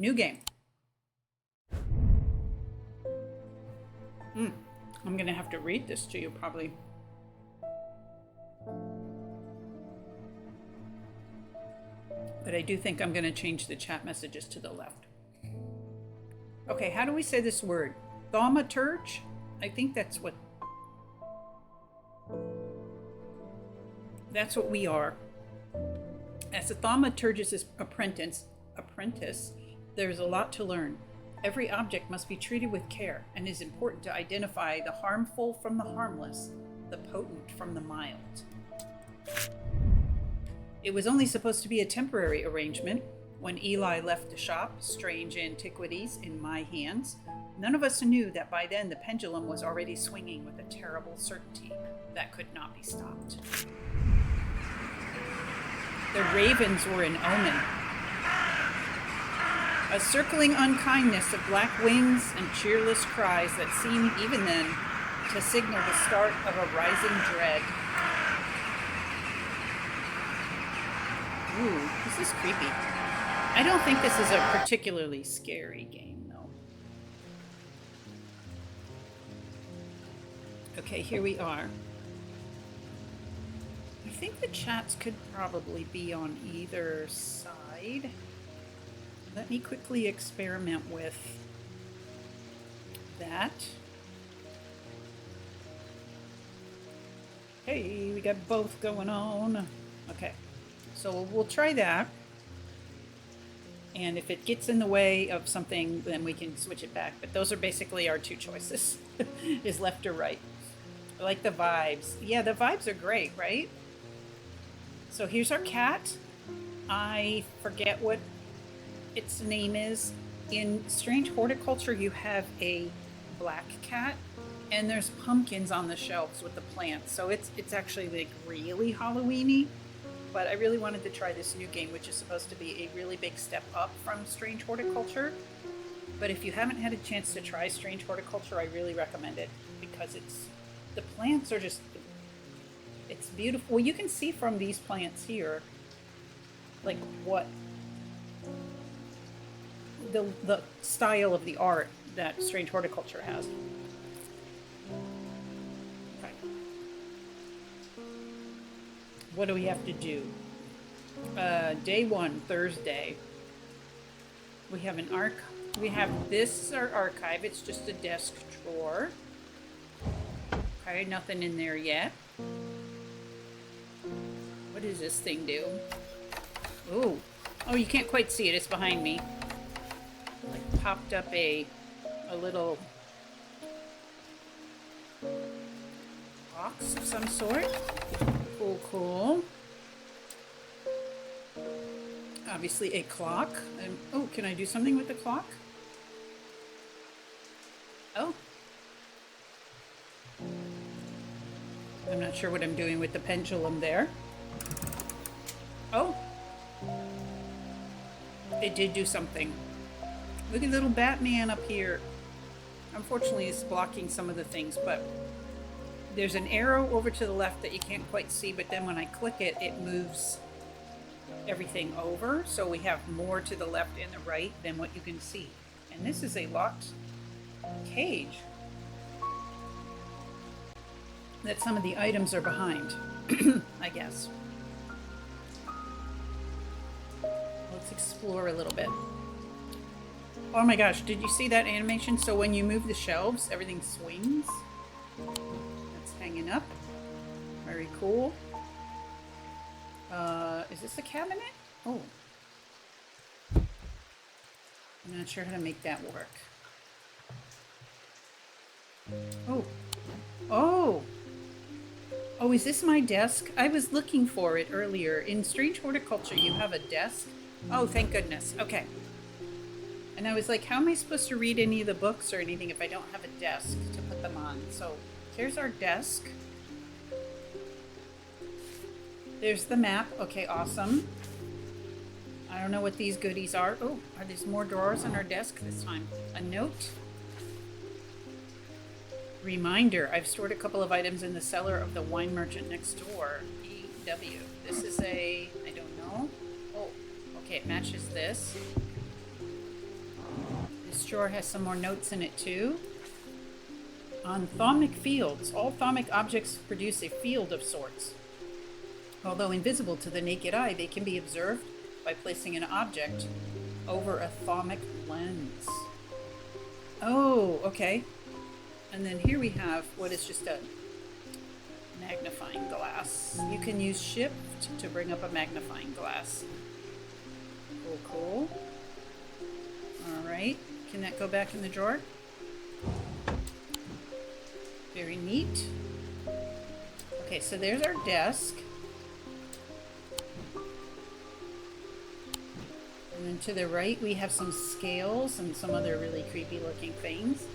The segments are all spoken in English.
New game. I'm gonna have to read this to you probably. But I do think I'm gonna change the chat messages to the left. Okay, how do we say this word? Thaumaturge? I think that's what we are. As a thaumaturge's apprentice, there's a lot to learn. Every object must be treated with care, and it is important to identify the harmful from the harmless, the potent from the mild. It was only supposed to be a temporary arrangement. When Eli left the shop, strange antiquities in my hands, none of us knew that by then the pendulum was already swinging with a terrible certainty that could not be stopped. The ravens were an omen. A circling unkindness of black wings and cheerless cries that seemed even then to signal the start of a rising dread. Ooh, this is creepy. I don't think this is a particularly scary game, though. Okay, here we are. I think the chats could probably be on either side. Let me quickly experiment with that. Hey, we got both going on. Okay, so we'll try that. And if it gets in the way of something, then we can switch it back. But those are basically our two choices, is left or right. I like the vibes. Yeah, the vibes are great, right? So here's our cat. I forget what its name is. In Strange Horticulture, you have a black cat, and there's pumpkins on the shelves with the plants. So it's actually like really Halloween-y. But I really wanted to try this new game, which is supposed to be a really big step up from Strange Horticulture. But if you haven't had a chance to try Strange Horticulture, I really recommend it, because the plants are just, it's beautiful. Well, you can see from these plants here, like what the style of the art that Strange Horticulture has. Okay. What do we have to do? Day 1, Thursday. We have we have this, our archive. It's just a desk drawer. Okay, nothing in there yet. What does this thing do? Ooh. Oh, you can't quite see it. It's behind me. Like popped up a little box of some sort. Cool. Obviously a clock. Oh, can I do something with the clock? Oh. I'm not sure what I'm doing with the pendulum there. Oh. It did do something. Look at little Batman up here. Unfortunately, it's blocking some of the things, but there's an arrow over to the left that you can't quite see, but then when I click it, it moves everything over. So we have more to the left and the right than what you can see. And this is a locked cage that some of the items are behind, I guess. Let's explore a little bit. Oh my gosh, did you see that animation? So when you move the shelves, everything swings. That's hanging up. Very cool. Is this a cabinet? Oh. I'm not sure how to make that work. Oh. Oh! Oh, is this my desk? I was looking for it earlier. In Strange Horticulture, you have a desk. Oh, thank goodness. Okay. And I was like, how am I supposed to read any of the books or anything if I don't have a desk to put them on? So here's our desk. There's the map. Okay, awesome. I don't know what these goodies are. Oh, are there more drawers on our desk this time? A note. Reminder, I've stored a couple of items in the cellar of the wine merchant next door. EW. This is I don't know. Oh, okay, it matches this. drawer has some more notes in it too. On thaumic fields, all thaumic objects produce a field of sorts. Although invisible to the naked eye, they can be observed by placing an object over a thaumic lens. Oh, okay. And then here we have what is just a magnifying glass. You can use shift to bring up a magnifying glass. Cool, cool. All right. Can that go back in the drawer? Very neat. Okay, so there's our desk. And then to the right, we have some scales and some other really creepy looking things.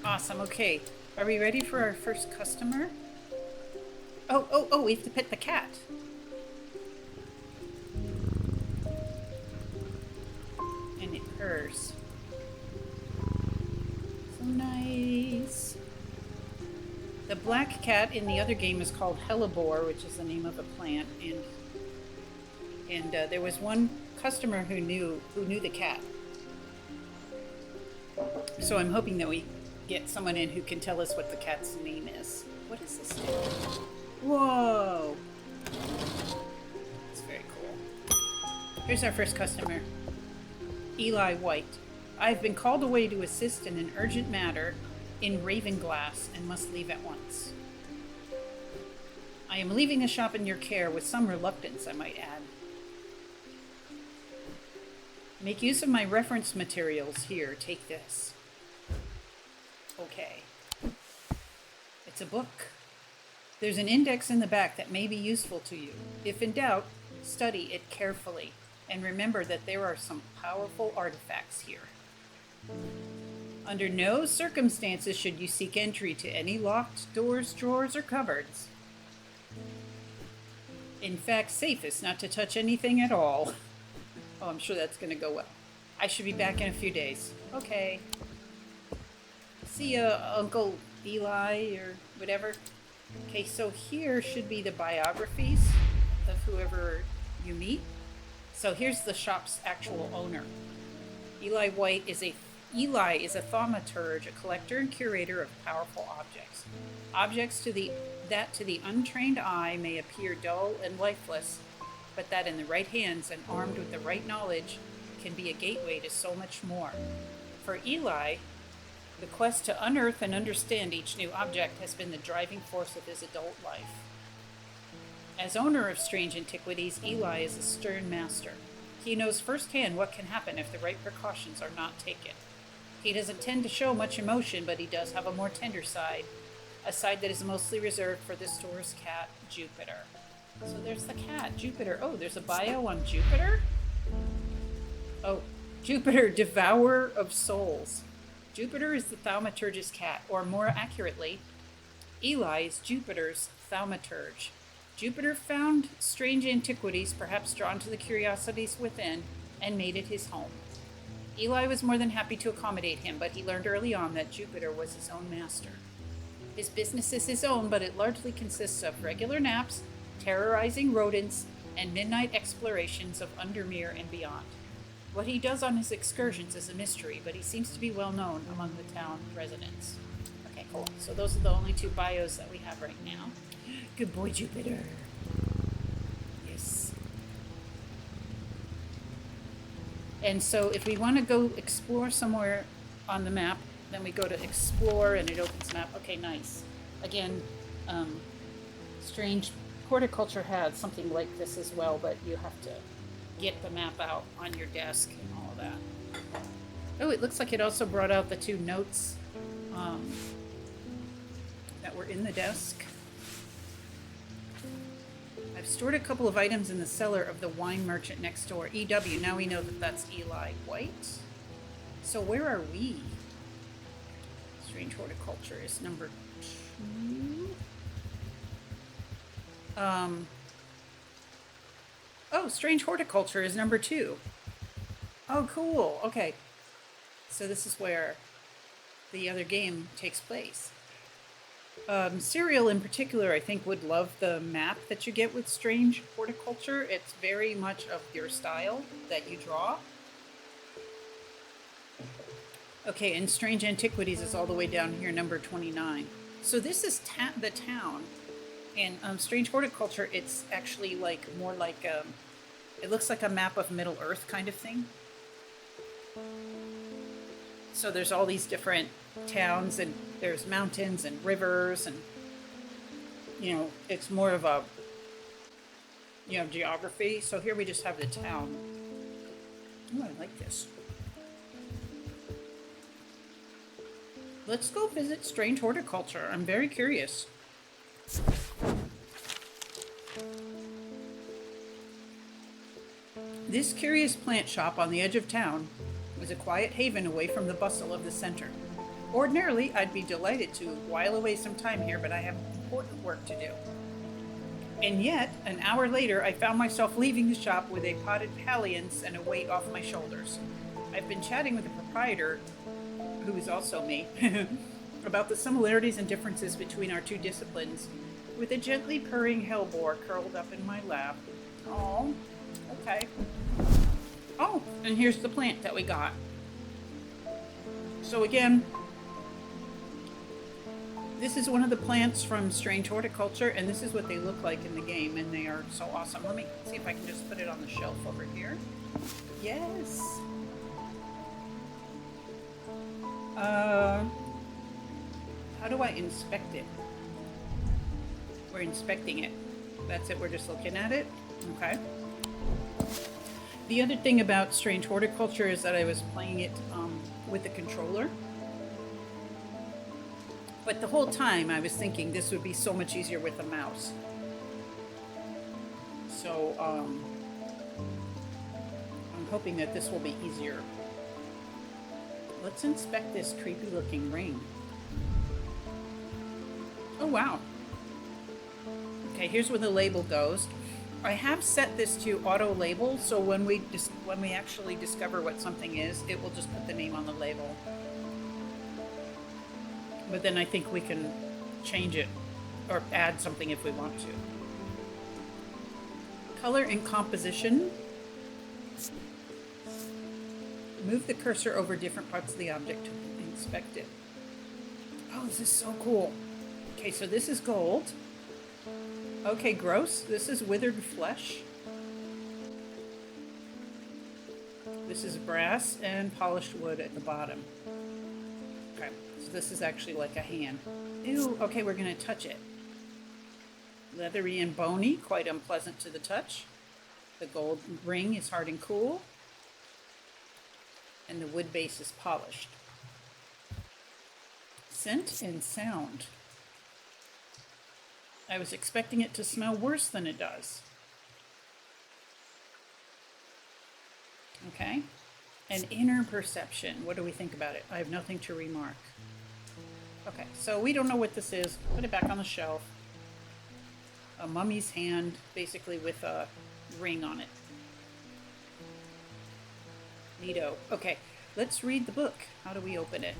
Awesome. Okay. Are we ready for our first customer? Oh, we have to pet the cat. And it purrs. So nice. The black cat in the other game is called hellebore, which is the name of a plant. And there was one customer who knew the cat. So I'm hoping that we get someone in who can tell us what the cat's name is. What is this thing? Whoa! It's very cool. Here's our first customer. Eli White. I've been called away to assist in an urgent matter in Ravenglass and must leave at once. I am leaving the shop in your care with some reluctance, I might add. Make use of my reference materials. Here, take this. Okay. It's a book. There's an index in the back that may be useful to you. If in doubt, study it carefully, and remember that there are some powerful artifacts here. Under no circumstances should you seek entry to any locked doors, drawers, or cupboards. In fact, safest not to touch anything at all. Oh, I'm sure that's going to go well. I should be back in a few days. Okay. See ya, Uncle Eli, or whatever. Okay, so here should be the biographies of whoever you meet. So here's the shop's actual owner. Eli White is a thaumaturge, a collector and curator of powerful objects. Objects that to the untrained eye may appear dull and lifeless, but that in the right hands and armed with the right knowledge can be a gateway to so much more. For Eli, the quest to unearth and understand each new object has been the driving force of his adult life. As owner of strange antiquities, Eli is a stern master. He knows firsthand what can happen if the right precautions are not taken. He doesn't tend to show much emotion, but he does have a more tender side, a side that is mostly reserved for the store's cat, Jupiter. So there's the cat, Jupiter. Oh, there's a bio on Jupiter? Oh, Jupiter, devourer of souls. Jupiter is the thaumaturge's cat, or more accurately, Eli is Jupiter's thaumaturge. Jupiter found strange antiquities, perhaps drawn to the curiosities within, and made it his home. Eli was more than happy to accommodate him, but he learned early on that Jupiter was his own master. His business is his own, but it largely consists of regular naps, terrorizing rodents, and midnight explorations of Undermere and beyond. What he does on his excursions is a mystery, but he seems to be well known among the town residents. Okay, cool. So those are the only two bios that we have right now. Good boy, Jupiter. Yes. And so if we want to go explore somewhere on the map, then we go to explore and it opens map. Okay, nice. Again, Strange Horticulture had something like this as well, but you have to get the map out on your desk and all of that. Oh, it looks like it also brought out the two notes that were in the desk. I've stored a couple of items in the cellar of the wine merchant next door, EW. Now we know that that's Eli White. So where are we? Strange Horticulture is number 2. Oh, Strange Horticulture is number 2. Oh, cool. Okay. So this is where the other game takes place. Serial in particular, I think, would love the map that you get with Strange Horticulture. It's very much of your style that you draw. Okay, and Strange Antiquities is all the way down here, number 29. So this is the town. And Strange Horticulture, it's actually like more like it looks like a map of Middle Earth kind of thing. So there's all these different towns, and there's mountains and rivers, and it's more of a geography. So here we just have the town. Oh, I like this. Let's go visit Strange Horticulture. I'm very curious. This curious plant shop on the edge of town was a quiet haven away from the bustle of the center. Ordinarily, I'd be delighted to while away some time here, but I have important work to do. And yet, an hour later, I found myself leaving the shop with a potted palliance and a weight off my shoulders. I've been chatting with the proprietor, who is also me, about the similarities and differences between our two disciplines, with a gently purring hellbore curled up in my lap. Oh, okay. Oh, and here's the plant that we got. So again, this is one of the plants from Strange Horticulture, and this is what they look like in the game, and they are so awesome. Let me see if I can just put it on the shelf over here. Yes. How do I inspect it? We're inspecting it. That's it, we're just looking at it. Okay. The other thing about Strange Horticulture is that I was playing it with the controller. But the whole time I was thinking this would be so much easier with a mouse. So I'm hoping that this will be easier. Let's inspect this creepy looking ring. Oh wow. Okay, here's where the label goes. I have set this to auto label, so when we actually discover what something is, it will just put the name on the label. But then I think we can change it or add something if we want to. Color and composition. Move the cursor over different parts of the object to inspect it. Oh, this is so cool. Okay, so this is gold. Okay, gross. This is withered flesh. This is brass and polished wood at the bottom. Okay, so this is actually like a hand. Ew, okay, we're going to touch it. Leathery and bony, quite unpleasant to the touch. The gold ring is hard and cool. And the wood base is polished. Scent and sound. I was expecting it to smell worse than it does. Okay. And inner perception. What do we think about it? I have nothing to remark. Okay, so we don't know what this is. Put it back on the shelf. A mummy's hand, basically with a ring on it. Neato. Okay, let's read the book. How do we open it?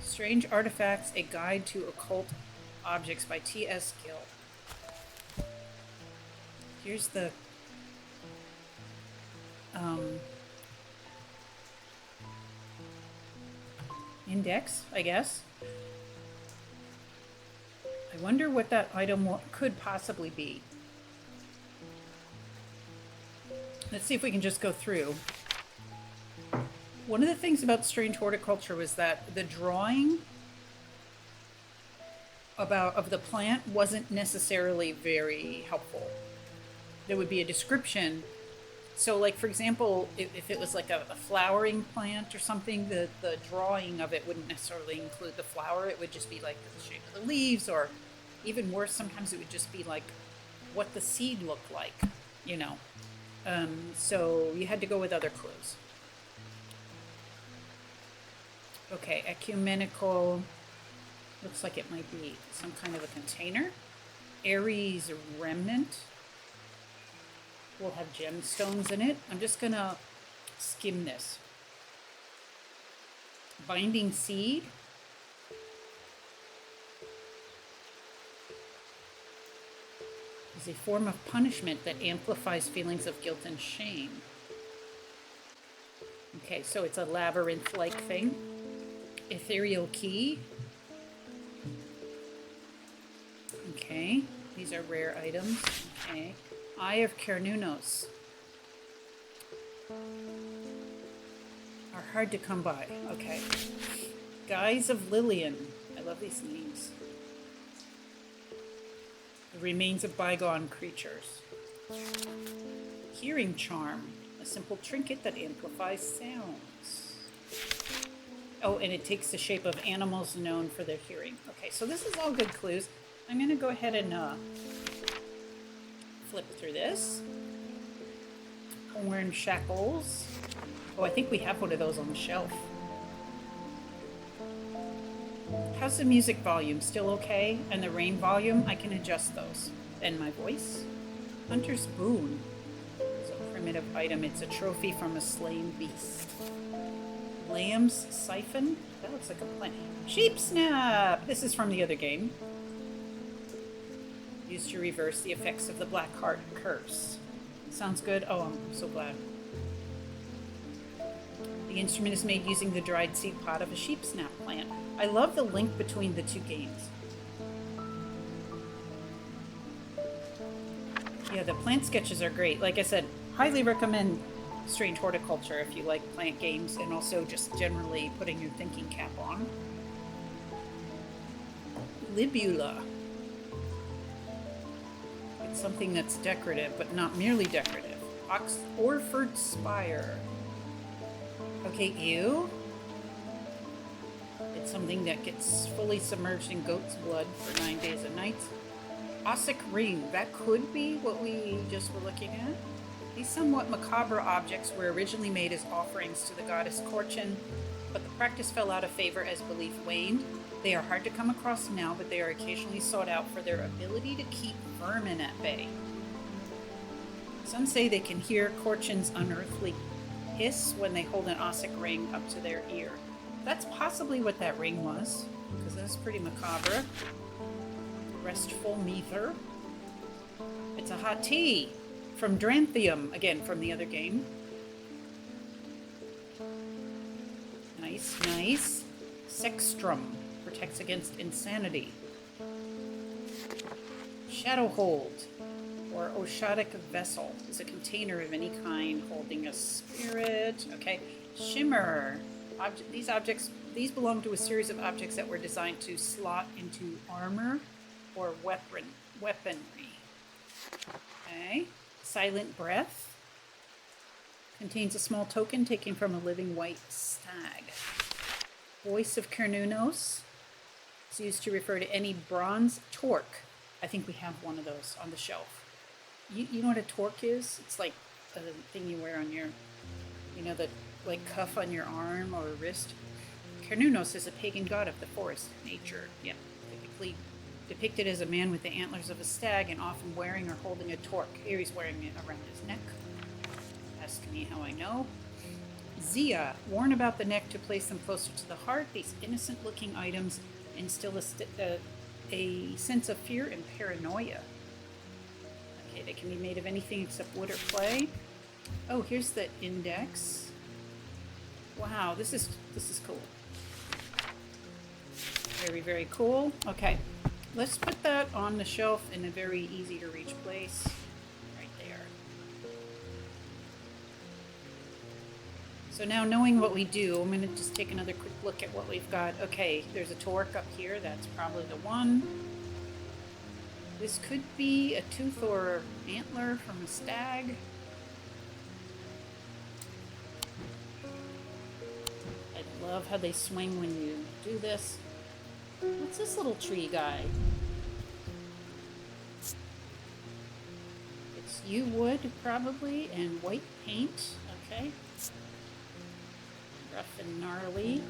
Strange Artifacts, A Guide to Occult Objects by T.S. Gill. Here's the index, I guess. I wonder what that item could possibly be. Let's see if we can just go through. One of the things about Strange Horticulture was that the drawing of the plant wasn't necessarily very helpful. There would be a description. So, like, for example, if it was like a flowering plant or something, the drawing of it wouldn't necessarily include the flower. It would just be like the shape of the leaves, or even worse, sometimes it would just be like what the seed looked like, you know. So you had to go with other clues. Okay, ecumenical. Looks like it might be some kind of a container. Aries remnant. Will have gemstones in it. I'm just gonna skim this. Binding seed. Is a form of punishment that amplifies feelings of guilt and shame. Okay, so it's a labyrinth-like thing. Ethereal key. Okay, these are rare items. Okay, Eye of Cernunnos are hard to come by. Okay, Guise of Lillian. I love these names. The remains of bygone creatures. Hearing charm, a simple trinket that amplifies sounds. Oh, and it takes the shape of animals known for their hearing. Okay, so this is all good clues. I'm going to go ahead and flip through this. Horn shackles. Oh, I think we have one of those on the shelf. How's the music volume? Still okay? And the rain volume? I can adjust those. And my voice? Hunter's Boon. It's a primitive item. It's a trophy from a slain beast. Lamb's Siphon? That looks like a plant. Sheep Snap! This is from the other game. Used to reverse the effects of the Black Heart curse. Sounds good? Oh, I'm so glad. The instrument is made using the dried seed pod of a sheep snap plant. I love the link between the two games. Yeah, the plant sketches are great. Like I said, highly recommend Strange Horticulture if you like plant games and also just generally putting your thinking cap on. Libula. It's something that's decorative, but not merely decorative. Orford Spire. Okay, ew. It's something that gets fully submerged in goat's blood for 9 days and nights. Ossic Ring. That could be what we just were looking at. These somewhat macabre objects were originally made as offerings to the goddess Corchin, but the practice fell out of favor as belief waned. They are hard to come across now, but they are occasionally sought out for their ability to keep vermin at bay. Some say they can hear Corchin's unearthly hiss when they hold an Ossic ring up to their ear. That's possibly what that ring was, because that's pretty macabre. Restful Meether. It's a hot tea from Dranthium, again from the other game. Nice, nice. Sextrum protects against insanity. Shadowhold, or Oshadic Vessel, is a container of any kind holding a spirit. Okay, Shimmer. These belong to a series of objects that were designed to slot into armor or weaponry. Okay, Silent Breath contains a small token taken from a living white stag. Voice of Cernunnos is used to refer to any bronze torque. I think we have one of those on the shelf. You know what a torque is? It's like the thing you wear on your, the like cuff on your arm or wrist. Cernunnos is a pagan god of the forest, nature. Yeah, typically depicted as a man with the antlers of a stag and often wearing or holding a torque. Here he's wearing it around his neck. Ask me how I know. Zia, worn about the neck to place them closer to the heart. These innocent-looking items instill a sense of fear and paranoia. Okay, they can be made of anything except wood or clay. Oh, here's the index. Wow, this is cool. Very, very cool. Okay, let's put that on the shelf in a very easy to reach place. Right there. So now knowing what we do, I'm going to just take another quick look at what we've got. Okay, there's a torque up here. That's probably the one. This could be a tooth or antler from a stag. I love how they swing when you do this. What's this little tree guy? It's yew wood, probably, and white paint. Okay. Rough and gnarly.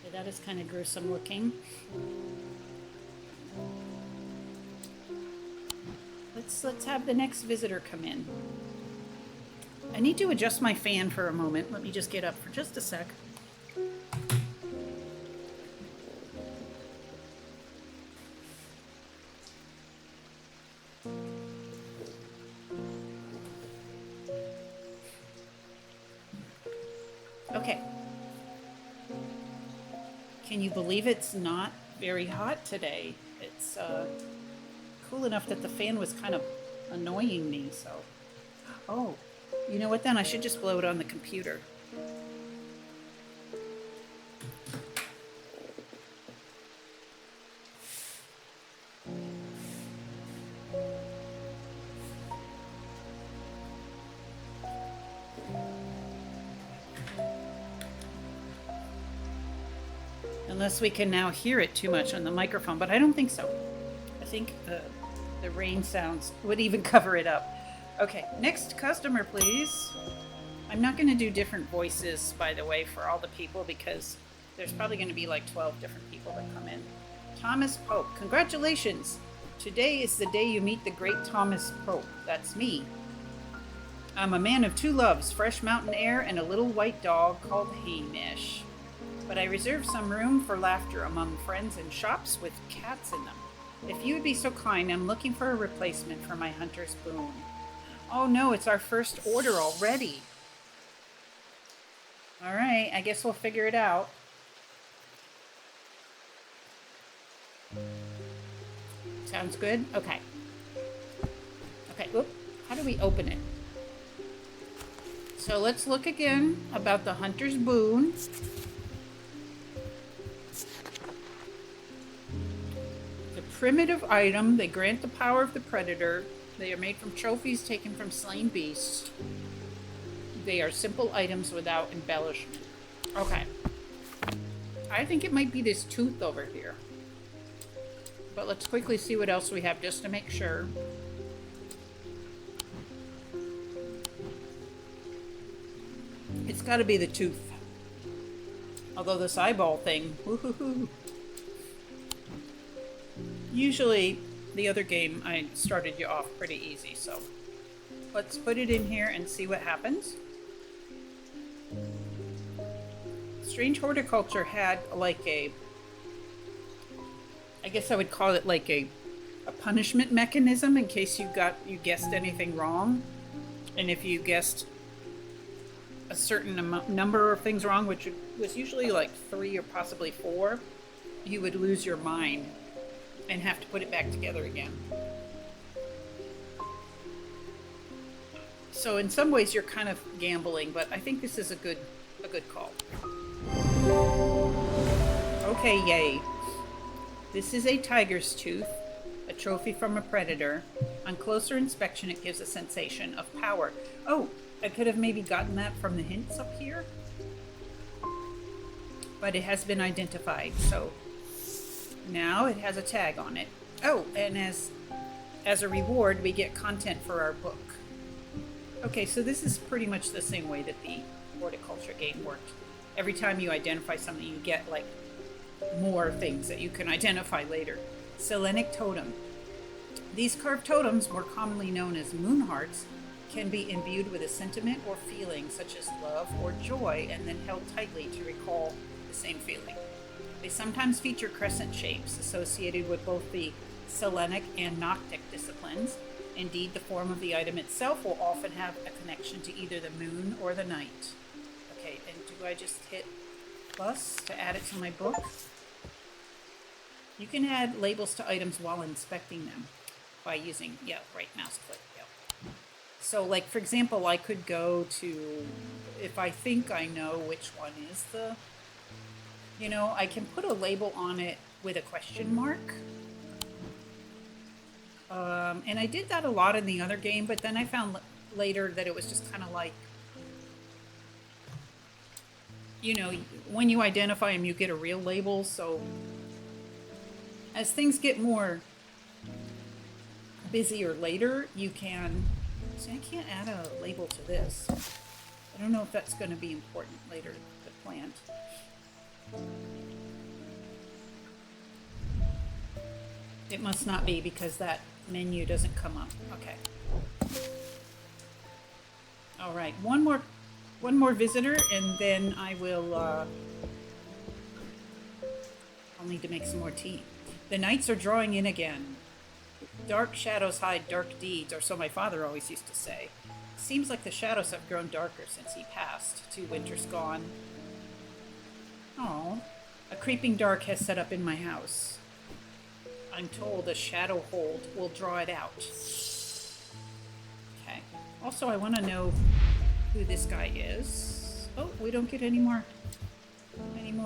Okay, that is kind of gruesome looking. Let's have the next visitor come in. I need to adjust my fan for a moment. Let me just get up for just a sec. Okay. Can you believe it's not very hot today? It's cool enough that the fan was kind of annoying me, so... Oh, you know what then? I should just blow it on the computer. Unless we can now hear it too much on the microphone, but I don't think so. I think the rain sounds would even cover it up. Okay, next customer, please. I'm not going to do different voices, by the way, for all the people, because there's probably going to be like 12 different people that come in. Thomas Pope, congratulations. Today is the day you meet the great Thomas Pope. That's me. I'm a man of two loves, fresh mountain air and a little white dog called Hamish. But I reserve some room for laughter among friends and shops with cats in them. If you would be so kind, I'm looking for a replacement for my hunter's boon. Oh no, it's our first order already. All right, I guess we'll figure it out. Sounds good? Okay. Okay, whoop. How do we open it? So let's look again about the hunter's boon. Primitive item. They grant the power of the predator. They are made from trophies taken from slain beasts. They are simple items without embellishment. Okay. I think it might be this tooth over here. But let's quickly see what else we have just to make sure. It's got to be the tooth. Although this eyeball thing, woohoo. Usually, the other game, I started you off pretty easy, so let's put it in here and see what happens. Strange Horticulture had like a, I guess I would call it like a punishment mechanism in case you guessed anything wrong. And if you guessed a certain number of things wrong, which was usually like 3 or possibly 4, you would lose your mind and have to put it back together again. So in some ways you're kind of gambling, but I think this is a good call. Okay, yay. This is a tiger's tooth, a trophy from a predator. On closer inspection, it gives a sensation of power. Oh, I could have maybe gotten that from the hints up here, but it has been identified, so now it has a tag on it. Oh, and as a reward, we get content for our book. Okay, so this is pretty much the same way that the horticulture game worked. Every time you identify something, you get like more things that you can identify later. Selenic totem. These carved totems, more commonly known as moon hearts, can be imbued with a sentiment or feeling such as love or joy and then held tightly to recall the same feeling. They sometimes feature crescent shapes associated with both the Selenic and Noctic disciplines. Indeed, the form of the item itself will often have a connection to either the moon or the night. Okay, and do I just hit plus to add it to my book? You can add labels to items while inspecting them by using, right mouse click. So, like, for example, I could go to, if I think I know which one is the... I can put a label on it with a question mark. And I did that a lot in the other game, but then I found later that it was just kind of like, when you identify them, you get a real label. So as things get more busier later, you can... See, I can't add a label to this. I don't know if that's going to be important later, the plant. It must not be because that menu doesn't come up. Okay. All right, one more visitor, and then I will. I'll need to make some more tea. The nights are drawing in again. Dark shadows hide dark deeds, or so my father always used to say. Seems like the shadows have grown darker since he passed. 2 winters gone. Oh, a creeping dark has set up in my house. I'm told a shadow hold will draw it out. Okay. Also, I want to know who this guy is. Oh, we don't get any more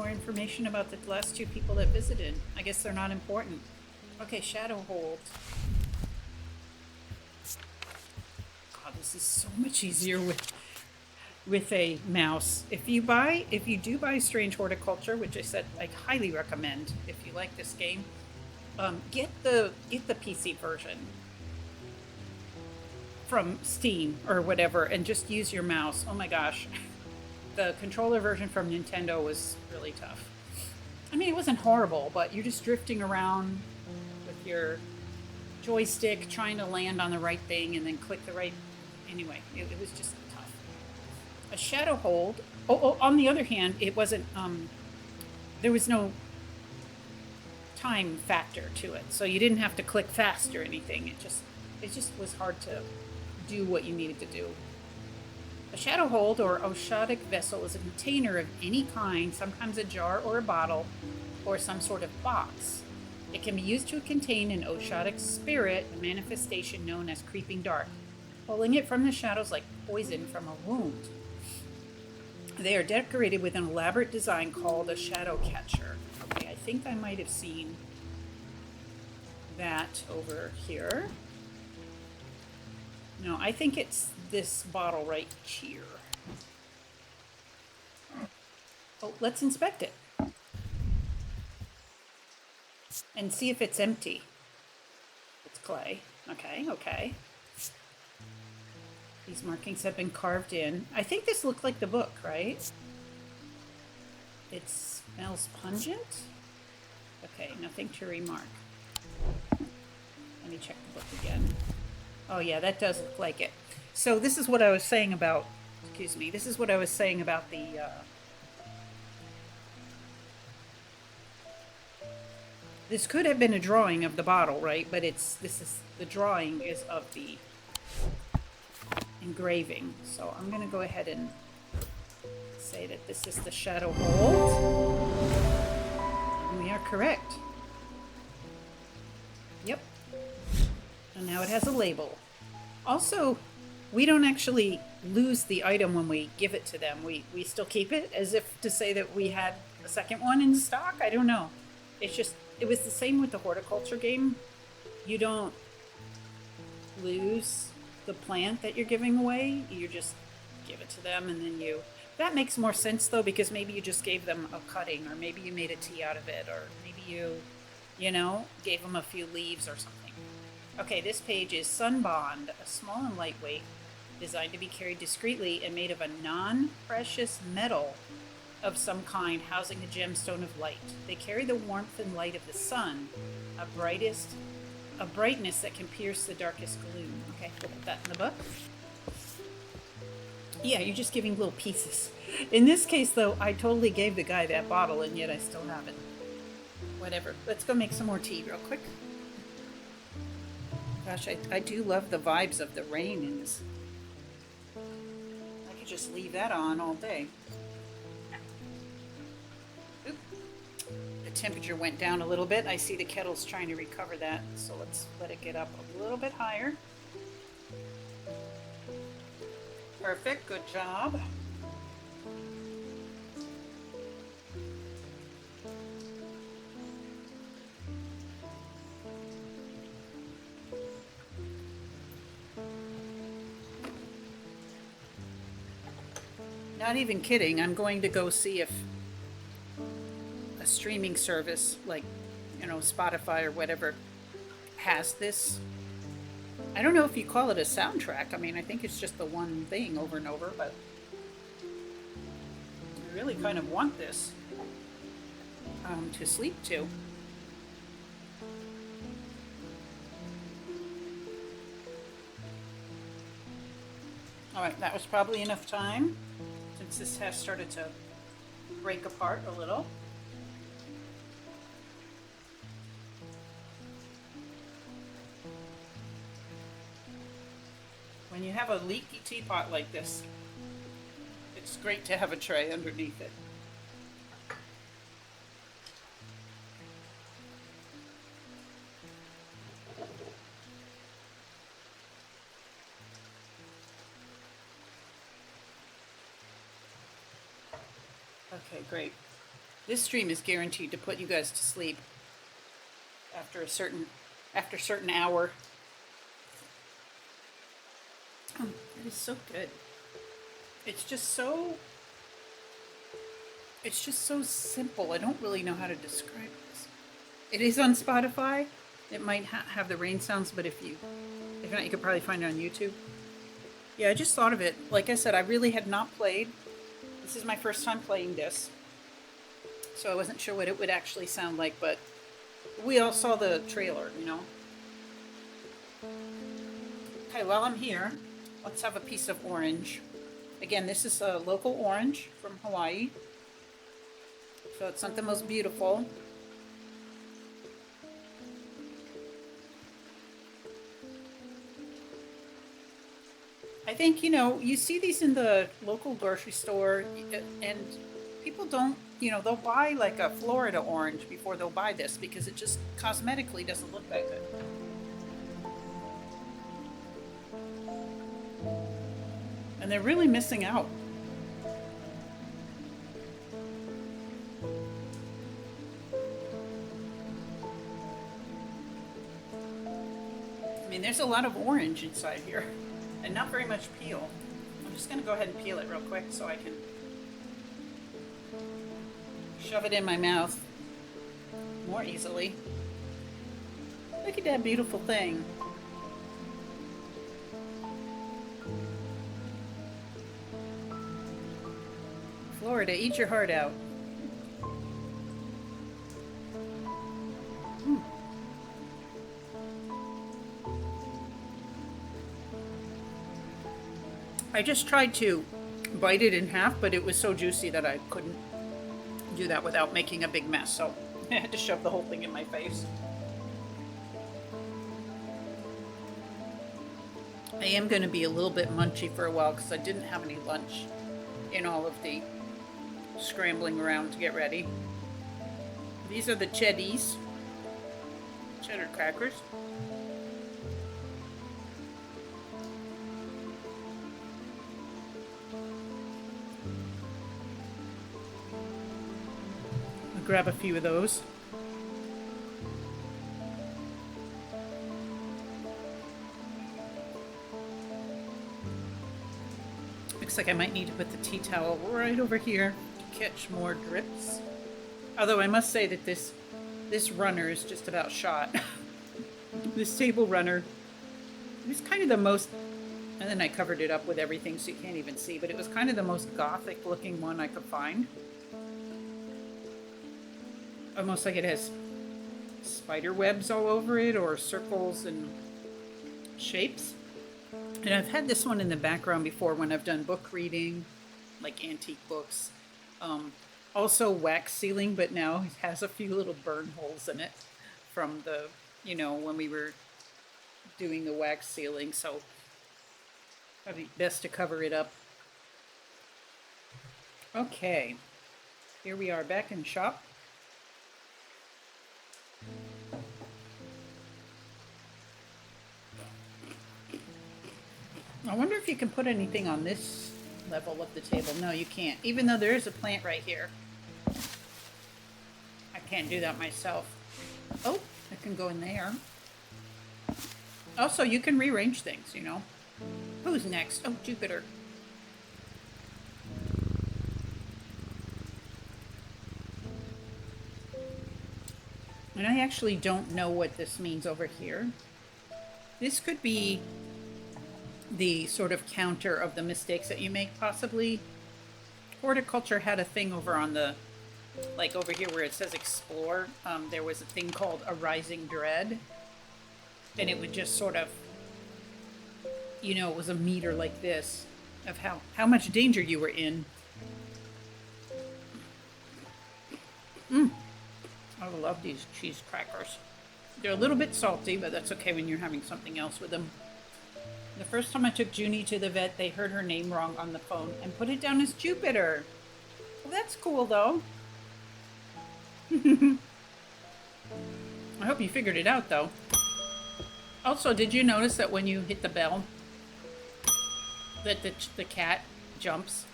information about the last 2 people that visited. I guess they're not important. Okay, shadow hold. God, this is so much easier with a mouse. If you do buy Strange Horticulture, which I said I highly recommend if you like this game, get the PC version from Steam or whatever, and just use your mouse. Oh my gosh, the controller version from Nintendo was really tough. I mean, it wasn't horrible, but you're just drifting around with your joystick trying to land on the right thing and then click the right. Anyway, it was just tough. A shadow hold. Oh, on the other hand, it wasn't. There was no time factor to it, so you didn't have to click fast or anything. It just was hard to do what you needed to do. A shadow hold or oshadic vessel is a container of any kind, sometimes a jar or a bottle, or some sort of box. It can be used to contain an oshadic spirit, a manifestation known as creeping dark, pulling it from the shadows like poison from a wound. They are decorated with an elaborate design called a shadow catcher. Okay, I think I might have seen that over here. No, I think it's this bottle right here. Oh, let's inspect it and see if it's empty. It's clay. Okay. These markings have been carved in. I think this looked like the book, right? It smells pungent. Okay, nothing to remark. Let me check the book again. Oh yeah, that does look like it. So this is what I was saying about, this is what I was saying about the, this could have been a drawing of the bottle, right? But the drawing is of the engraving. So I'm going to go ahead and say that this is the shadow hold. And we are correct. Yep. And now it has a label. Also, we don't actually lose the item when we give it to them. We still keep it as if to say that we had a second one in stock. I don't know. It was the same with the horticulture game. You don't lose the plant that you're giving away. You just give it to them, and then that makes more sense though, because maybe you just gave them a cutting, or maybe you made a tea out of it, or maybe you gave them a few leaves or something. Okay, this page is Sunbond, a small and lightweight, designed to be carried discreetly and made of a non-precious metal of some kind, housing the gemstone of light. They carry the warmth and light of the sun, a brightness that can pierce the darkest gloom. Okay, we'll put that in the book. Yeah, you're just giving little pieces. In this case, though, I totally gave the guy that bottle, and yet I still have it. Whatever. Let's go make some more tea real quick. Gosh, I do love the vibes of the rain in this. I could just leave that on all day. Oop. The temperature went down a little bit. I see the kettle's trying to recover that, so let's let it get up a little bit higher. Perfect, good job. Not even kidding, I'm going to go see if a streaming service like, Spotify or whatever has this. I don't know if you call it a soundtrack. I mean, I think it's just the one thing over and over, but I really kind of want this to sleep to. All right, that was probably enough time since this has started to break apart a little. When you have a leaky teapot like this, it's great to have a tray underneath it. Okay, great. This stream is guaranteed to put you guys to sleep after a certain hour. Oh, it is so good. It's just so simple. I don't really know how to describe this. It is on Spotify. It might have the rain sounds, but if not, you could probably find it on YouTube. Yeah, I just thought of it. Like I said, I really had not played. This is my first time playing this. So I wasn't sure what it would actually sound like, but we all saw the trailer, you know. Okay, while I'm here, let's have a piece of orange. Again, this is a local orange from Hawaii. So it's not the most beautiful. I think, you know, you see these in the local grocery store, and people don't, you know, they'll buy like a Florida orange before they'll buy this because it just cosmetically doesn't look that good. And they're really missing out. I mean, there's a lot of orange inside here. And not very much peel. I'm just going to go ahead and peel it real quick so I can shove it in my mouth more easily. Look at that beautiful thing. Florida, eat your heart out. I just tried to bite it in half, but it was so juicy that I couldn't do that without making a big mess, so I had to shove the whole thing in my face. I am going to be a little bit munchy for a while because I didn't have any lunch in all of the scrambling around to get ready. These are the cheddar crackers. Grab a few of those. Looks like I might need to put the tea towel right over here to catch more drips. Although I must say that this runner is just about shot. This table runner, it was kind of the most, and then I covered it up with everything so you can't even see, but it was kind of the most gothic looking one I could find. Almost like it has spider webs all over it or circles and shapes. And I've had this one in the background before when I've done book reading, like antique books. Also wax sealing, but now it has a few little burn holes in it from the, you know, when we were doing the wax sealing. So probably best to cover it up. Okay, here we are back in shop. I wonder if you can put anything on this level of the table. No, you can't. Even though there is a plant right here. I can't do that myself. Oh, it can go in there. Also, you can rearrange things, you know. Who's next? Oh, Jupiter. And I actually don't know what this means over here. This could be the sort of counter of the mistakes that you make, possibly. Horticulture had a thing over on the, like over here where it says explore, there was a thing called a rising dread. And it would just sort of, you know, it was a meter like this of how much danger you were in. I love these cheese crackers. They're a little bit salty, but that's okay when you're having something else with them. The first time I took Junie to the vet, they heard her name wrong on the phone and put it down as Jupiter. Well, that's cool, though. I hope you figured it out, though. Also, did you notice that when you hit the bell, that the cat jumps?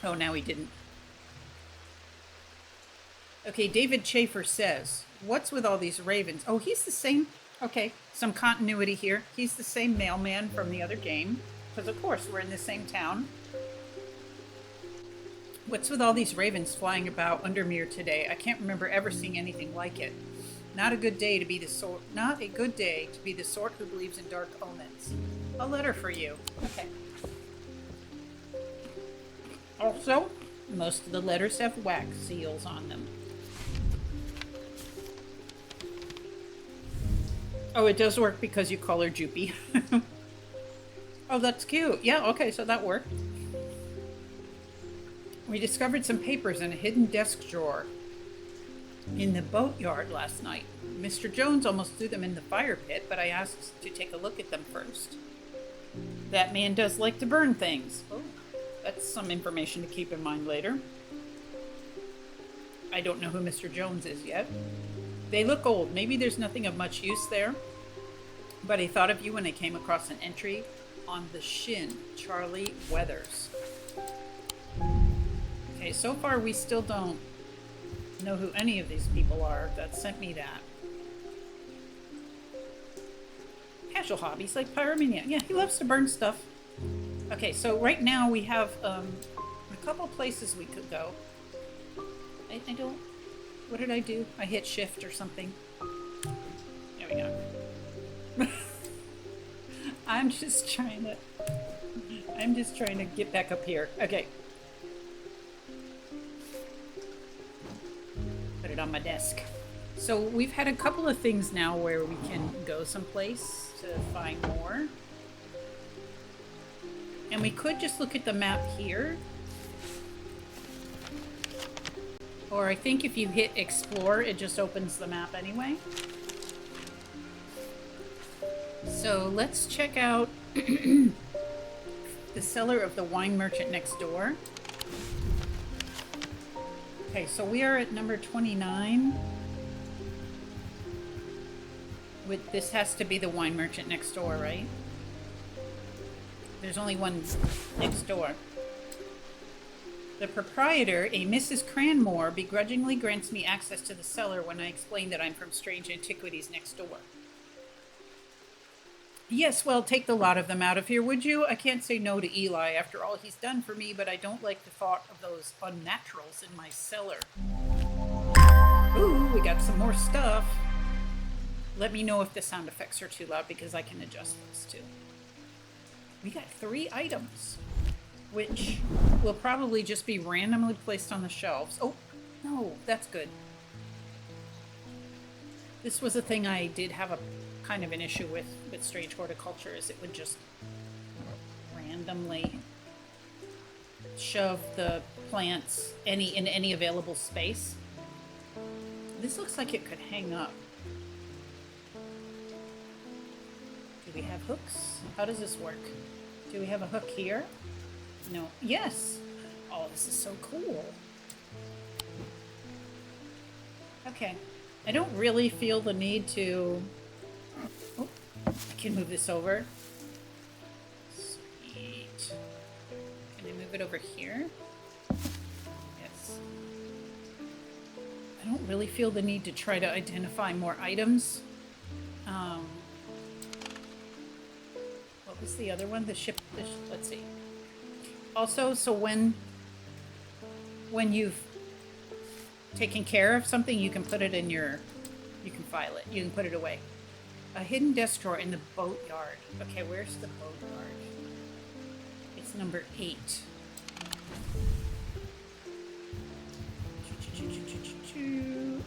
Oh, now he didn't. Okay, David Schaefer says, what's with all these ravens? Oh, he's the same. Okay, some continuity here. He's the same mailman from the other game. Because, of course, we're in the same town. What's with all these ravens flying about Undermere today? I can't remember ever seeing anything like it. Not a good day to be the sort who believes in dark omens. A letter for you. Okay. Also, most of the letters have wax seals on them. Oh, it does work because you call her Jupy. Oh, that's cute. Yeah, okay, so that worked. We discovered some papers in a hidden desk drawer in the boatyard last night. Mr. Jones almost threw them in the fire pit, but I asked to take a look at them first. That man does like to burn things. Oh, that's some information to keep in mind later. I don't know who Mr. Jones is yet. They look old. Maybe there's nothing of much use there. But I thought of you when I came across an entry on the Shin, Charlie Weathers. Okay, so far we still don't know who any of these people are that sent me that. Casual hobbies like pyromania. Yeah, he loves to burn stuff. Okay, so right now we have a couple places we could go. I don't... What did I do? I hit shift or something. There we go. I'm just trying to get back up here. Okay. Put it on my desk. So we've had a couple of things now where we can go someplace to find more. And we could just look at the map here. Or I think if you hit explore, it just opens the map anyway. So let's check out the cellar of the wine merchant next door. Okay, so we are at number 29. This has to be the wine merchant next door, right? There's only one next door. The proprietor, a Mrs. Cranmore, begrudgingly grants me access to the cellar when I explain that I'm from Strange Antiquities next door. Yes, well, take the lot of them out of here, would you? I can't say no to Eli after all he's done for me, but I don't like the thought of those unnaturals in my cellar. Ooh, we got some more stuff. Let me know if the sound effects are too loud because I can adjust those too. We got 3 items, which will probably just be randomly placed on the shelves. Oh, no, that's good. This was a thing I did have a kind of an issue with Strange Horticulture, is it would just randomly shove the plants in any available space. This looks like it could hang up. Do we have hooks? How does this work? Do we have a hook here? No. Yes! Oh, this is so cool. Okay. I don't really feel the need to... Oh, I can move this over. Sweet. Can I move it over here? Yes. I don't really feel the need to try to identify more items. What was the other one? Let's see. Also, so when you've taken care of something, you can put it in you can file it. You can put it away. A hidden desk drawer in the boatyard. Okay, where's the boatyard? It's number 8.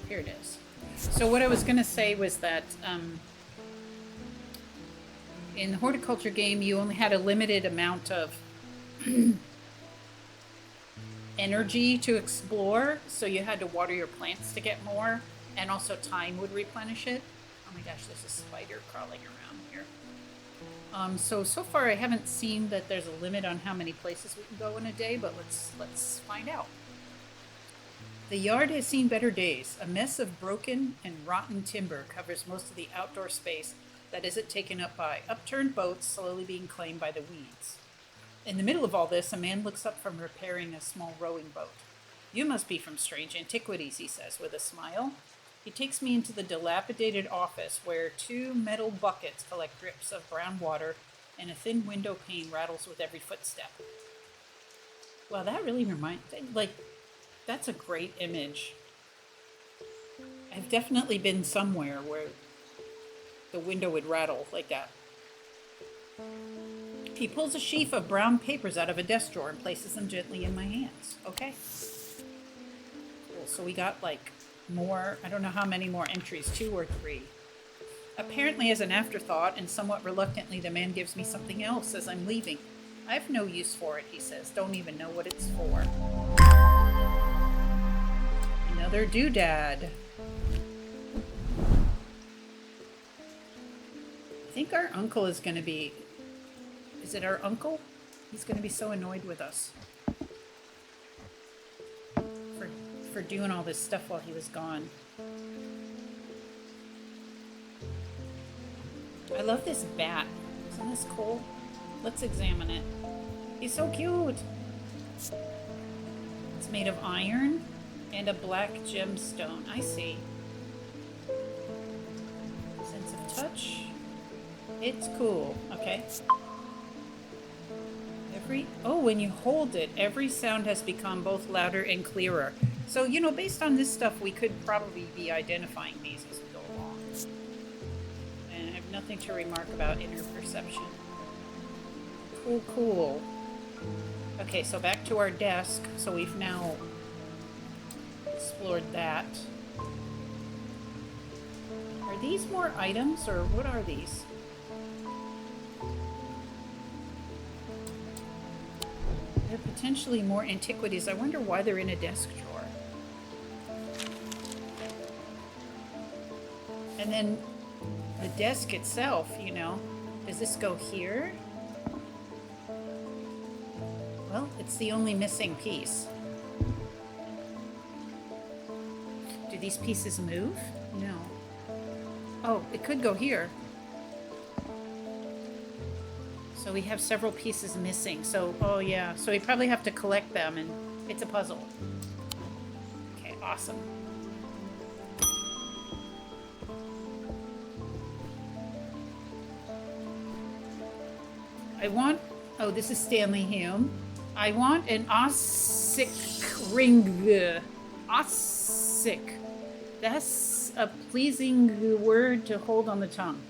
Here it is. So what I was going to say was that in the horticulture game, you only had a limited amount of energy to explore, so you had to water your plants to get more, and also time would replenish it. Oh my gosh, there's a spider crawling around here. So far I haven't seen that there's a limit on how many places we can go in a day, but let's find out. The yard has seen better days. A mess of broken and rotten timber covers most of the outdoor space that isn't taken up by upturned boats slowly being claimed by the weeds. In the middle of all this, a man looks up from repairing a small rowing boat. You must be from strange antiquities, he says with a smile. He takes me into the dilapidated office where 2 metal buckets collect drips of brown water and a thin window pane rattles with every footstep. Well, that really reminds that's a great image. I've definitely been somewhere where the window would rattle like that. He pulls a sheaf of brown papers out of a desk drawer and places them gently in my hands. Okay. Cool. So we got more, I don't know how many more entries, 2 or 3. Apparently as an afterthought and somewhat reluctantly, the man gives me something else as I'm leaving. I have no use for it, he says. Don't even know what it's for. Another doodad. I think our uncle is going to be... Is it our uncle? He's going to be so annoyed with us. For doing all this stuff while he was gone. I love this bat. Isn't this cool? Let's examine it. He's so cute. It's made of iron and a black gemstone. I see. Sense of touch. It's cool. Okay. When you hold it, every sound has become both louder and clearer. So, based on this stuff, we could probably be identifying these as we go along. And I have nothing to remark about inner perception. Cool. Okay, so back to our desk. So we've now explored that. Are these more items, or what are these? They're potentially more antiquities. I wonder why they're in a desk drawer. And then the desk itself, does this go here? Well, it's the only missing piece. Do these pieces move? No. Oh, it could go here. So we have several pieces missing. So we probably have to collect them, and it's a puzzle. Okay, awesome. This is Stanley Hume. I want an Ossic ring. Ossic. That's a pleasing word to hold on the tongue.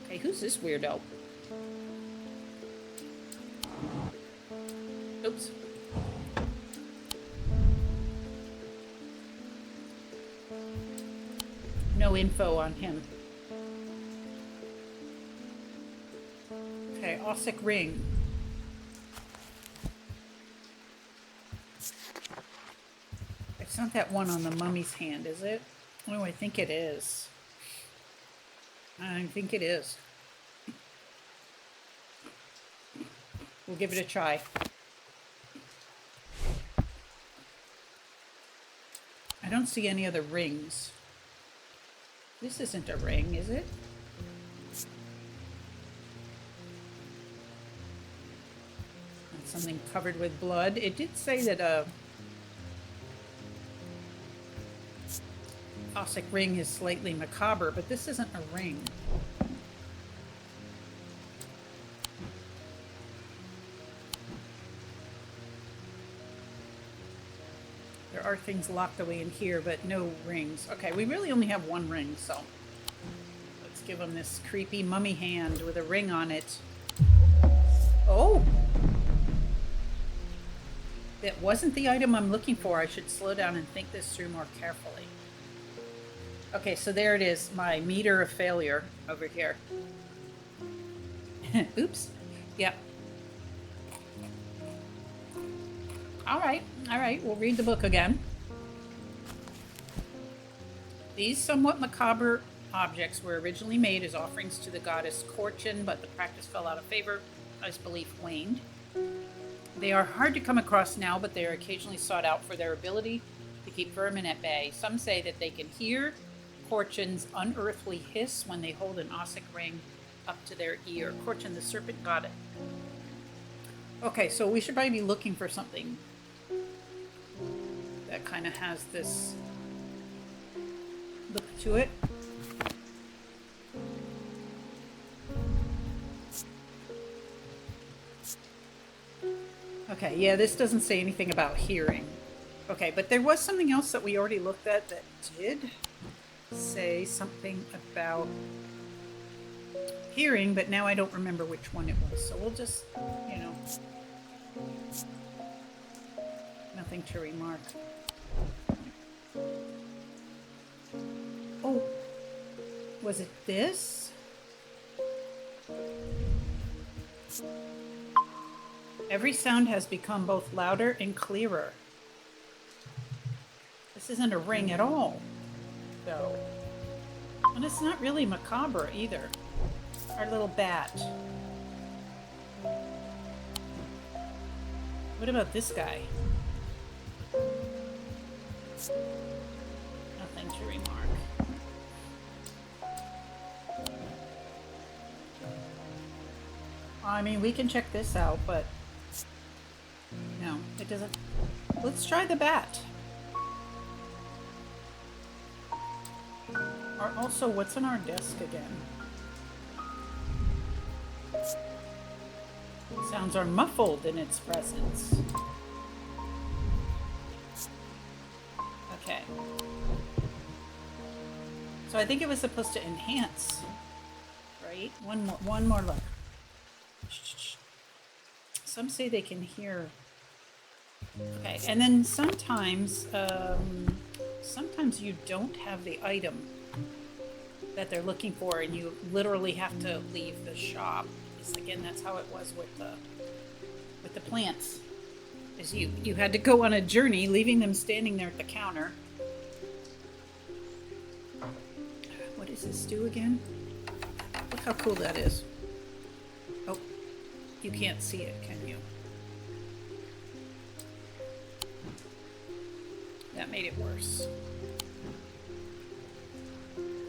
Okay, who's this weirdo? Oops. No info on him. Okay, Ossic ring. It's not that one on the mummy's hand, is it? Oh, I think it is. We'll give it a try. I don't see any other rings. This isn't a ring, is it? That's something covered with blood. It did say that Ossic ring is slightly macabre, but this isn't a ring. There are things locked away in here, but no rings. Okay, we really only have one ring, so let's give him this creepy mummy hand with a ring on it. Oh! That wasn't the item I'm looking for. I should slow down and think this through more carefully. Okay, so there it is, my meter of failure over here. Oops. Yep. All right, we'll read the book again. These somewhat macabre objects were originally made as offerings to the goddess Corchin, but the practice fell out of favor as belief waned. They are hard to come across now, but they are occasionally sought out for their ability to keep vermin at bay. Some say that they can hear Corchin's unearthly hiss when they hold an Ossic ring up to their ear. Corchin, the serpent goddess. Okay, so we should probably be looking for something that kind of has this look to it. Okay, yeah, this doesn't say anything about hearing. Okay, but there was something else that we already looked at that did say something about hearing, but now I don't remember which one it was. So we'll just, you know, nothing to remark. Oh, was it this? Every sound has become both louder and clearer. This isn't a ring at all, though. And it's not really macabre either. Our little bat. What about this guy? Nothing to remark. I mean, we can check this out, but no, it doesn't. Let's try the bat. Or also, what's on our desk again? Sounds are muffled in its presence. Okay. So I think it was supposed to enhance, right? One more look. Some say they can hear. Okay, and then sometimes you don't have the item that they're looking for, and you literally have to leave the shop. Again, that's how it was with the plants. Is you had to go on a journey, leaving them standing there at the counter. What does this do again? Look how cool that is. Oh, you can't see it, can you? That made it worse.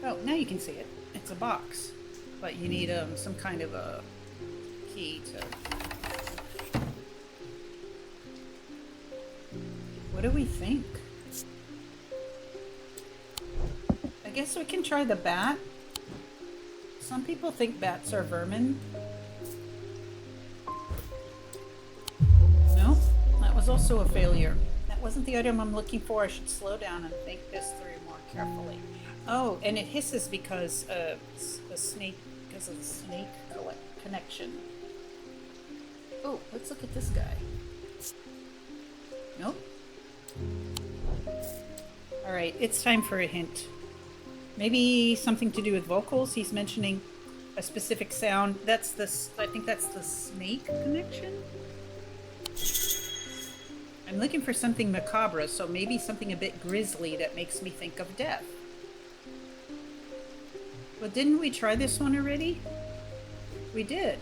Oh, now you can see it. It's a box, but you need some kind of a key to. What do we think? I guess we can try the bat. Some people think bats are vermin. No, that was also a failure. That wasn't the item I'm looking for. I should slow down and think this through more carefully. Oh, and it hisses because of the snake connection. Oh, let's look at this guy. Nope. All right, it's time for a hint. Maybe something to do with vocals. He's mentioning a specific sound. That's I think that's the snake connection. I'm looking for something macabre, so maybe something a bit grisly that makes me think of death. But didn't we try this one already? We did.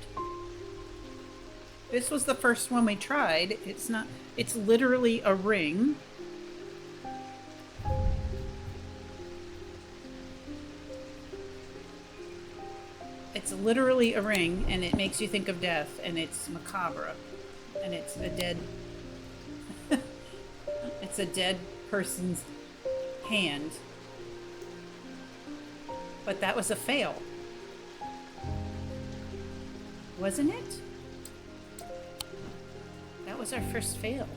This was the first one we tried. It's literally a ring. It's literally a ring, and it makes you think of death, and it's macabre. And it's a dead... it's a dead person's hand. But that was a fail. Wasn't it? That was our first fail.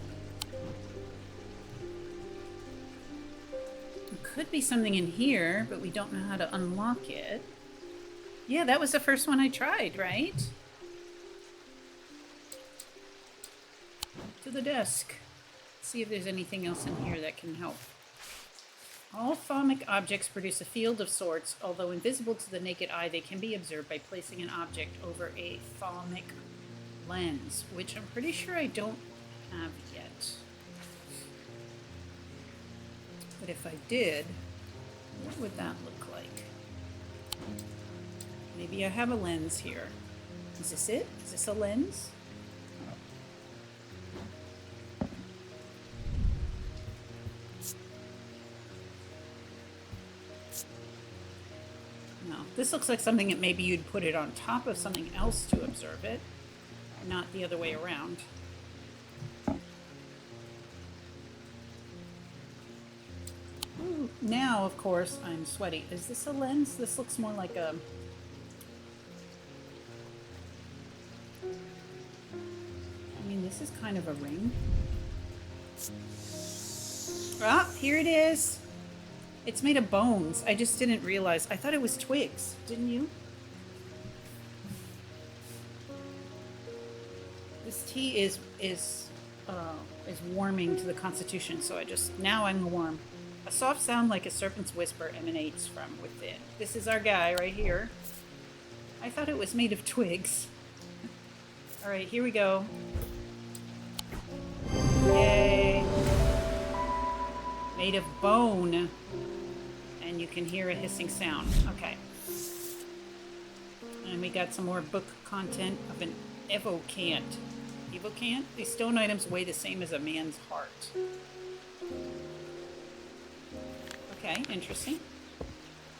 It could be something in here, but we don't know how to unlock it. Yeah, that was the first one I tried, right? To the desk. See if there's anything else in here that can help. All thaumic objects produce a field of sorts. Although invisible to the naked eye, they can be observed by placing an object over a thaumic lens, which I'm pretty sure I don't have yet. But if I did, what would that look like? Maybe I have a lens here. Is this it? Is this a lens? No. This looks like something that maybe you'd put it on top of something else to observe it, not the other way around. Ooh, now, of course, I'm sweaty. Is this a lens? This looks more like a... I mean, this is kind of a ring. Ah, here it is. It's made of bones. I just didn't realize. I thought it was twigs. Didn't you? This tea is warming to the constitution, so now I'm warm. A soft sound like a serpent's whisper emanates from within. This is our guy right here. I thought it was made of twigs. All right, here we go. Yay. Made of bone. And you can hear a hissing sound. Okay. And we got some more book content of an evocant. Evocant? These stone items weigh the same as a man's heart. Okay, interesting.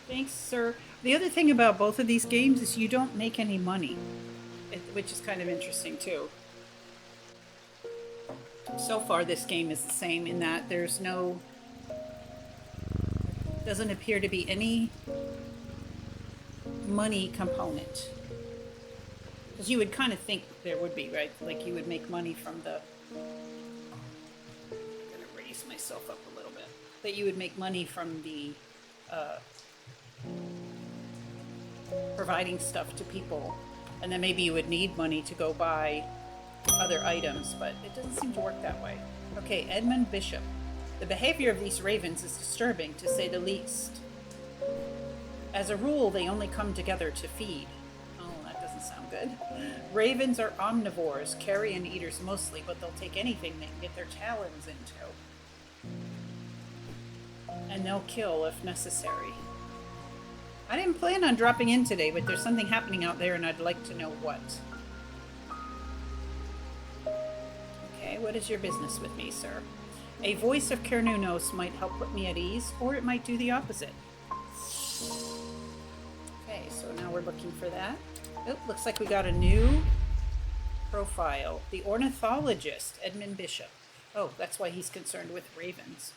Thanks, sir. The other thing about both of these games is you don't make any money, which is kind of interesting too. So far, this game is the same in that there's doesn't appear to be any money component. Because you would kind of think there would be, right? Like you would make money from the... I'm going to raise myself up a little bit. That you would make money from the providing stuff to people. And then maybe you would need money to go buy other items, but it doesn't seem to work that way. Okay, Edmund Bishop. The behavior of these ravens is disturbing, to say the least. As a rule, they only come together to feed. Oh, that doesn't sound good. Ravens are omnivores, carrion eaters mostly, but they'll take anything they can get their talons into. And they'll kill if necessary. I didn't plan on dropping in today, but there's something happening out there and I'd like to know what. Okay, what is your business with me, sir? A voice of Cernunos might help put me at ease, or it might do the opposite. Okay, so now we're looking for that. Oh, looks like we got a new profile. The ornithologist, Edmund Bishop. Oh, that's why he's concerned with ravens.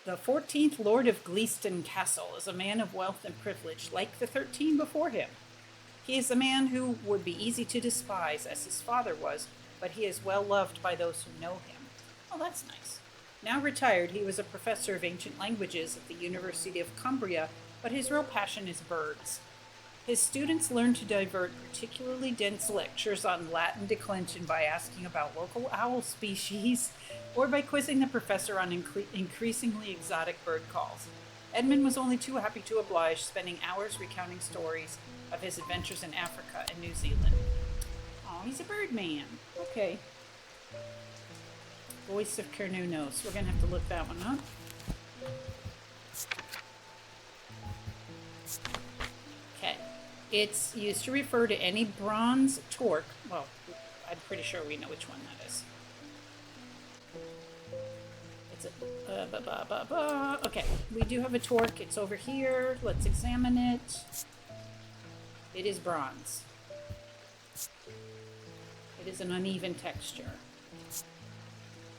The 14th Lord of Gleaston Castle is a man of wealth and privilege, like the 13 before him. He is a man who would be easy to despise, as his father was, but he is well loved by those who know him. Oh, that's nice. Now retired, he was a professor of ancient languages at the University of Cumbria, but his real passion is birds. His students learn to divert particularly dense lectures on Latin declension by asking about local owl species or by quizzing the professor on increasingly exotic bird calls. Edmund was only too happy to oblige, spending hours recounting stories of his adventures in Africa and New Zealand. Oh, he's a bird man. Okay. Voice of Cernunos. We're going to have to look that one up. Okay. It's used to refer to any bronze torque. Well, I'm pretty sure we know which one that is. It's a... Okay, we do have a torque. It's over here. Let's examine it. It is bronze. It is an uneven texture.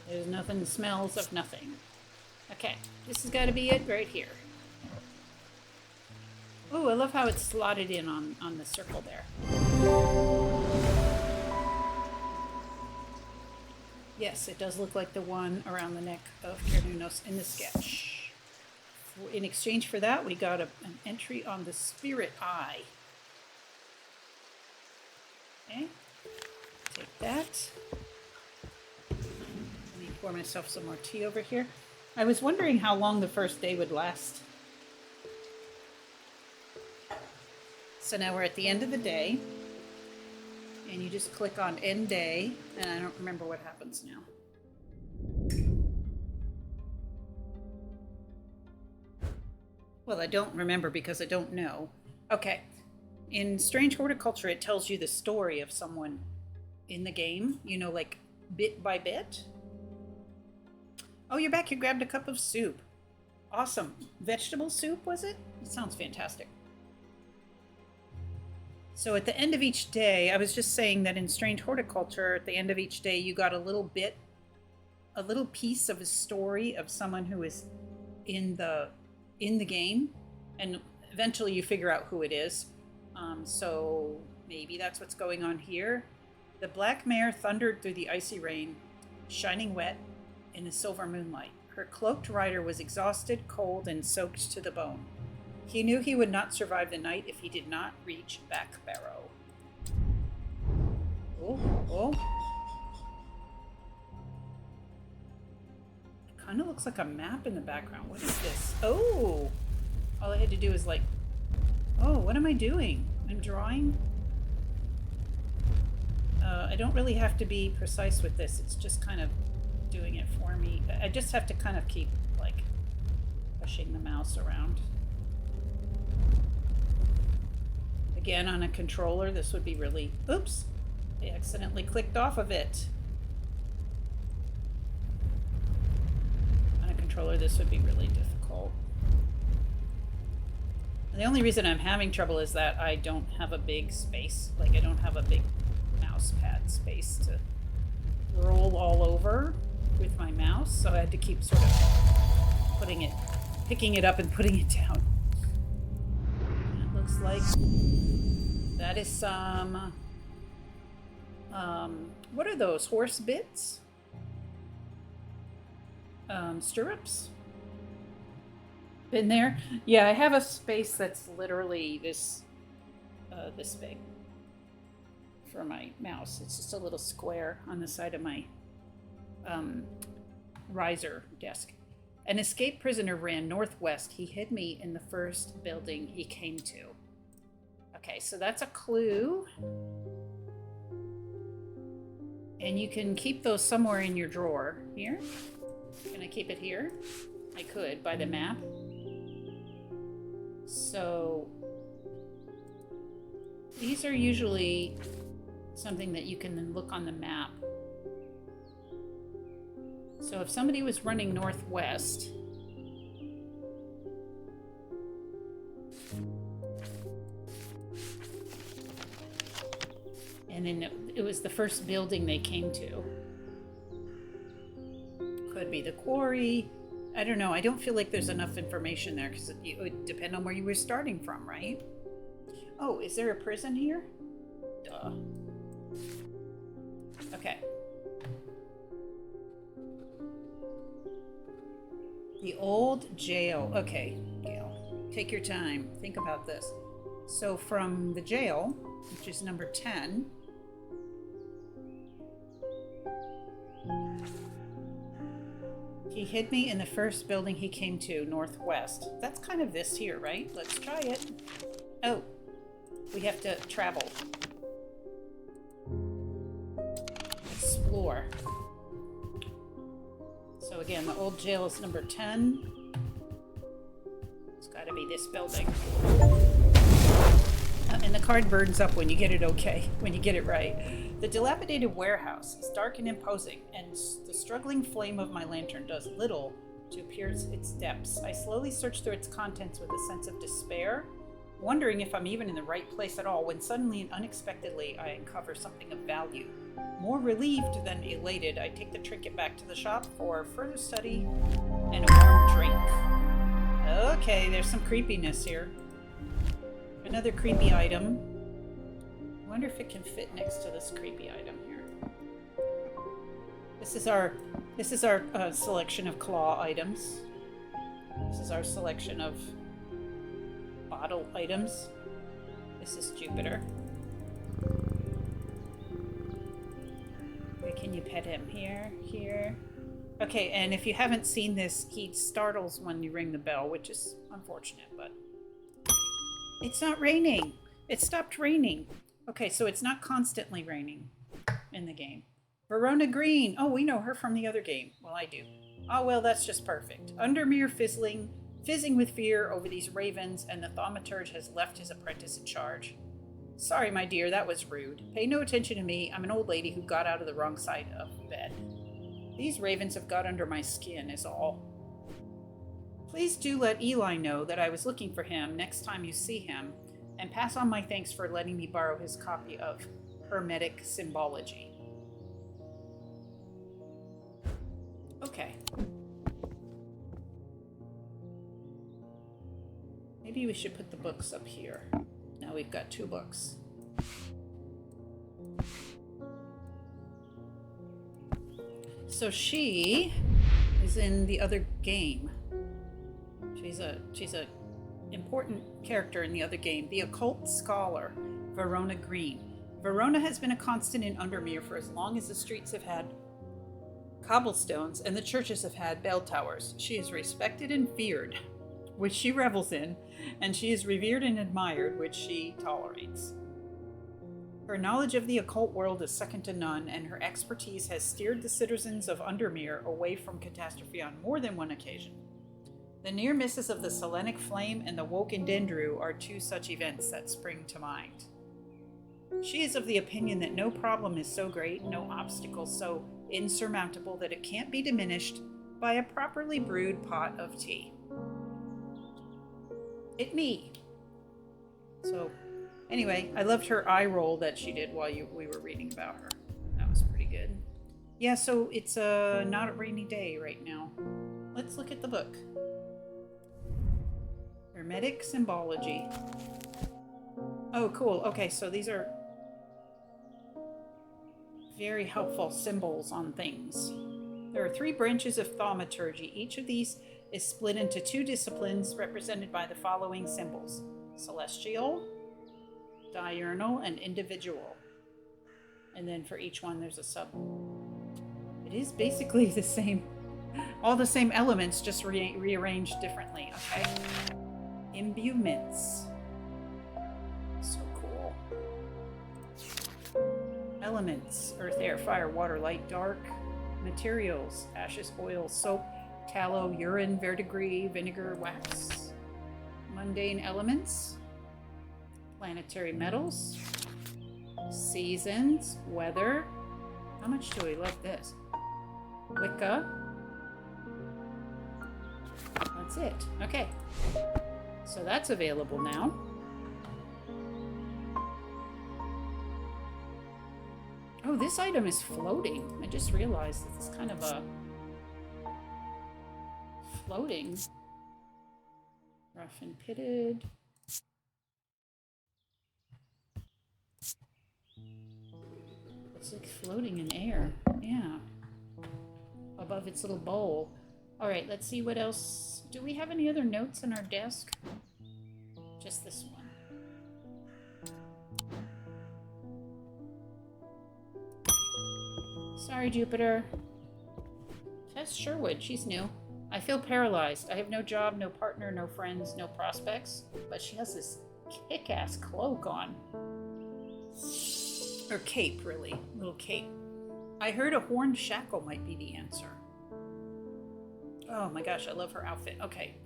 There's nothing, smells of nothing. Okay, this has got to be it right here. Oh, I love how it's slotted in on the circle there. Yes, it does look like the one around the neck of Cernunos in the sketch. In exchange for that, we got an entry on the spirit eye. Okay, take that. Let me pour myself some more tea over here. I was wondering how long the first day would last. So now we're at the end of the day, and you just click on end day, and I don't remember what happens now. Well, I don't remember because I don't know. Okay. In Strange Horticulture, it tells you the story of someone in the game, you know, like bit by bit. Oh, you're back. You grabbed a cup of soup. Awesome. Vegetable soup, was it? It sounds fantastic. So at the end of each day, I was just saying that in Strange Horticulture, at the end of each day, you got a little piece of a story of someone who is in the game, and eventually you figure out who it is. So maybe that's what's going on here. The black mare thundered through the icy rain, shining wet in the silver moonlight. Her cloaked rider was exhausted, cold, and soaked to the bone. He knew he would not survive the night if he did not reach Back Barrow. Oh. It kind of looks like a map in the background. What is this? Oh! All I had to do is like... Oh, what am I doing? I'm drawing? I don't really have to be precise with this. It's just kind of doing it for me. I just have to kind of keep, like, pushing the mouse around. Again, on a controller, this would be really... Oops! I accidentally clicked off of it. On a controller, this would be really difficult. And the only reason I'm having trouble is that I don't have a big space. Like, I don't have a big mouse pad space to roll all over with my mouse, so I had to keep sort of picking it up and putting it down. And it looks like that is some, what are those, horse bits? Stirrups? Been there? Yeah, I have a space that's literally this big for my mouse. It's just a little square on the side of my riser desk. An escaped prisoner ran northwest. He hid me in the first building he came to. Okay, so that's a clue. And you can keep those somewhere in your drawer. Here? Can I keep it here? I could, by the map. So these are usually something that you can then look on the map. So if somebody was running northwest, and then it was the first building they came to. Could be the quarry. I don't know. I don't feel like there's enough information there because it would depend on where you were starting from, right? Oh, is there a prison here? Duh. Okay. The old jail. Okay, Gail. Take your time. Think about this. So from the jail, which is number 10... He hid me in the first building he came to, northwest. That's kind of this here, right? Let's try it. Oh, we have to travel. Explore. So again, the old jail is number 10. It's got to be this building. And the card burns up when you get it okay, when you get it right. The dilapidated warehouse is dark and imposing, and the struggling flame of my lantern does little to pierce its depths. I slowly search through its contents with a sense of despair, wondering if I'm even in the right place at all, when suddenly and unexpectedly I uncover something of value. More relieved than elated, I take the trinket back to the shop for further study and a warm drink. Okay, there's some creepiness here. Another creepy item. I wonder if it can fit next to this creepy item here. This is our selection of claw items. This is our selection of bottle items. This is Jupiter. Okay, can you pet him here? Here. Okay, and if you haven't seen this, he startles when you ring the bell, which is unfortunate, but... It's not raining. It stopped raining. Okay, so it's not constantly raining in the game. Verona Green. Oh, we know her from the other game. Well, I do. Oh, well, that's just perfect. Undermere fizzling fizzing with fear over these ravens, and the thaumaturge has left his apprentice in charge. Sorry, my dear, that was rude. Pay no attention to me. I'm an old lady who got out of the wrong side of bed. These ravens have got under my skin, is all. Please do let Eli know that I was looking for him next time you see him, and pass on my thanks for letting me borrow his copy of Hermetic Symbology. Okay. Maybe we should put the books up here. Now we've got 2 books. So she is in the other game. She's a important character in the other game. The Occult Scholar, Verona Green. Verona has been a constant in Undermere for as long as the streets have had cobblestones and the churches have had bell towers. She is respected and feared, which she revels in, and she is revered and admired, which she tolerates. Her knowledge of the occult world is second to none, and her expertise has steered the citizens of Undermere away from catastrophe on more than one occasion. The near misses of the Selenic Flame and the Woken Dendru are 2 such events that spring to mind. She is of the opinion that no problem is so great, no obstacle so insurmountable that it can't be diminished by a properly brewed pot of tea. It me. So, anyway, I loved her eye roll that she did while we were reading about her. That was pretty good. Yeah, so it's not a rainy day right now. Let's look at the book. Hermetic Symbology. Oh, cool. Okay, so these are very helpful symbols on things. There are 3 branches of thaumaturgy. Each of these is split into 2 disciplines represented by the following symbols: celestial, diurnal, and individual. And then for each one there's a sub. It is basically the same, all the same elements, just rearranged differently. Okay. Imbuements. So cool. Elements: earth, air, fire, water, light, dark. Materials: ashes, oil, soap, tallow, urine, verdigris, vinegar, wax. Mundane elements: planetary metals, seasons, weather. How much do we love this? Wicca. That's it. Okay. So that's available now. Oh, this item is floating. I just realized that it's kind of a floating. Rough and pitted. It's like floating in air. Yeah. Above its little bowl. All right, let's see what else. Do we have any other notes on our desk? Just this one. Sorry, Jupiter. Tess Sherwood, she's new. I feel paralyzed. I have no job, no partner, no friends, no prospects. But she has this kick-ass cloak on. Or cape, really. Little cape. I heard a horned shackle might be the answer. Oh my gosh, I love her outfit. Okay.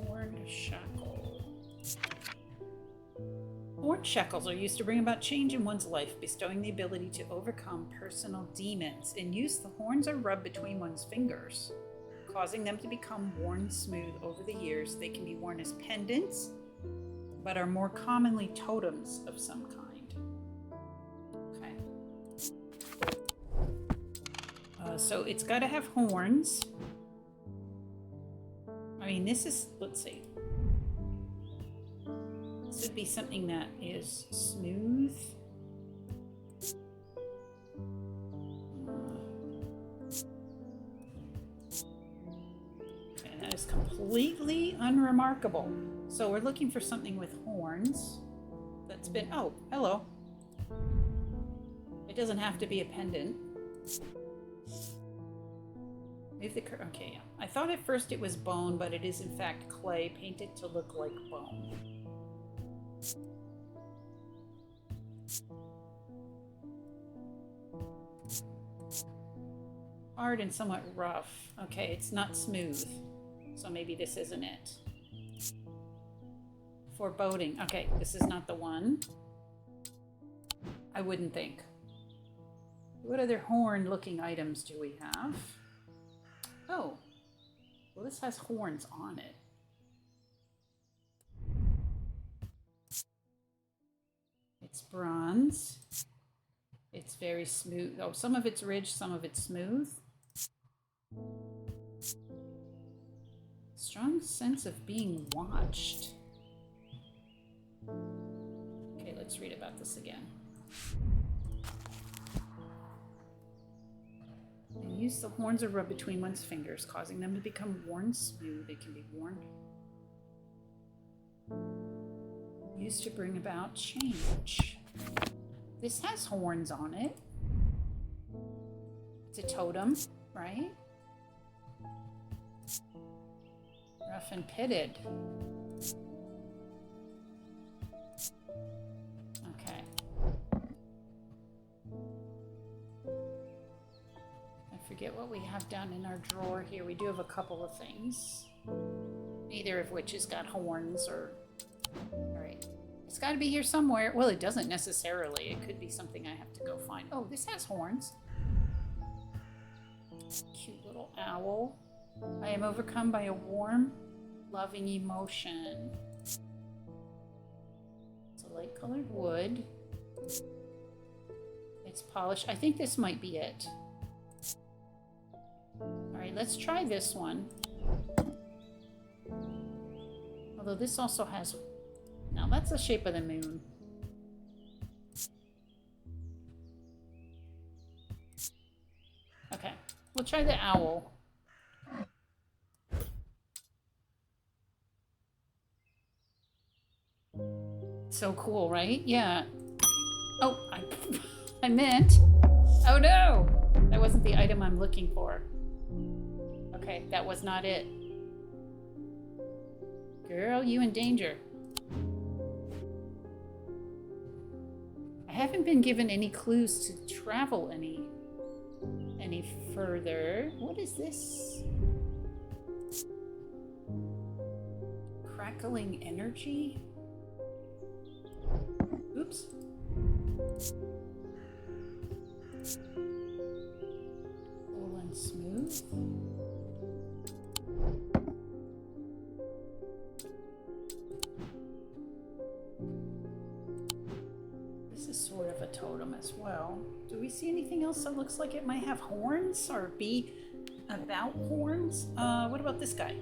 Horned shackle. Horned shackles are used to bring about change in one's life, bestowing the ability to overcome personal demons. In use, the horns are rubbed between one's fingers, causing them to become worn smooth over the years. They can be worn as pendants, but are more commonly totems of some kind. So it's got to have horns. I mean, this is, let's see. This would be something that is smooth. And that is completely unremarkable. So we're looking for something with horns that's been, oh, hello. It doesn't have to be a pendant. Move the okay, yeah. I thought at first it was bone, but it is in fact clay painted to look like bone. Hard and somewhat rough. Okay, it's not smooth. So maybe this isn't it. Foreboding. Okay, this is not the one. I wouldn't think. What other horn-looking items do we have? Oh. Well, this has horns on it. It's bronze. It's very smooth. Oh, some of it's ridged, some of it's smooth. Strong sense of being watched. Okay, let's read about this again. And use the horns or rub between one's fingers, causing them to become worn smooth. They can be worn. Used to bring about change. This has horns on it. It's a totem, right? Rough and pitted. Okay. I forget what we have down in our drawer here. We do have a couple of things. Neither of which has got horns or... Alright. It's got to be here somewhere. Well, it doesn't necessarily. It could be something I have to go find. Oh, this has horns. Cute little owl. I am overcome by a warm, loving emotion. It's a light-colored wood. It's polished. I think this might be it. Alright, let's try this one. Although this also has... Now that's the shape of the moon. Okay, we'll try the owl. So cool, right? Yeah. Oh, I meant... Oh no! That wasn't the item I'm looking for. Okay, that was not it. Girl, you in danger. I haven't been given any clues to travel any further. What is this? Crackling energy? Oops. Full and smooth. This is sort of a totem as well. Do we see anything else that looks like it might have horns or be about horns? What about this guy?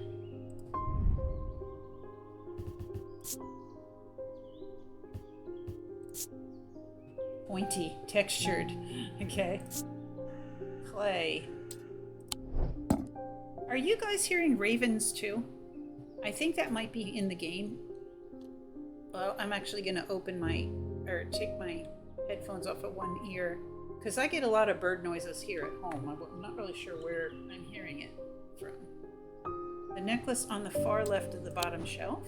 Pointy, textured. Okay. Clay. Are you guys hearing ravens too? I think that might be in the game. Well, I'm actually going to open my, or take my headphones off of one ear, because I get a lot of bird noises here at home. I'm not really sure where I'm hearing it from. The necklace on the far left of the bottom shelf.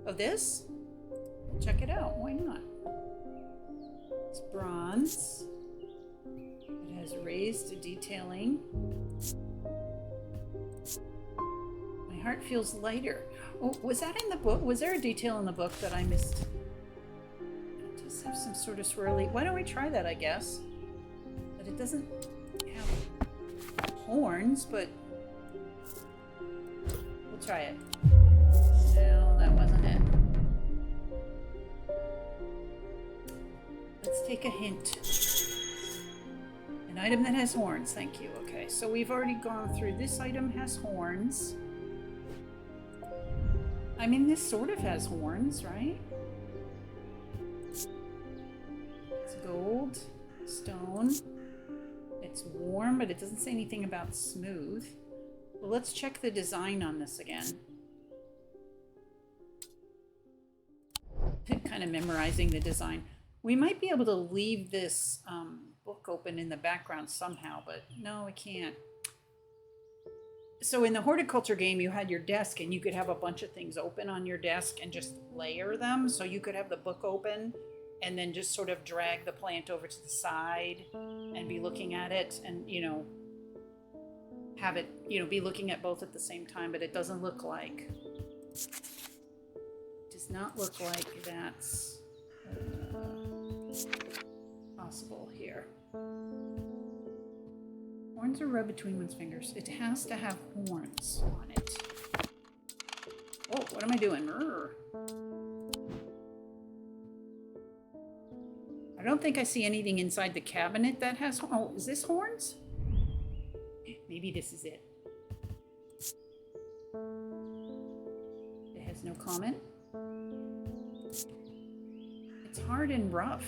Oh, this? Check it out. Why not? It's bronze. It has raised detailing. My heart feels lighter. Oh, was that in the book? Was there a detail in the book that I missed? It does have some sort of swirly. Why don't we try that, I guess? But it doesn't have horns, but we'll try it. No, that wasn't it. Let's take a hint. An item that has horns, thank you. Okay, so we've already gone through. This item has horns. I mean, this sort of has horns, right? It's gold, stone. It's warm, but it doesn't say anything about smooth. Well, let's check the design on this again. Kind of memorizing the design. We might be able to leave this book open in the background somehow, but no, we can't. So in the horticulture game, you had your desk and you could have a bunch of things open on your desk and just layer them. So you could have the book open and then just sort of drag the plant over to the side and be looking at it and, you know, have it, you know, be looking at both at the same time, but it doesn't look like, does not look like that's possible here. Horns are rubbed between one's fingers. It has to have horns on it. Oh, what am I doing? Rrr. I don't think I see anything inside the cabinet that has... Oh, is this horns? Maybe this is it. It has no comment. It's hard and rough.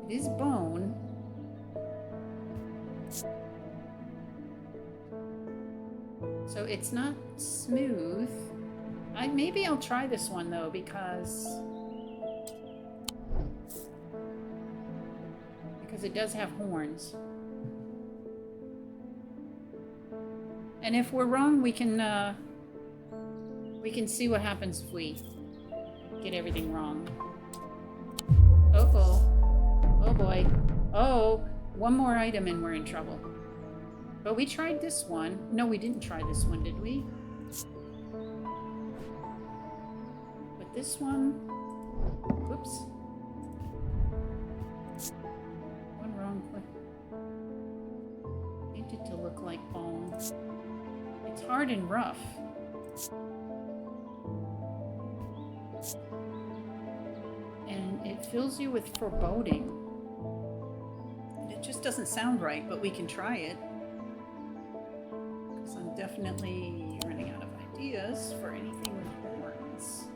It is bone. So it's not smooth. Maybe I'll try this one though, because it does have horns. And if we're wrong, we can see what happens if we get everything wrong. Uh-oh. Oh boy. Oh, one more item and we're in trouble. But we tried this one. No, we didn't try this one, did we? But this one... Whoops. One wrong click. Painted to look like bone. It's hard and rough. And it fills you with foreboding. And it just doesn't sound right, but we can try it. Because I'm definitely running out of ideas for anything with horns.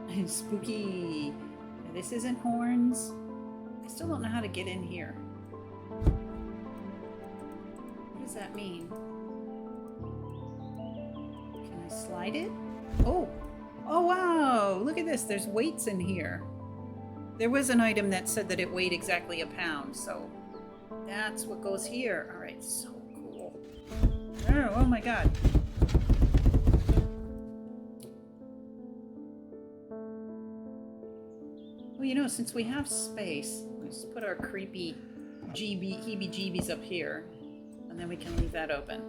And spooky. This isn't horns. I still don't know how to get in here. What does that mean? Can I slide it? Oh! Oh wow! Look at this. There's weights in here. There was an item that said that it weighed exactly a pound, so that's what goes here. Alright, so cool. Oh my god. Well, you know, since we have space, let's put our creepy heebie-jeebies up here, and then we can leave that open.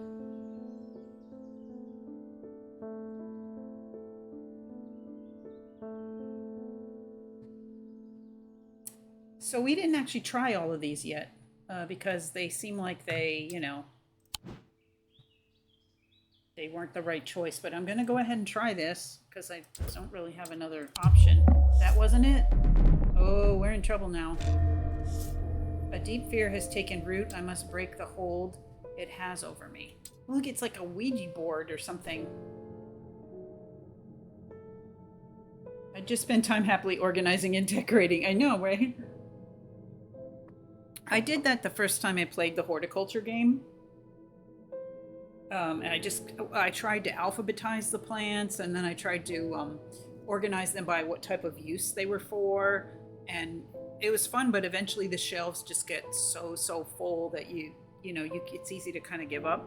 So we didn't actually try all of these yet, because they seem like they, you know, they weren't the right choice. But I'm going to go ahead and try this, because I don't really have another option. That wasn't it? Oh, we're in trouble now. A deep fear has taken root. I must break the hold it has over me. Look, it's like a Ouija board or something. I just spent time happily organizing and decorating. I know, right? I did that the first time I played the horticulture game. And I tried to alphabetize the plants, and then I tried to organize them by what type of use they were for. And it was fun, but eventually the shelves just get so full that it's easy to kind of give up.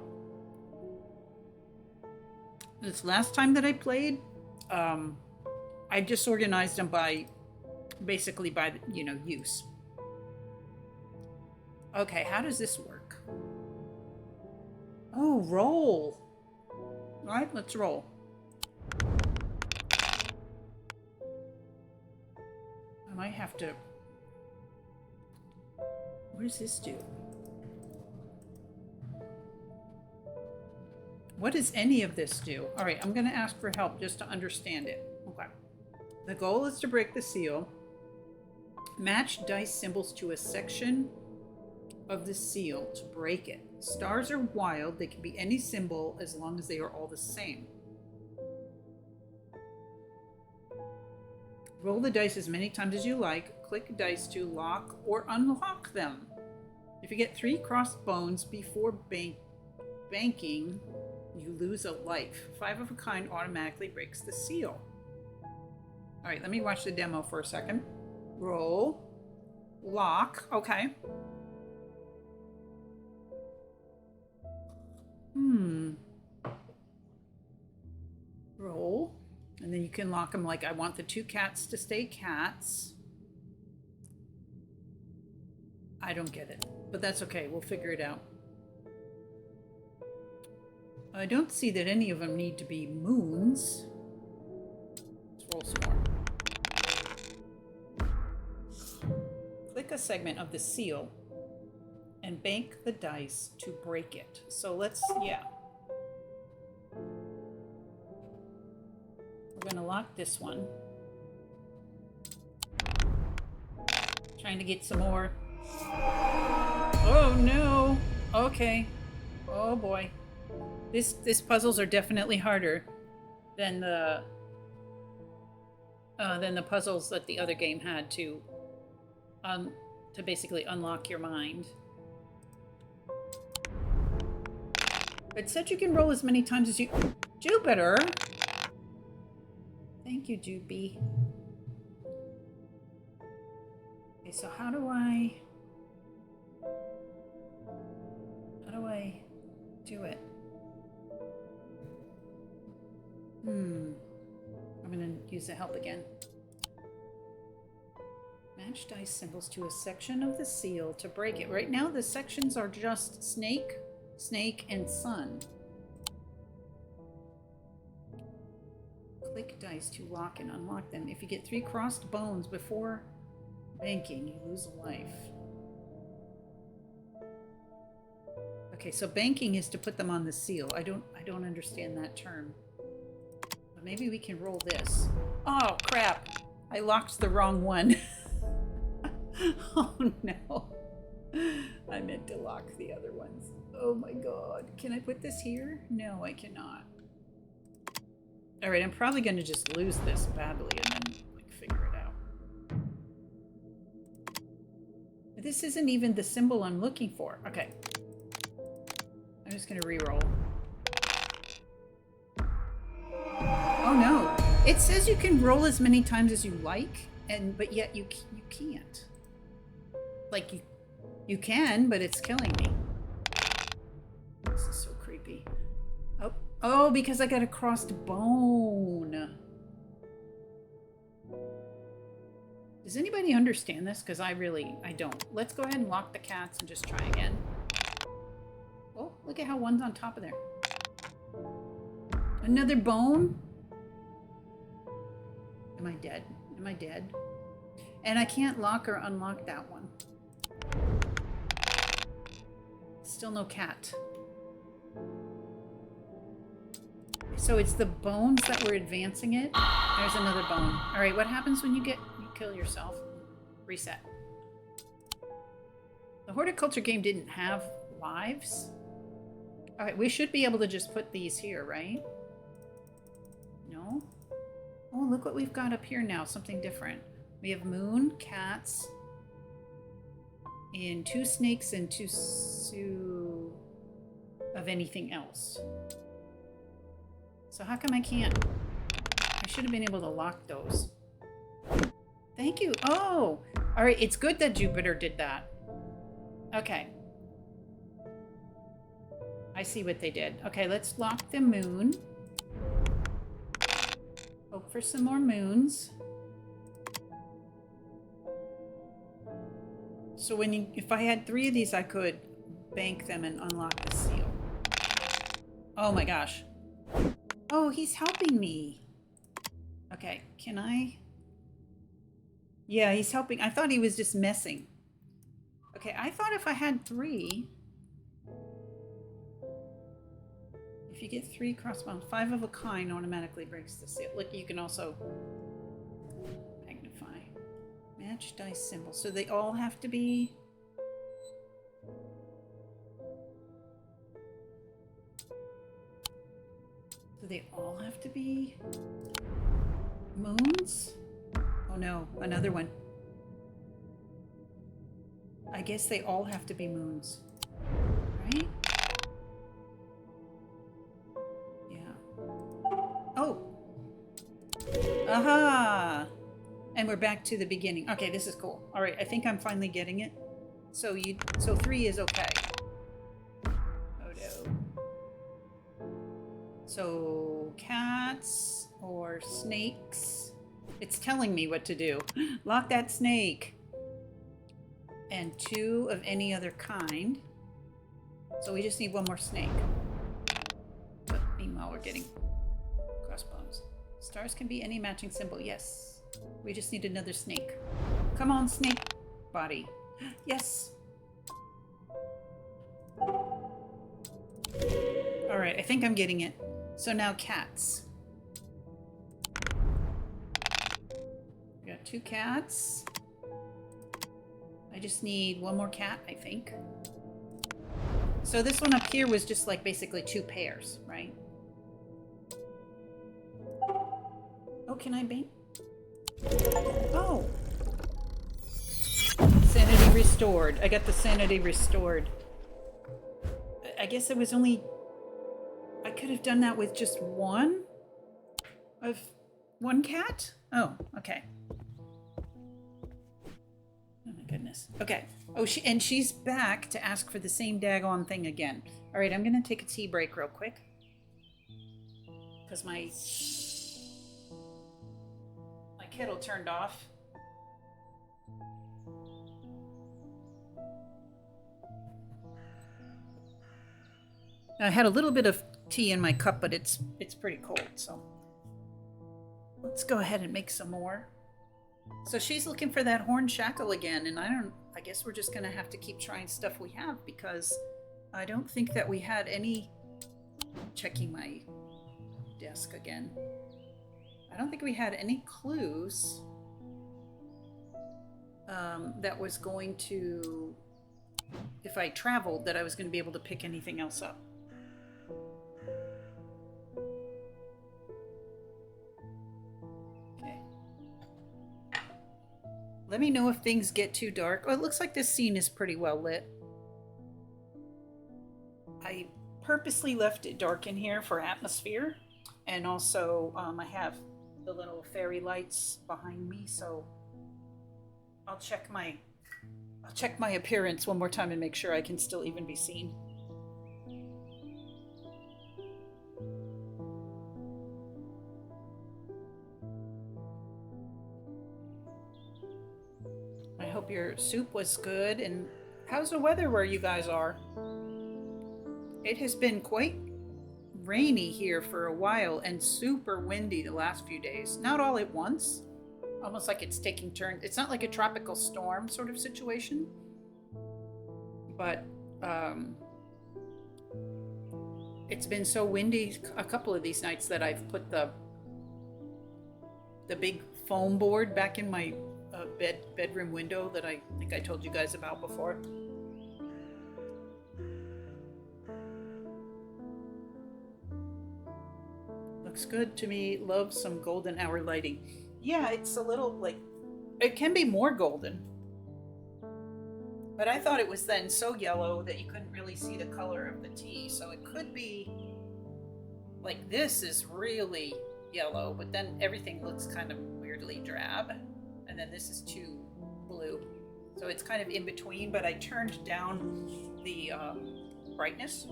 This last time that I played, I just organized them basically by use. Okay, how does this work? Oh, roll. All right, let's roll. I might have to... What does this do? What does any of this do? All right, I'm going to ask for help just to understand it. Okay. The goal is to break the seal. Match dice symbols to a section of the seal to break it. Stars are wild. They can be any symbol as long as they are all the same. Roll the dice as many times as you like. Click dice to lock or unlock them. If you get 3 crossed bones before banking, you lose a life. 5 of a kind automatically breaks the seal. All right, let me watch the demo for a second. Roll. Lock. Okay. Roll. And then you can lock them like, I want the 2 cats to stay cats. I don't get it. But that's okay. We'll figure it out. I don't see that any of them need to be moons. Let's roll some more. Click a segment of the seal and bank the dice to break it. So let's, yeah. We're gonna lock this one. Trying to get some more. Oh no. Okay. Oh boy. This puzzles are definitely harder than the puzzles that the other game had to basically unlock your mind. It said you can roll as many times as you... Jupiter! Thank you, Jupy. Okay, so how do I do it? I'm gonna use the help again. Match dice symbols to a section of the seal to break it. Right now the sections are just snake, snake, and sun. Click dice to lock and unlock them. If you get 3 crossed bones before banking, you lose a life. Okay, so banking is to put them on the seal. I don't understand that term. But maybe we can roll this. Oh crap! I locked the wrong one. Oh no. I meant to lock the other ones. Oh my god. Can I put this here? No, I cannot. Alright, I'm probably going to just lose this badly and then like figure it out. This isn't even the symbol I'm looking for. Okay. I'm just going to re-roll. Oh no. It says you can roll as many times as you like, but yet you can't. Like you can, but it's killing me. This is so creepy. Oh, because I got a crossed bone. Does anybody understand this? Because I don't. Let's go ahead and lock the cats and just try again. Oh, look at how one's on top of there. Another bone? Am I dead? Am I dead? And I can't lock or unlock that one. Still no cat. So it's the bones that were advancing it. There's another bone. All right, what happens when you kill yourself? Reset. The horticulture game didn't have lives. All right, we should be able to just put these here, right? No? Oh, look what we've got up here now. Something different. We have moon, cats, and 2 snakes and 2 of anything else. So how come I can't? I should have been able to lock those. Thank you. Oh, all right. It's good that Jupiter did that. Okay. I see what they did. Okay, let's lock the moon. Hope for some more moons. So if I had 3 of these, I could bank them and unlock the seal. Oh my gosh. Oh, he's helping me. Okay, can I? Yeah, he's helping. I thought he was just messing. Okay, I thought if I had 3... If you get 3 crossbones, 5 of a kind automatically breaks the seal. Look, you can also magnify. Match dice symbol. So they all have to be... Do they all have to be moons? Oh no, another one. I guess they all have to be moons, right? Yeah. Oh! Aha! And we're back to the beginning. Okay, this is cool. All right, I think I'm finally getting it. So 3 is okay. Oh no. So cats or snakes. It's telling me what to do. Lock that snake. and 2 of any other kind. So we just need 1 more snake. But meanwhile, we're getting crossbones. Stars can be any matching symbol. Yes. We just need another snake. Come on, snake body. Yes. Alright, I think I'm getting it. So now cats. We got 2 cats. I just need 1 more cat, I think. So this one up here was just like basically 2 pairs, right? Oh, can I bait? Oh! Sanity restored. I got the sanity restored. I guess it was only... I could have done that with just 1 of 1 cat? Oh, okay. Oh my goodness. Okay. Oh, she's back to ask for the same daggone thing again. All right, I'm gonna take a tea break real quick because my kettle turned off. I had a little bit of tea in my cup, but it's pretty cold, so let's go ahead and make some more. So she's looking for that horn shackle again, and I guess we're just gonna have to keep trying stuff we have, because I don't think that we had any... Checking my desk again. I don't think we had any clues that was going to... If I traveled, that I was going to be able to pick anything else up. Okay. Let me know if things get too dark. Oh, it looks like this scene is pretty well lit. I purposely left it dark in here for atmosphere. And also, I have the little fairy lights behind me, so I'll check my appearance one more time and make sure I can still even be seen. I hope your soup was good. And how's the weather where you guys are? It has been quite rainy here for a while and super windy the last few days. Not all at once. Almost like it's taking turns. It's not like a tropical storm sort of situation. But it's been so windy a couple of these nights that I've put the big foam board back in my bedroom window that I think I told you guys about before. Looks good to me. Love some golden hour lighting. Yeah, it's a little like... It can be more golden. But I thought it was then so yellow that you couldn't really see the color of the tea. So it could be... Like this is really yellow, but then everything looks kind of weirdly drab. And then this is too blue. So it's kind of in between, but I turned down the brightness.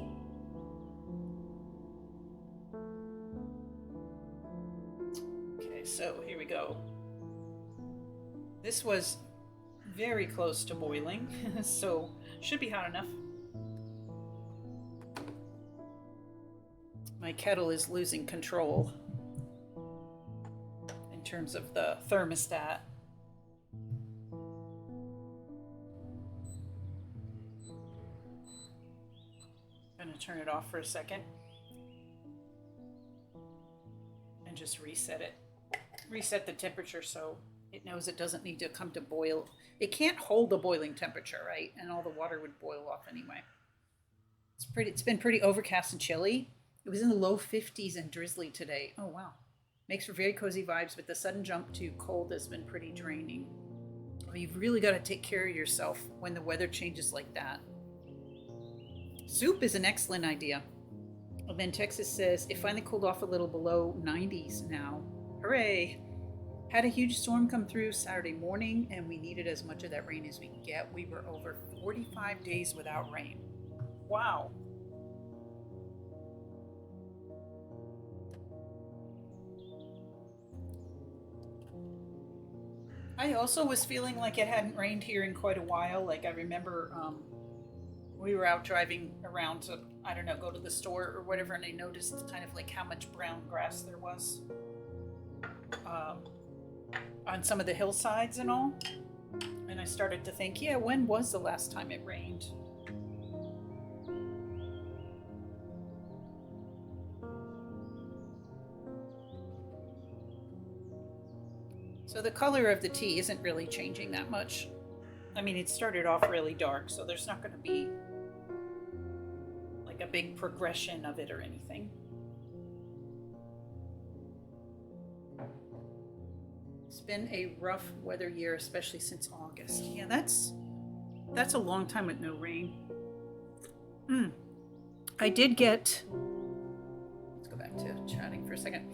So here we go. This was very close to boiling, so should be hot enough. My kettle is losing control in terms of the thermostat. I'm gonna turn it off for a second and just reset it. Reset the temperature so it knows it doesn't need to come to boil. It can't hold the boiling temperature, right? And all the water would boil off anyway. It's been pretty overcast and chilly. It was in the low 50s and drizzly today. Oh wow. Makes for very cozy vibes, but the sudden jump to cold has been pretty draining. Well, you've really got to take care of yourself when the weather changes like that. Soup is an excellent idea. And then Texas says, it finally cooled off a little below 90s now. Hooray! Had a huge storm come through Saturday morning, and we needed as much of that rain as we could get. We were over 45 days without rain. Wow. I also was feeling like it hadn't rained here in quite a while. Like I remember we were out driving around to, I don't know, go to the store or whatever, and I noticed kind of like how much brown grass there was on some of the hillsides and all. And I started to think, yeah, when was the last time it rained? So the color of the tea isn't really changing that much. I mean, it started off really dark, so there's not going to be like a big progression of it or anything. It's been a rough weather year, especially since August. Yeah, that's a long time with no rain. I did get... Let's go back to chatting for a second.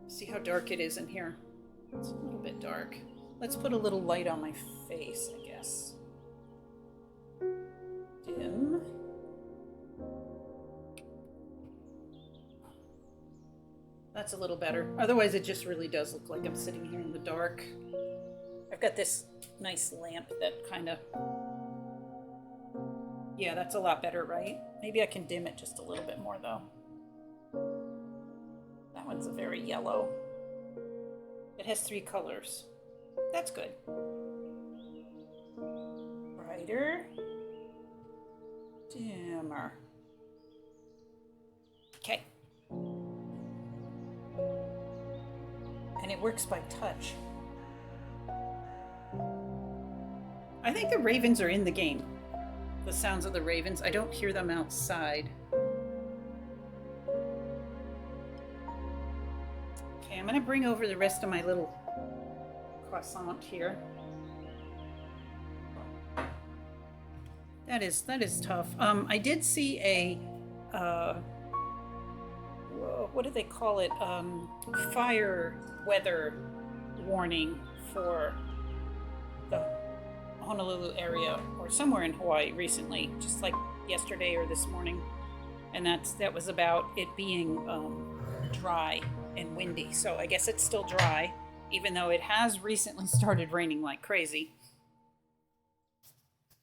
See how dark it is in here. It's a little bit dark. Let's put a little light on my face, I guess. Dim. That's a little better. Otherwise, it just really does look like I'm sitting here in the dark. I've got this nice lamp that kind of... Yeah, that's a lot better, right? Maybe I can dim it just a little bit more, though. That one's a very yellow. It has 3 colors. That's good. Brighter. Dimmer. Okay. And it works by touch. I think the ravens are in the game. The sounds of the ravens. I don't hear them outside. Okay, I'm going to bring over the rest of my little croissant here. That is tough. I did see a what do they call it? Fire weather warning for the Honolulu area or somewhere in Hawaii recently, just like yesterday or this morning. And that was about it being dry and windy. So I guess it's still dry, even though it has recently started raining like crazy.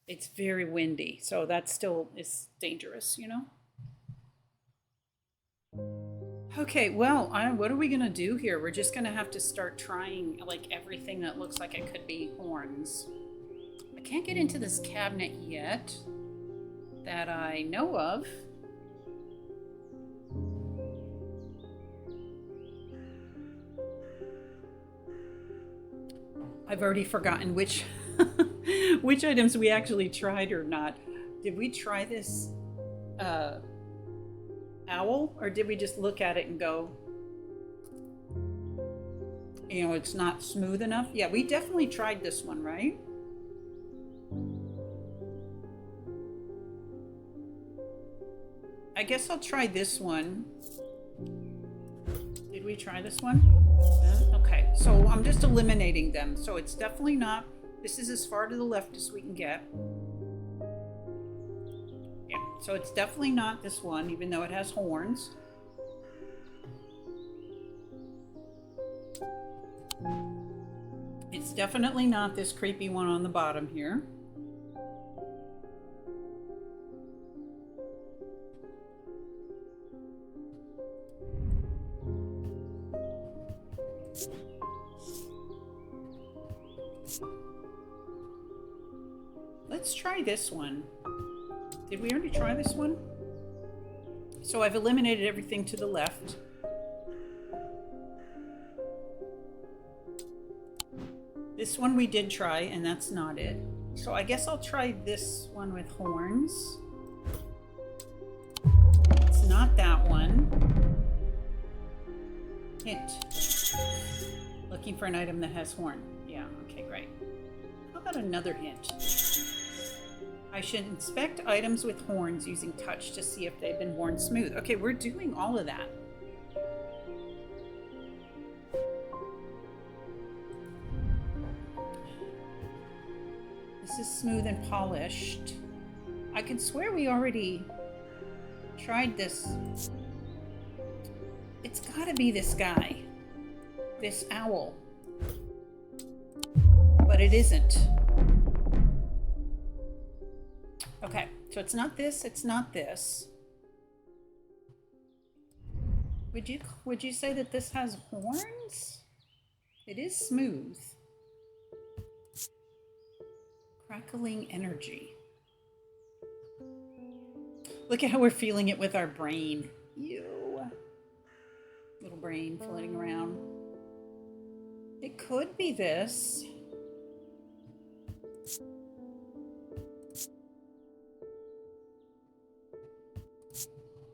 It's very windy, so that still is dangerous, you know? Okay, well, what are we gonna do here? We're just gonna have to start trying like everything that looks like it could be horns. I can't get into this cabinet yet that I know of. I've already forgotten which which items we actually tried or not. Did we try this owl, or did we just look at it and go, you know, it's not smooth enough? Yeah, we definitely tried this one, right? I guess I'll try this one. Did we try this one? Okay, so I'm just eliminating them. So it's definitely not, this is as far to the left as we can get. Yeah, so it's definitely not this one, even though it has horns. It's definitely not this creepy one on the bottom here. Let's try this one. Did we already try this one? So I've eliminated everything to the left. This one we did try, and that's not it. So I guess I'll try this one with horns. It's not that one. Hint. Looking for an item that has horn. Yeah, okay, great. How about another hint? I should inspect items with horns using touch to see if they've been worn smooth. Okay, we're doing all of that. This is smooth and polished. I could swear we already tried this. It's gotta be this guy. This owl. but it isn't. Okay, so it's not this, it's not this. Would you say that this has horns? It is smooth. Crackling energy. Look at how we're feeling it with our brain. Ew. Little brain floating around. It could be this.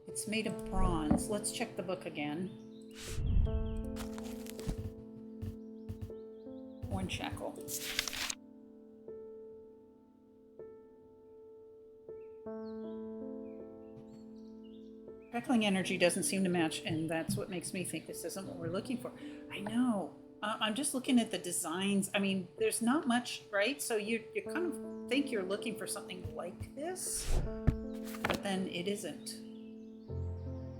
It's made of bronze. Let's check the book again. Horn shackle. Crackling energy doesn't seem to match, and that's what makes me think this isn't what we're looking for. I know. I'm just looking at the designs. I mean, there's not much, right? So you kind of think you're looking for something like this, but then it isn't.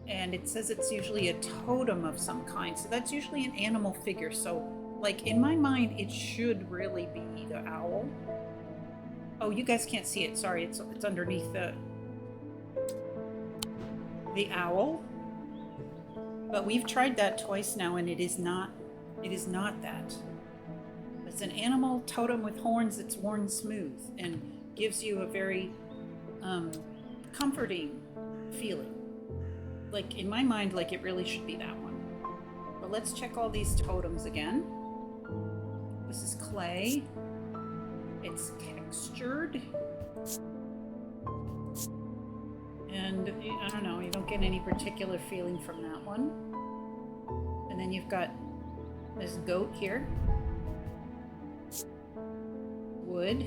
And it says it's usually a totem of some kind. So that's usually an animal figure. So, like, in my mind, it should really be the owl. Oh, you guys can't see it. Sorry, it's underneath the owl. But we've tried that twice now, and it is not that. It's an animal totem with horns that's worn smooth and gives you a very comforting feeling. Like, in my mind, like it really should be that one. But let's check all these totems again. This is clay. It's textured. And I don't know, you don't get any particular feeling from that one. And then you've got this goat here. Wood.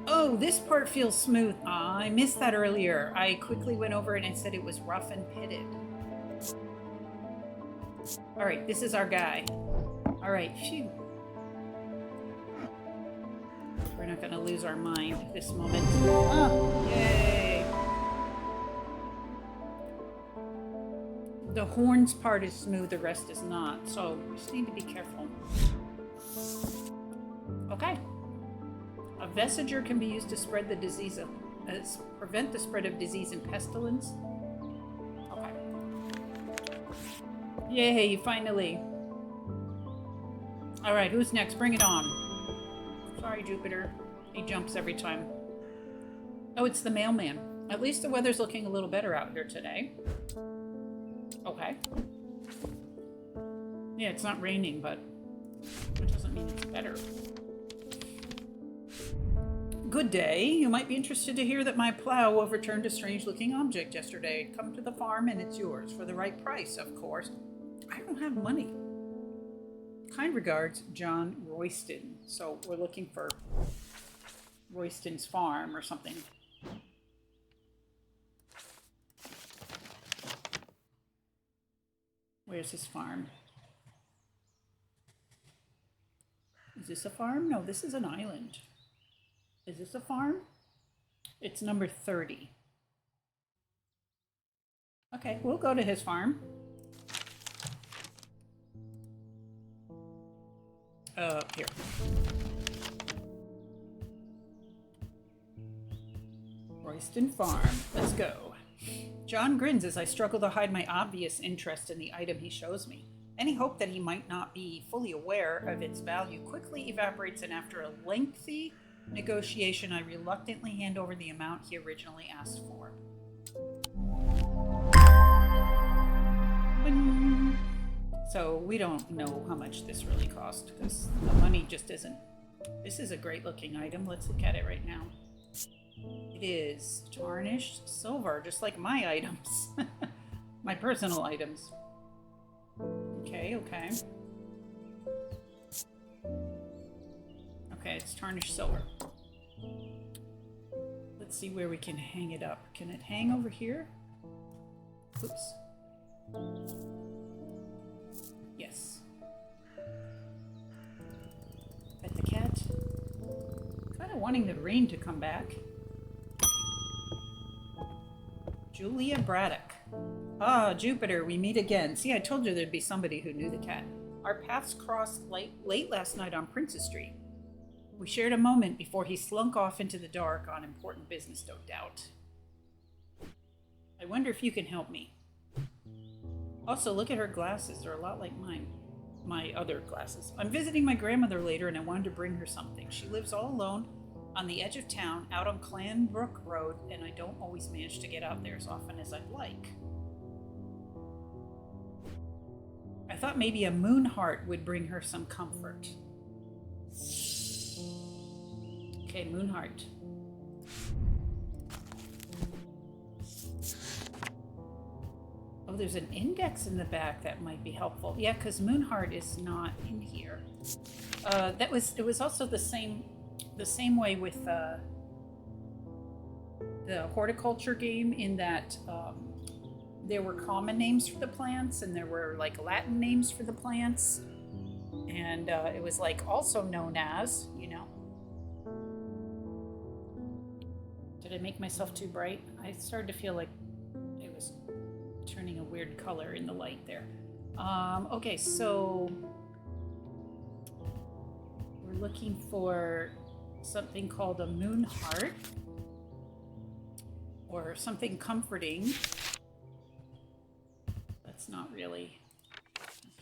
Oh, this part feels smooth. I missed that earlier. I quickly went over it and said it was rough and pitted. All right, this is our guy. All right, phew. We're not going to lose our mind at this moment. Oh, yay. The horns part is smooth, the rest is not. So we just need to be careful. Okay. A vesiger can be used to spread the disease prevent the spread of disease and pestilence. Okay. Yay, finally. All right, who's next? Bring it on. Sorry, Jupiter. He jumps every time. Oh, it's the mailman. At least the weather's looking a little better out here today. Okay. Yeah, it's not raining, but it doesn't mean it's better. Good day. You might be interested to hear that my plow overturned a strange-looking object yesterday. Come to the farm and it's yours for the right price, of course. I don't have money. Kind regards, John Royston. So we're looking for Royston's farm or something. Where's his farm? Is this a farm? No, this is an island. Is this a farm? It's number 30. Okay, we'll go to his farm. Here. Royston Farm. Let's go. John grins as I struggle to hide my obvious interest in the item he shows me. Any hope that he might not be fully aware of its value quickly evaporates, and after a lengthy negotiation, I reluctantly hand over the amount he originally asked for. So we don't know how much this really cost because the money just isn't. This is a great looking item. Let's look at it right now. It is tarnished silver, just like my items. My personal items. Okay. Okay, it's tarnished silver. Let's see where we can hang it up. Can it hang over here? Oops. Yes. Pet the cat. Kind of wanting the rain to come back. Julia Braddock. Ah, Jupiter, we meet again. See, I told you there'd be somebody who knew the cat. Our paths crossed late last night on Princess Street. We shared a moment before he slunk off into the dark on important business, no doubt. I wonder if you can help me. Also, look at her glasses. They're a lot like mine. My other glasses. I'm visiting my grandmother later and I wanted to bring her something. She lives all alone on the edge of town out on Clanbrook Road, and I don't always manage to get out there as often as I'd like. I thought maybe a moon heart would bring her some comfort. Okay, moon heart. Oh, there's an index in the back that might be helpful. Yeah, because moon heart is not in here. It was also the same way with the horticulture game, in that there were common names for the plants and there were like Latin names for the plants, and it was like also known as, you know. Did I make myself too bright? I started to feel like it was turning a weird color in the light there. Okay, so we're looking for something called a moon heart, or something comforting. That's not really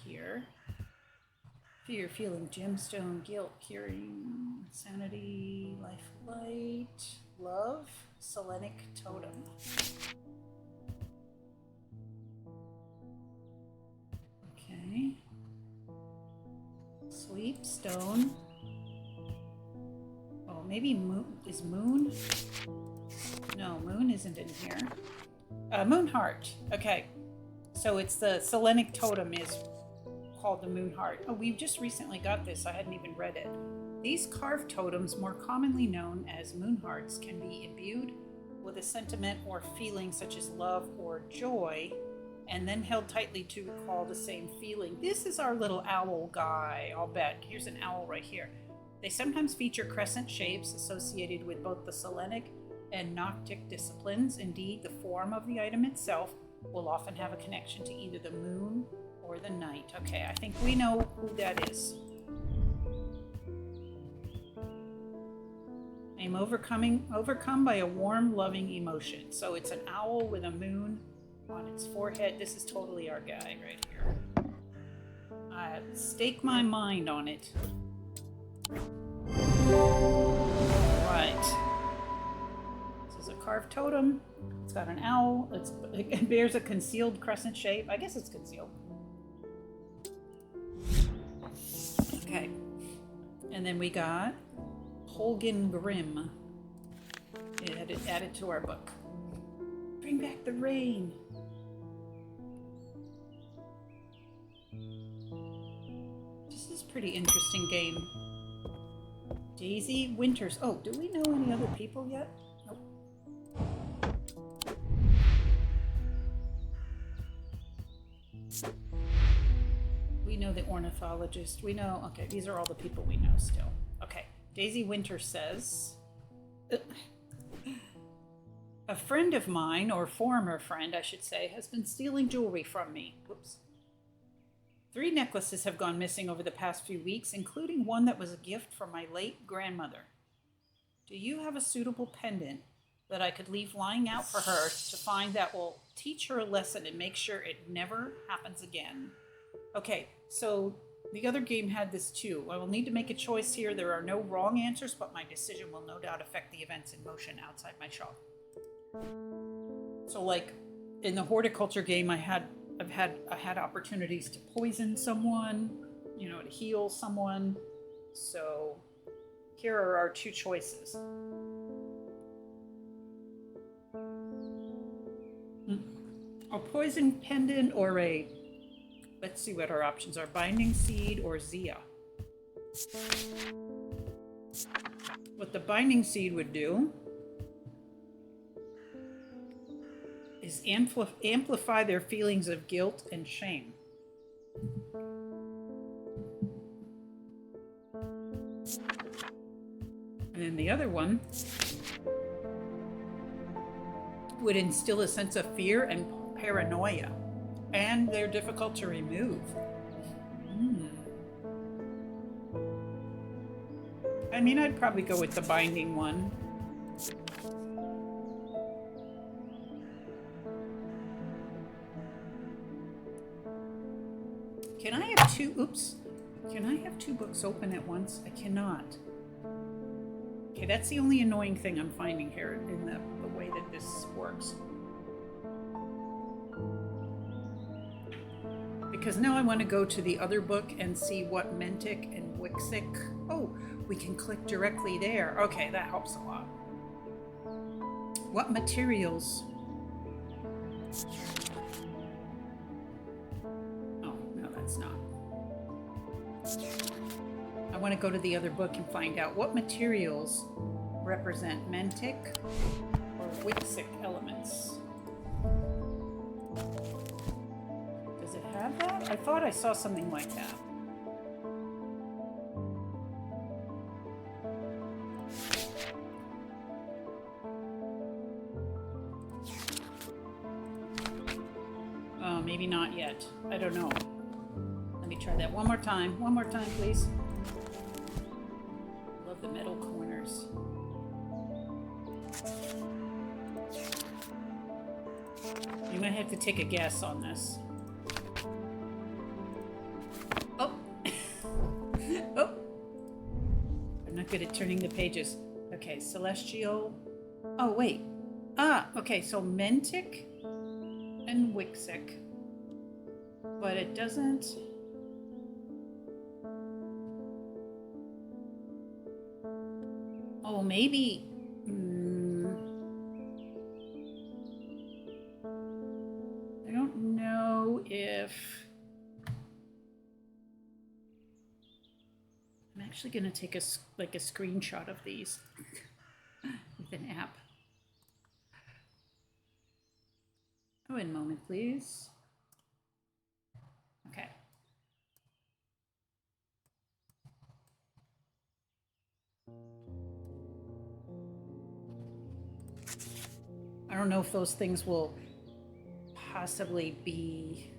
here. Fear, feeling, gemstone, guilt, curing, sanity, life, light, love, Selenic totem. Okay. Sleep, stone. Oh, maybe moon. Is moon? No, moon isn't in here. Moon heart. Okay. So it's the Selenic totem is called the moon heart. Oh, we've just recently got this. I hadn't even read it. These carved totems, more commonly known as moon hearts, can be imbued with a sentiment or feeling such as love or joy, and then held tightly to recall the same feeling. This is our little owl guy, I'll bet. Here's an owl right here. They sometimes feature crescent shapes associated with both the Selenic and Noctic disciplines. Indeed, the form of the item itself will often have a connection to either the moon or the night. Okay, I think we know who that is. I am overcome by a warm, loving emotion. So it's an owl with a moon on its forehead. This is totally our guy right here. I stake my mind on it. Right. This is a carved totem. It's got an owl. It bears a concealed crescent shape. I guess it's concealed. Okay. And then we got Holgan Grim. It had it added to our book. Bring back the rain. This is a pretty interesting game. Daisy Winters. Oh, do we know any other people yet? Nope. We know the ornithologist. We know, okay, these are all the people we know still. Okay, Daisy Winter says, a friend of mine, or former friend, I should say, has been stealing jewelry from me. Whoops. 3 necklaces have gone missing over the past few weeks, including one that was a gift from my late grandmother. Do you have a suitable pendant that I could leave lying out for her to find that will teach her a lesson and make sure it never happens again? Okay, so the other game had this too. I will need to make a choice here. There are no wrong answers, but my decision will no doubt affect the events in motion outside my shop. So like in the horticulture game, I had opportunities to poison someone, you know, to heal someone. So here are our 2 choices. A poison pendant or a, let's see what our options are, binding seed or Zia. What the binding seed would do is amplify their feelings of guilt and shame. And then the other one would instill a sense of fear and paranoia, and they're difficult to remove. I mean, I'd probably go with the binding one. Can I have two? Oops. Can I have two books open at once? I cannot. Okay, that's the only annoying thing I'm finding here in the way that this works. Because now I want to go to the other book and see what Mentic and Wixic. Oh, we can click directly there. Okay, that helps a lot. What materials? Oh, no, that's not. I want to go to the other book and find out what materials represent Mentic or Wixic elements. Does it have that? I thought I saw something like that. Oh, maybe not yet. I don't know. Let me try that one more time. One more time, please. Love the metal corners. You might have to take a guess on this. Oh! Oh! I'm not good at turning the pages. Okay, celestial. Oh, wait. Ah, okay, so Mentic and Wixic. But it doesn't... Oh, maybe... I don't know if... I'm actually going to take a screenshot of these with an app. Oh, in a moment, please. Okay. I don't know if those things will possibly be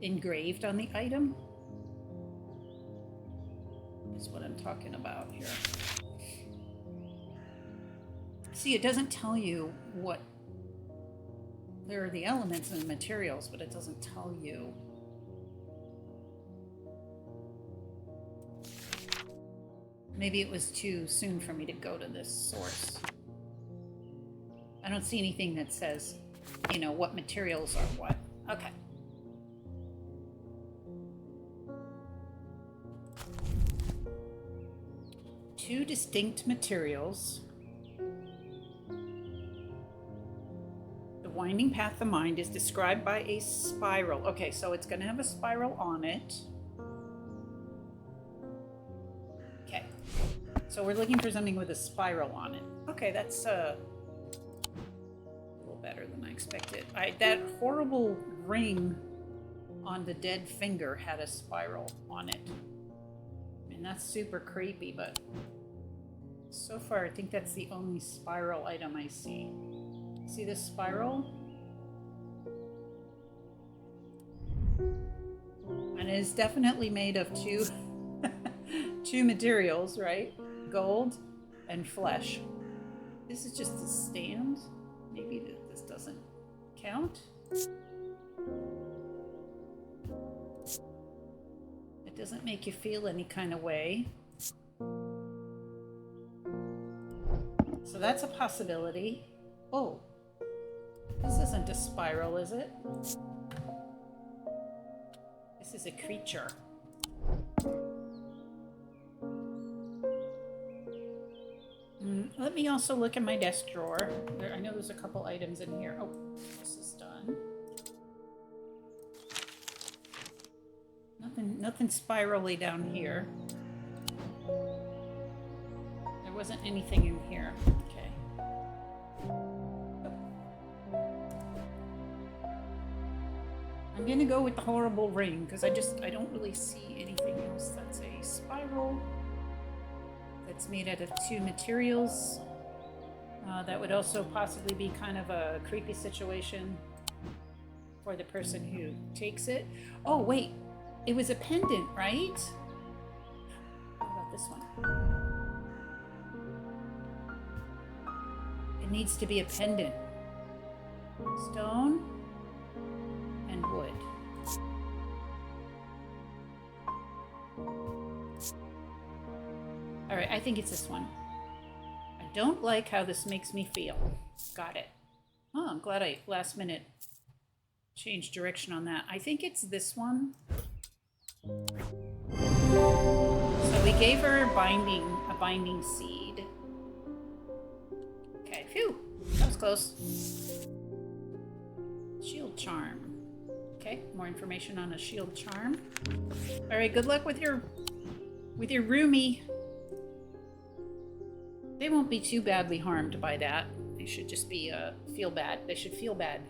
engraved on the item. That's what I'm talking about here. See, it doesn't tell you what... There are the elements and the materials, but it doesn't tell you. Maybe it was too soon for me to go to this source. I don't see anything that says, you know, what materials are what. Okay. Two distinct materials. The winding path of mind is described by a spiral. Okay, so it's going to have a spiral on it. Okay. So we're looking for something with a spiral on it. Okay, that's a little better than I expected. That horrible ring on the dead finger had a spiral on it. I mean, that's super creepy, but so far I think that's the only spiral item I see. See this spiral? And it is definitely made of two materials, right? Gold and flesh. This is just a stand. Maybe this doesn't count. It doesn't make you feel any kind of way. So that's a possibility. Oh, this isn't a spiral, is it? This is a creature. Let me also look in my desk drawer. I know there's a couple items in here. Oh, this is done. Nothing spirally down here. There wasn't anything in here. Okay. I'm gonna go with the horrible ring because I don't really see anything else that's a spiral. That's made out of two materials. That would also possibly be kind of a creepy situation for the person who takes it. Oh, wait. It was a pendant, right? What about this one? It needs to be a pendant. Stone and wood. All right, I think it's this one. I don't like how this makes me feel. Got it. Oh, I'm glad I last minute changed direction on that. I think it's this one. So we gave her a binding seed. Okay, phew, that was close. Shield charm. Okay, more information on a shield charm. All right, good luck with your roomie. They won't be too badly harmed by that. They should just be feel bad. They should feel bad.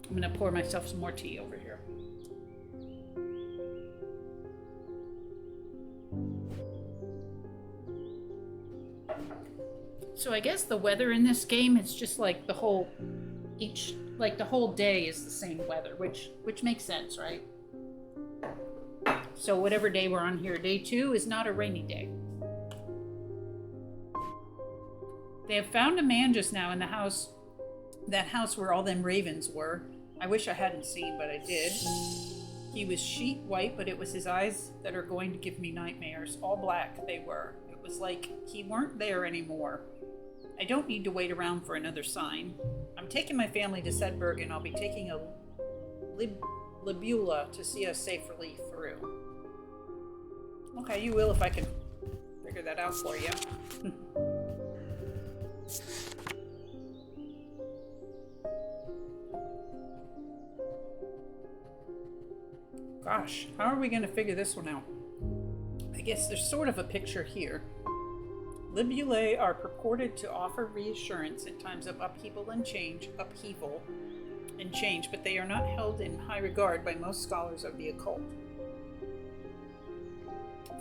I'm gonna pour myself some more tea over here. So I guess the weather in this game is just like the whole day is the same weather, which makes sense, right? So whatever day we're on here, day 2 is not a rainy day. They have found a man just now in the house, that house where all them ravens were. I wish I hadn't seen, but I did. He was sheet white, but it was his eyes that are going to give me nightmares. All black they were. It was like he weren't there anymore. I don't need to wait around for another sign. I'm taking my family to Sedberg, and I'll be taking a libula to see us safely through. Okay, you will if I can figure that out for you. Gosh, how are we going to figure this one out? I guess there's sort of a picture here. Libulae are purported to offer reassurance in times of upheaval and change, but they are not held in high regard by most scholars of the occult.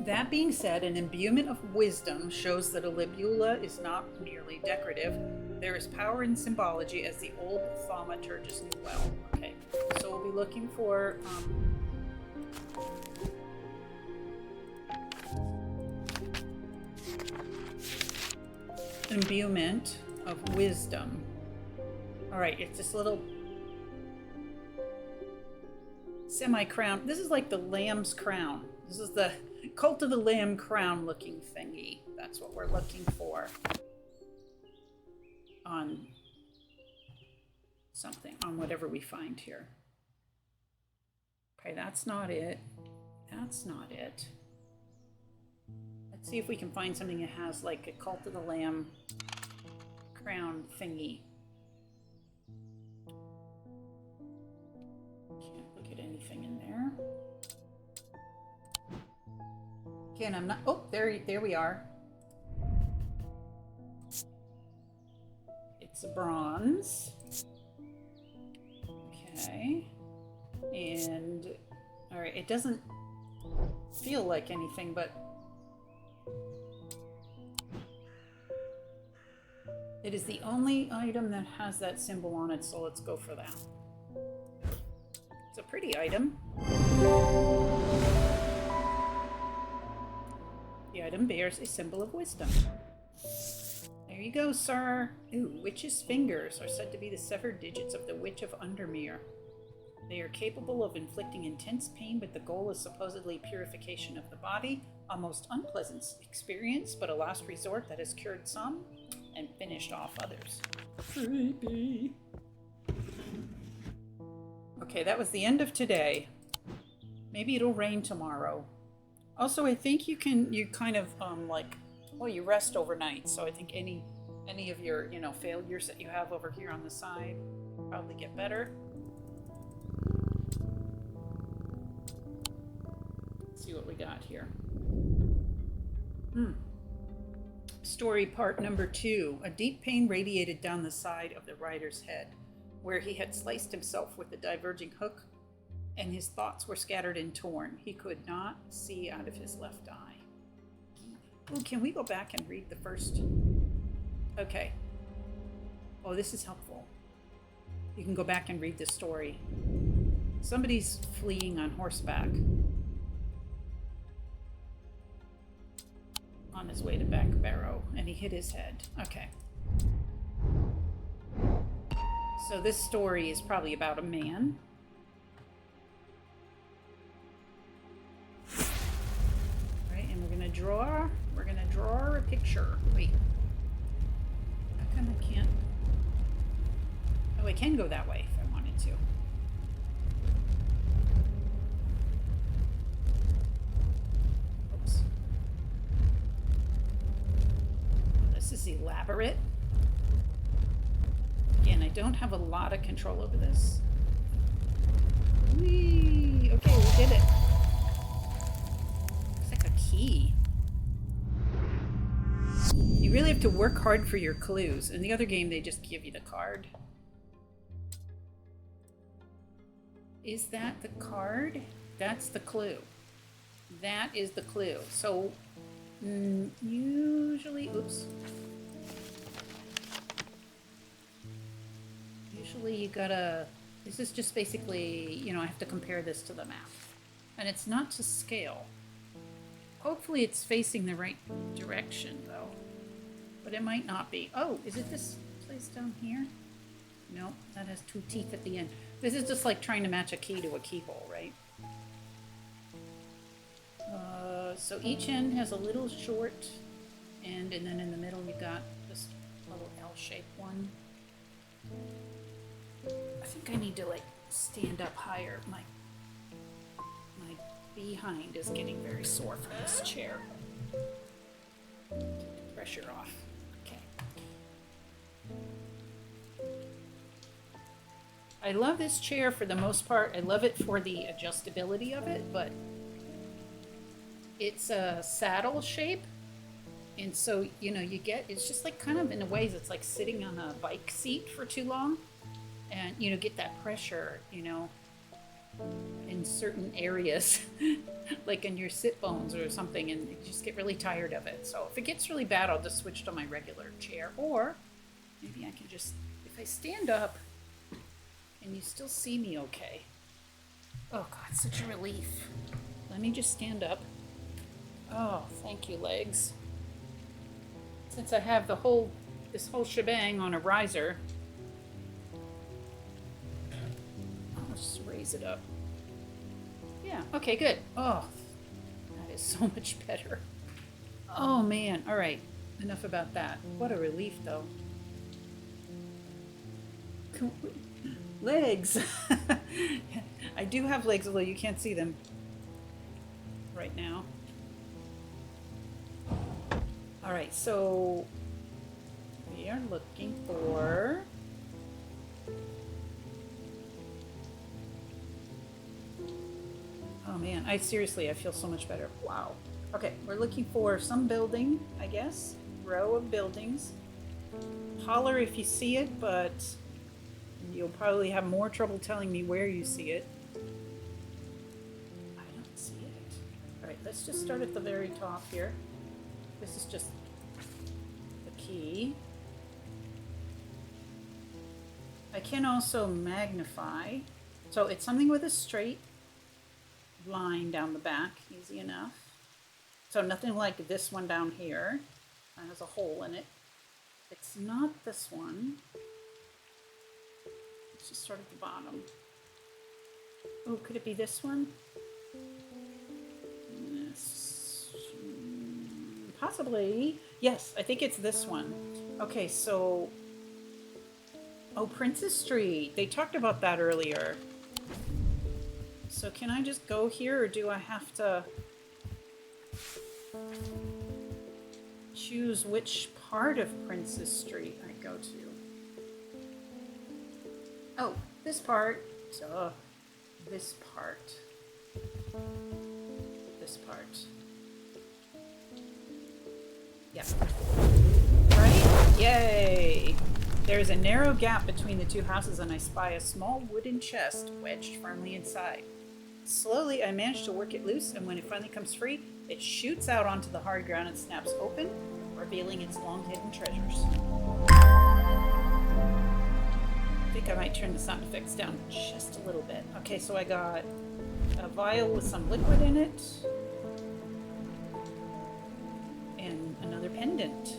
That being said, an imbuement of wisdom shows that a libula is not merely decorative. There is power in symbology, as the old thaumaturgus knew well. Okay, so we'll be looking for imbuement of wisdom. All right, it's this little semi-crown. This is like the lamb's crown. This is the Cult of the Lamb crown looking thingy. That's what we're looking for on something, on whatever we find here. Okay, that's not it. That's not it. Let's see if we can find something that has like a Cult of the Lamb crown thingy. Can't look at anything in there. Again, I'm not. Oh, there we are. It's a bronze. Okay. And all right, it doesn't feel like anything, but it is the only item that has that symbol on it, so let's go for that. It's a pretty item. The item bears a symbol of wisdom. There you go, sir. Ooh, witch's fingers are said to be the severed digits of the Witch of Undermere. They are capable of inflicting intense pain, but the goal is supposedly purification of the body. A most unpleasant experience, but a last resort that has cured some and finished off others. Creepy. Okay, that was the end of today. Maybe it'll rain tomorrow. Also, I think you kind of you rest overnight. So I think any of your failures that you have over here on the side probably get better. Let's see what we got here. Story part number 2. A deep pain radiated down the side of the rider's head, where he had sliced himself with a diverging hook, and his thoughts were scattered and torn. He could not see out of his left eye. Ooh, can we go back and read the first? Okay. Oh, this is helpful. You can go back and read the story. Somebody's fleeing on horseback. On his way to Back Barrow, and he hit his head. Okay. So this story is probably about a man. Right, and we're gonna draw a picture. Wait. How come I can't? Oh, I can go that way if I wanted to. Oops. This is elaborate. Again, I don't have a lot of control over this. Whee! Okay, we did it. Looks like a key. You really have to work hard for your clues. In the other game, they just give you the card. Is that the card? That's the clue. That is the clue. So, usually, oops. Usually you gotta, this is just basically, you know, I have to compare this to the map. And it's not to scale. Hopefully it's facing the right direction, though. But it might not be. Oh, is it this place down here? No, that has 2 teeth at the end. This is just like trying to match a key to a keyhole, right? So each end has a little short end, and then in the middle you got this little L-shaped one. I think I need to like stand up higher. My behind is getting very sore from this chair. Take the pressure off. Okay. I love this chair for the most part. I love it for the adjustability of it, but it's a saddle shape. And so, you know, you get, it's just like kind of in a ways, it's like sitting on a bike seat for too long. And, you know, get that pressure, you know, in certain areas, like in your sit bones or something, and you just get really tired of it. So if it gets really bad, I'll just switch to my regular chair. Or maybe I can just, if I stand up and you still see me okay. Oh, God, such a relief. Let me just stand up. Oh, thank you, legs. Since I have this whole shebang on a riser, I'll just raise it up. Yeah, okay, good. Oh, that is so much better. Oh, man. All right, enough about that. What a relief, though. Legs. I do have legs, although you can't see them right now. All right, so we are looking for oh man, I feel so much better. Wow. Okay, we're looking for some building, I guess. Row of buildings. Holler if you see it, but you'll probably have more trouble telling me where you see it. I don't see it. All right, let's just start at the very top here. This is just the key. I can also magnify. So it's something with a straight line down the back, easy enough. So nothing like this one down here. That has a hole in it. It's not this one. Let's just start at the bottom. Oh, could it be this one? Possibly. Yes, I think it's this one. Okay, so... Oh, Princess Street. They talked about that earlier. So can I just go here, or do I have to choose which part of Princess Street I go to? Oh, this part. This part. This part. Yeah. Right? Yay! There is a narrow gap between the two houses, and I spy a small wooden chest wedged firmly inside. Slowly, I manage to work it loose, and when it finally comes free, it shoots out onto the hard ground and snaps open, revealing its long-hidden treasures. might turn the sound effects down just a little bit. Okay, so I got a vial with some liquid in it. And another pendant.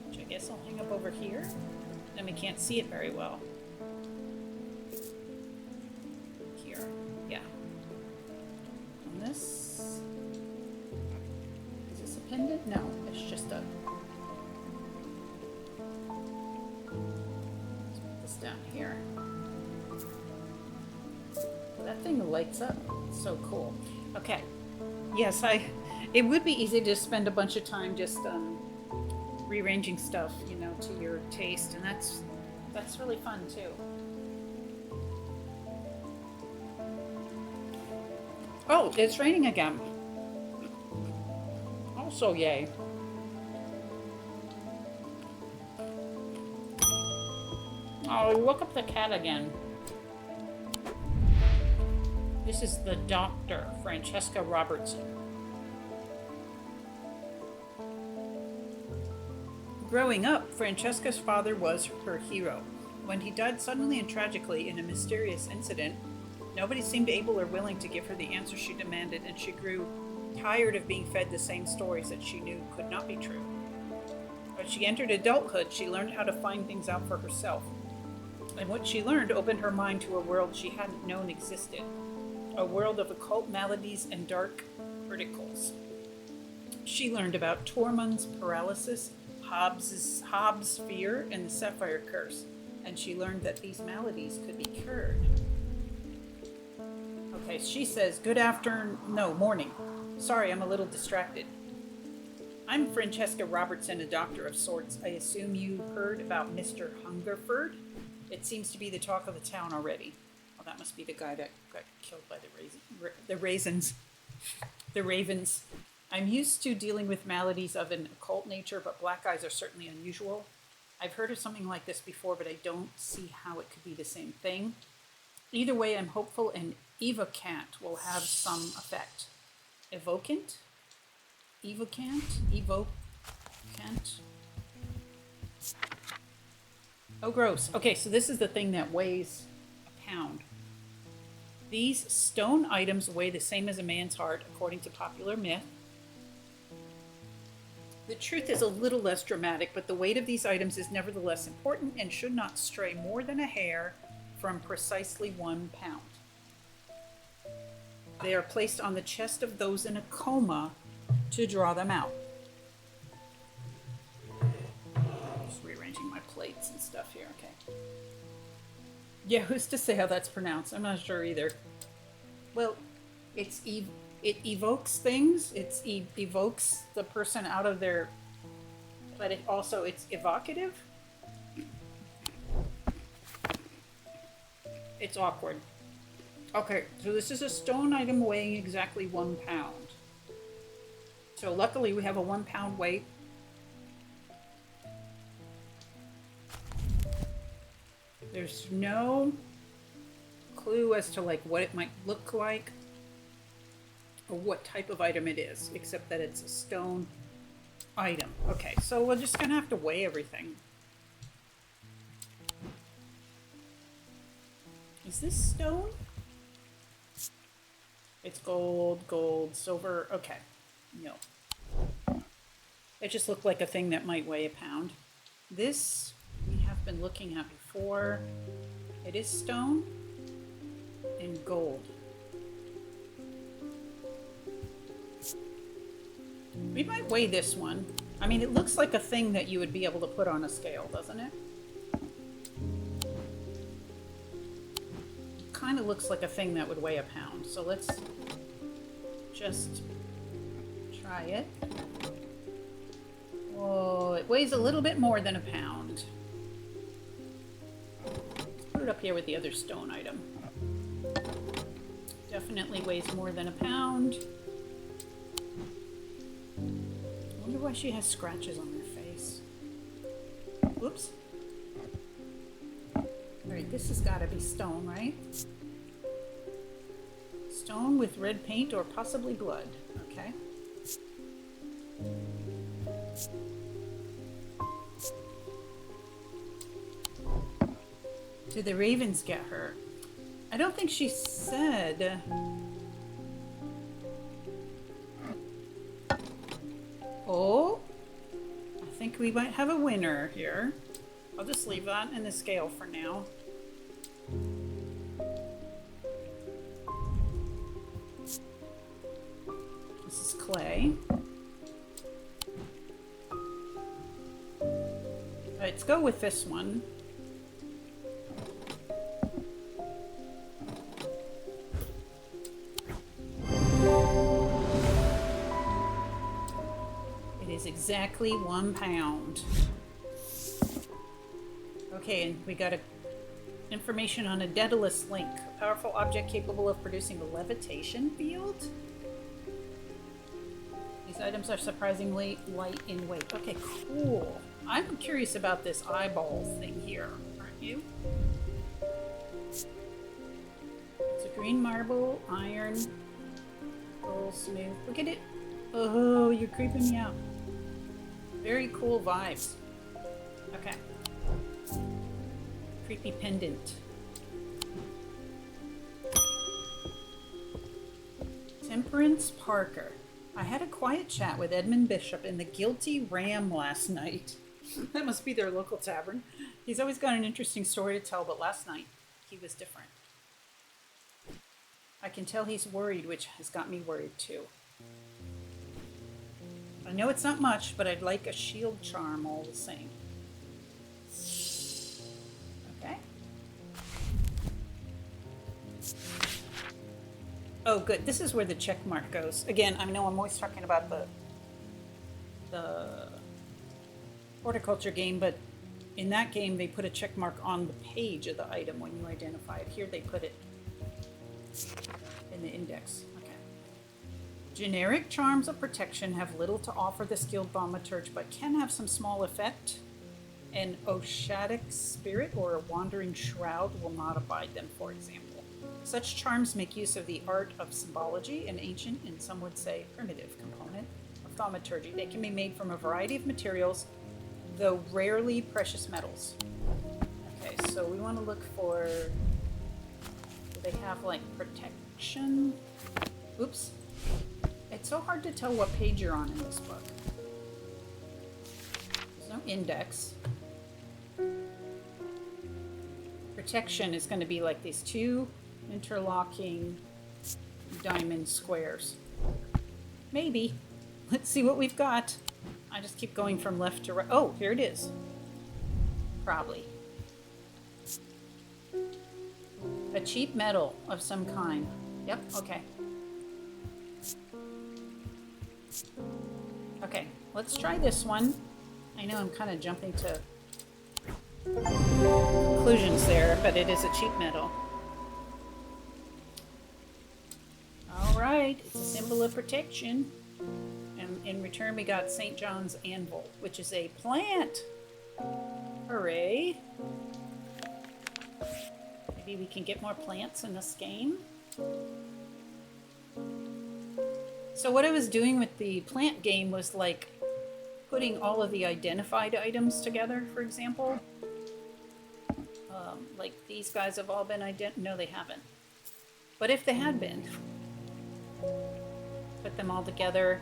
Which I guess I'll hang up over here. Then we can't see it very well. Here. Yeah. And this... Is this a pendant? No, it's just a... Let's put this down here. That thing lights up. It's so cool. Okay. Yes, it would be easy to spend a bunch of time just rearranging stuff, you know, to your taste, and that's really fun too. Oh, it's raining again. Also, yay. Oh, look up the cat again. This is the Dr. Francesca Robertson. Growing up, Francesca's father was her hero. When he died suddenly and tragically in a mysterious incident, nobody seemed able or willing to give her the answer she demanded, and she grew tired of being fed the same stories that she knew could not be true. When she entered adulthood, she learned how to find things out for herself. And what she learned opened her mind to a world she hadn't known existed. A world of occult maladies and dark riddles. She learned about Tormund's paralysis, Hobbs' fear, and the Sapphire Curse, and she learned that these maladies could be cured. Okay, she says, morning. Sorry, I'm a little distracted. I'm Francesca Robertson, a doctor of sorts. I assume you heard about Mr. Hungerford? It seems to be the talk of the town already. Well, that must be the guy that got killed by the ravens. I'm used to dealing with maladies of an occult nature, but black eyes are certainly unusual. I've heard of something like this before, but I don't see how it could be the same thing. Either way, I'm hopeful an evocant will have some effect. Evocant? Oh, gross. Okay, so this is the thing that weighs a pound. These stone items weigh the same as a man's heart, according to popular myth. The truth is a little less dramatic, but the weight of these items is nevertheless important and should not stray more than a hair from precisely 1 pound. They are placed on the chest of those in a coma to draw them out. Just rearranging my plates and stuff here, okay. Yeah, who's to say how that's pronounced? I'm not sure either. Well, it evokes things. It evokes the person out of their... But it's evocative. It's awkward. Okay, so this is a stone item weighing exactly 1 pound. So luckily we have a 1 pound weight. There's no clue as to like what it might look like or what type of item it is, except that it's a stone item. Okay, so we're just gonna have to weigh everything. Is this stone? It's gold, silver. Okay, no. It just looked like a thing that might weigh a pound. This we have been looking at before. It is stone and gold. We might weigh this one. I mean, it looks like a thing that you would be able to put on a scale, doesn't it? Kind of looks like a thing that would weigh a pound. So let's just try it. Oh, it weighs a little bit more than a pound. Let's put it up here with the other stone item. Definitely weighs more than a pound. I wonder why she has scratches on her face. Oops. Alright, this has got to be stone, right? Stone with red paint or possibly blood. Okay. Do the ravens get her? I don't think she said. Oh, I think we might have a winner here. I'll just leave that in the scale for now. This is clay. Let's go with this one. It is exactly 1 pound. Okay, and we got information on a Daedalus link, a powerful object capable of producing a levitation field. These items are surprisingly light in weight. Okay, cool. I'm curious about this eyeball thing here, aren't you? It's a green marble, iron, roll smooth. Look at it. Oh, you're creeping me out. Very cool vibes. Okay. Creepy pendant. Temperance Parker. I had a quiet chat with Edmund Bishop in the Guilty Ram last night. That must be their local tavern. He's always got an interesting story to tell, but last night he was different. I can tell he's worried, which has got me worried too. I know it's not much, but I'd like a shield charm all the same. Okay. Oh, good. This is where the check mark goes. Again, I know I'm always talking about the horticulture game, but in that game they put a check mark on the page of the item when you identify it. Here they put it in the index. Okay. Generic charms of protection have little to offer the skilled thaumaturge, but can have some small effect. An Oshadic spirit or a wandering shroud will not abide them, for example. Such charms make use of the art of symbology, an ancient and some would say primitive component of thaumaturgy. They can be made from a variety of materials, though rarely precious metals. Okay, so we want to look for, do they have like protection? Oops. It's so hard to tell what page you're on in this book. There's no index. Protection is going to be like these two interlocking diamond squares. Maybe. Let's see what we've got. I just keep going from left to right. Oh, here it is. Probably. A cheap metal of some kind. Yep, okay. Okay, let's try this one. I know I'm kind of jumping to conclusions there, but it is a cheap metal. Alright, it's a symbol of protection. And in return we got St. John's Anvil, which is a plant. Hooray. Maybe we can get more plants in this game. So what I was doing with the plant game was like putting all of the identified items together, for example. Like these guys have all been no, they haven't. But if they had been, put them all together,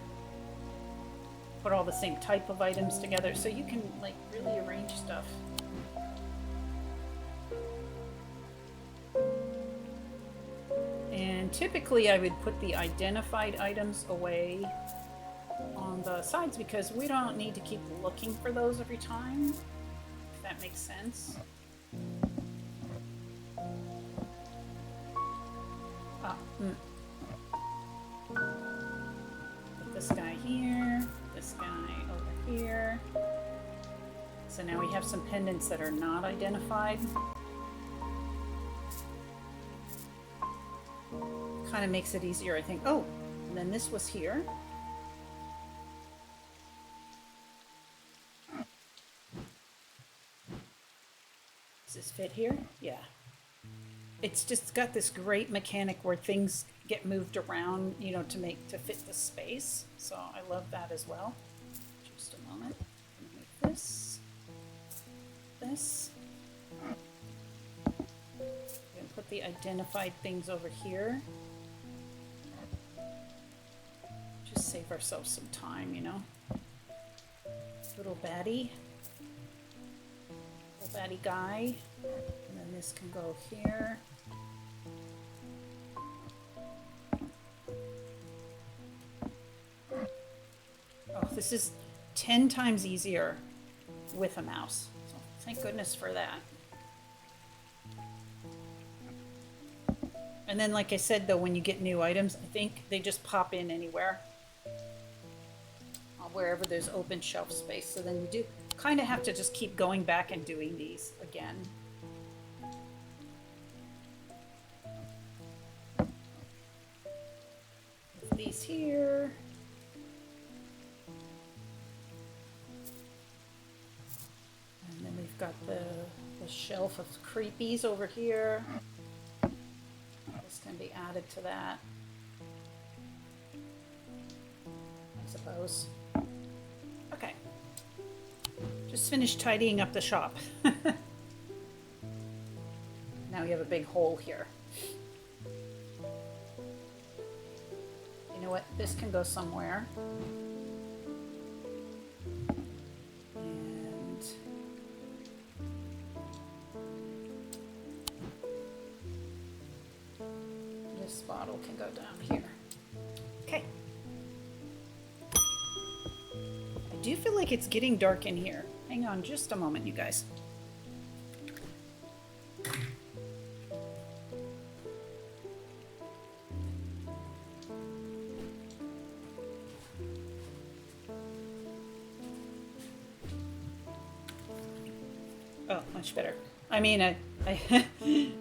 put all the same type of items together, so you can like really arrange stuff. And typically I would put the identified items away on the sides because we don't need to keep looking for those every time, if that makes sense. Put this guy here, this guy over here. So now we have some pendants that are not identified. Kind of makes it easier, I think. Oh, and then this was here. Does this fit here? Yeah. It's just got this great mechanic where things get moved around, you know, to fit the space. So I love that as well. Just a moment. Make this. put the identified things over here. Just save ourselves some time, you know. Little baddie. Little baddie guy. And then this can go here. Oh, this is 10 times easier with a mouse. So thank goodness for that. And then, like I said, though, when you get new items, I think they just pop in anywhere. Wherever there's open shelf space. So then you do kind of have to just keep going back and doing these again. Put these here. And then we've got the shelf of creepies over here. This can be added to that, I suppose. Okay. Just finished tidying up the shop. Now we have a big hole here. You know what? This can go somewhere. And this bottle can go down here. Okay. I do feel like it's getting dark in here. Hang on just a moment, you guys. Oh, much better. I mean, I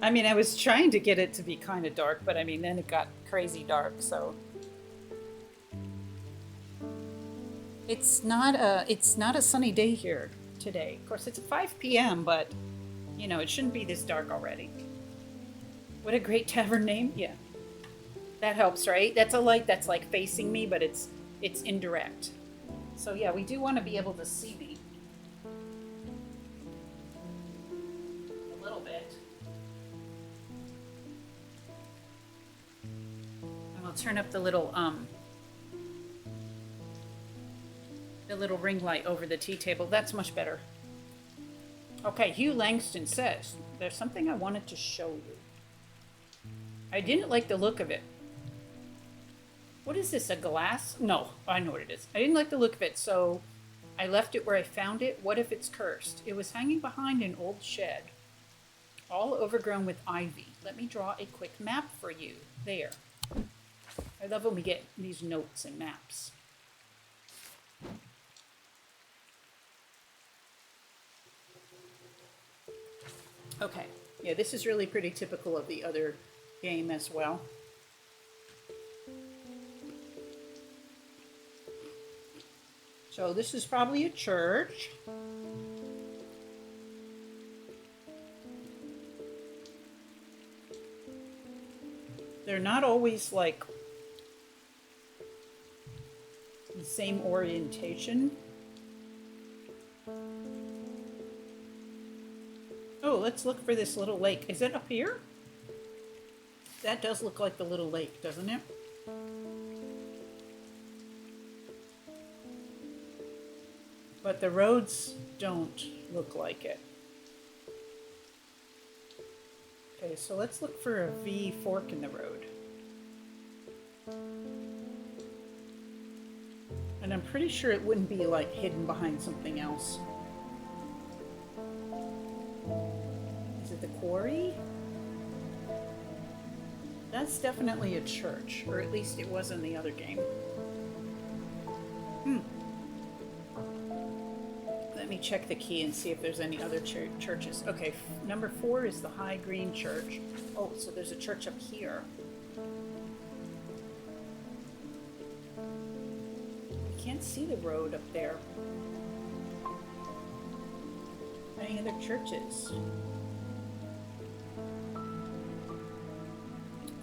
mean, I was trying to get it to be kind of dark, but I mean, then it got crazy dark, so. It's not a sunny day here today. Of course, it's 5 p.m., but, you know, it shouldn't be this dark already. What a great tavern name. Yeah. That helps, right? That's a light that's like facing me, but it's indirect. So yeah, we do want to be able to see me. A little bit. And we'll turn up the little ring light over the tea table. That's much better. Okay, Hugh Langston says, there's something I wanted to show you. I didn't like the look of it. What is this, a glass? No, I know what it is. I didn't like the look of it, so I left it where I found it. What if it's cursed? It was hanging behind an old shed, all overgrown with ivy. Let me draw a quick map for you. There. I love when we get these notes and maps. Okay, yeah, this is really pretty typical of the other game as well. So this is probably a church. They're not always like the same orientation. Oh, let's look for this little lake. Is it up here? That does look like the little lake, doesn't it? But the roads don't look like it. Okay, so let's look for a V fork in the road. And I'm pretty sure it wouldn't be like hidden behind something else. Is it the quarry? That's definitely a church, or at least it was in the other game. Let me check the key and see if there's any other churches. Okay, number 4 is the High Green Church. Oh, so there's a church up here. We can't see the road up there. Any other churches?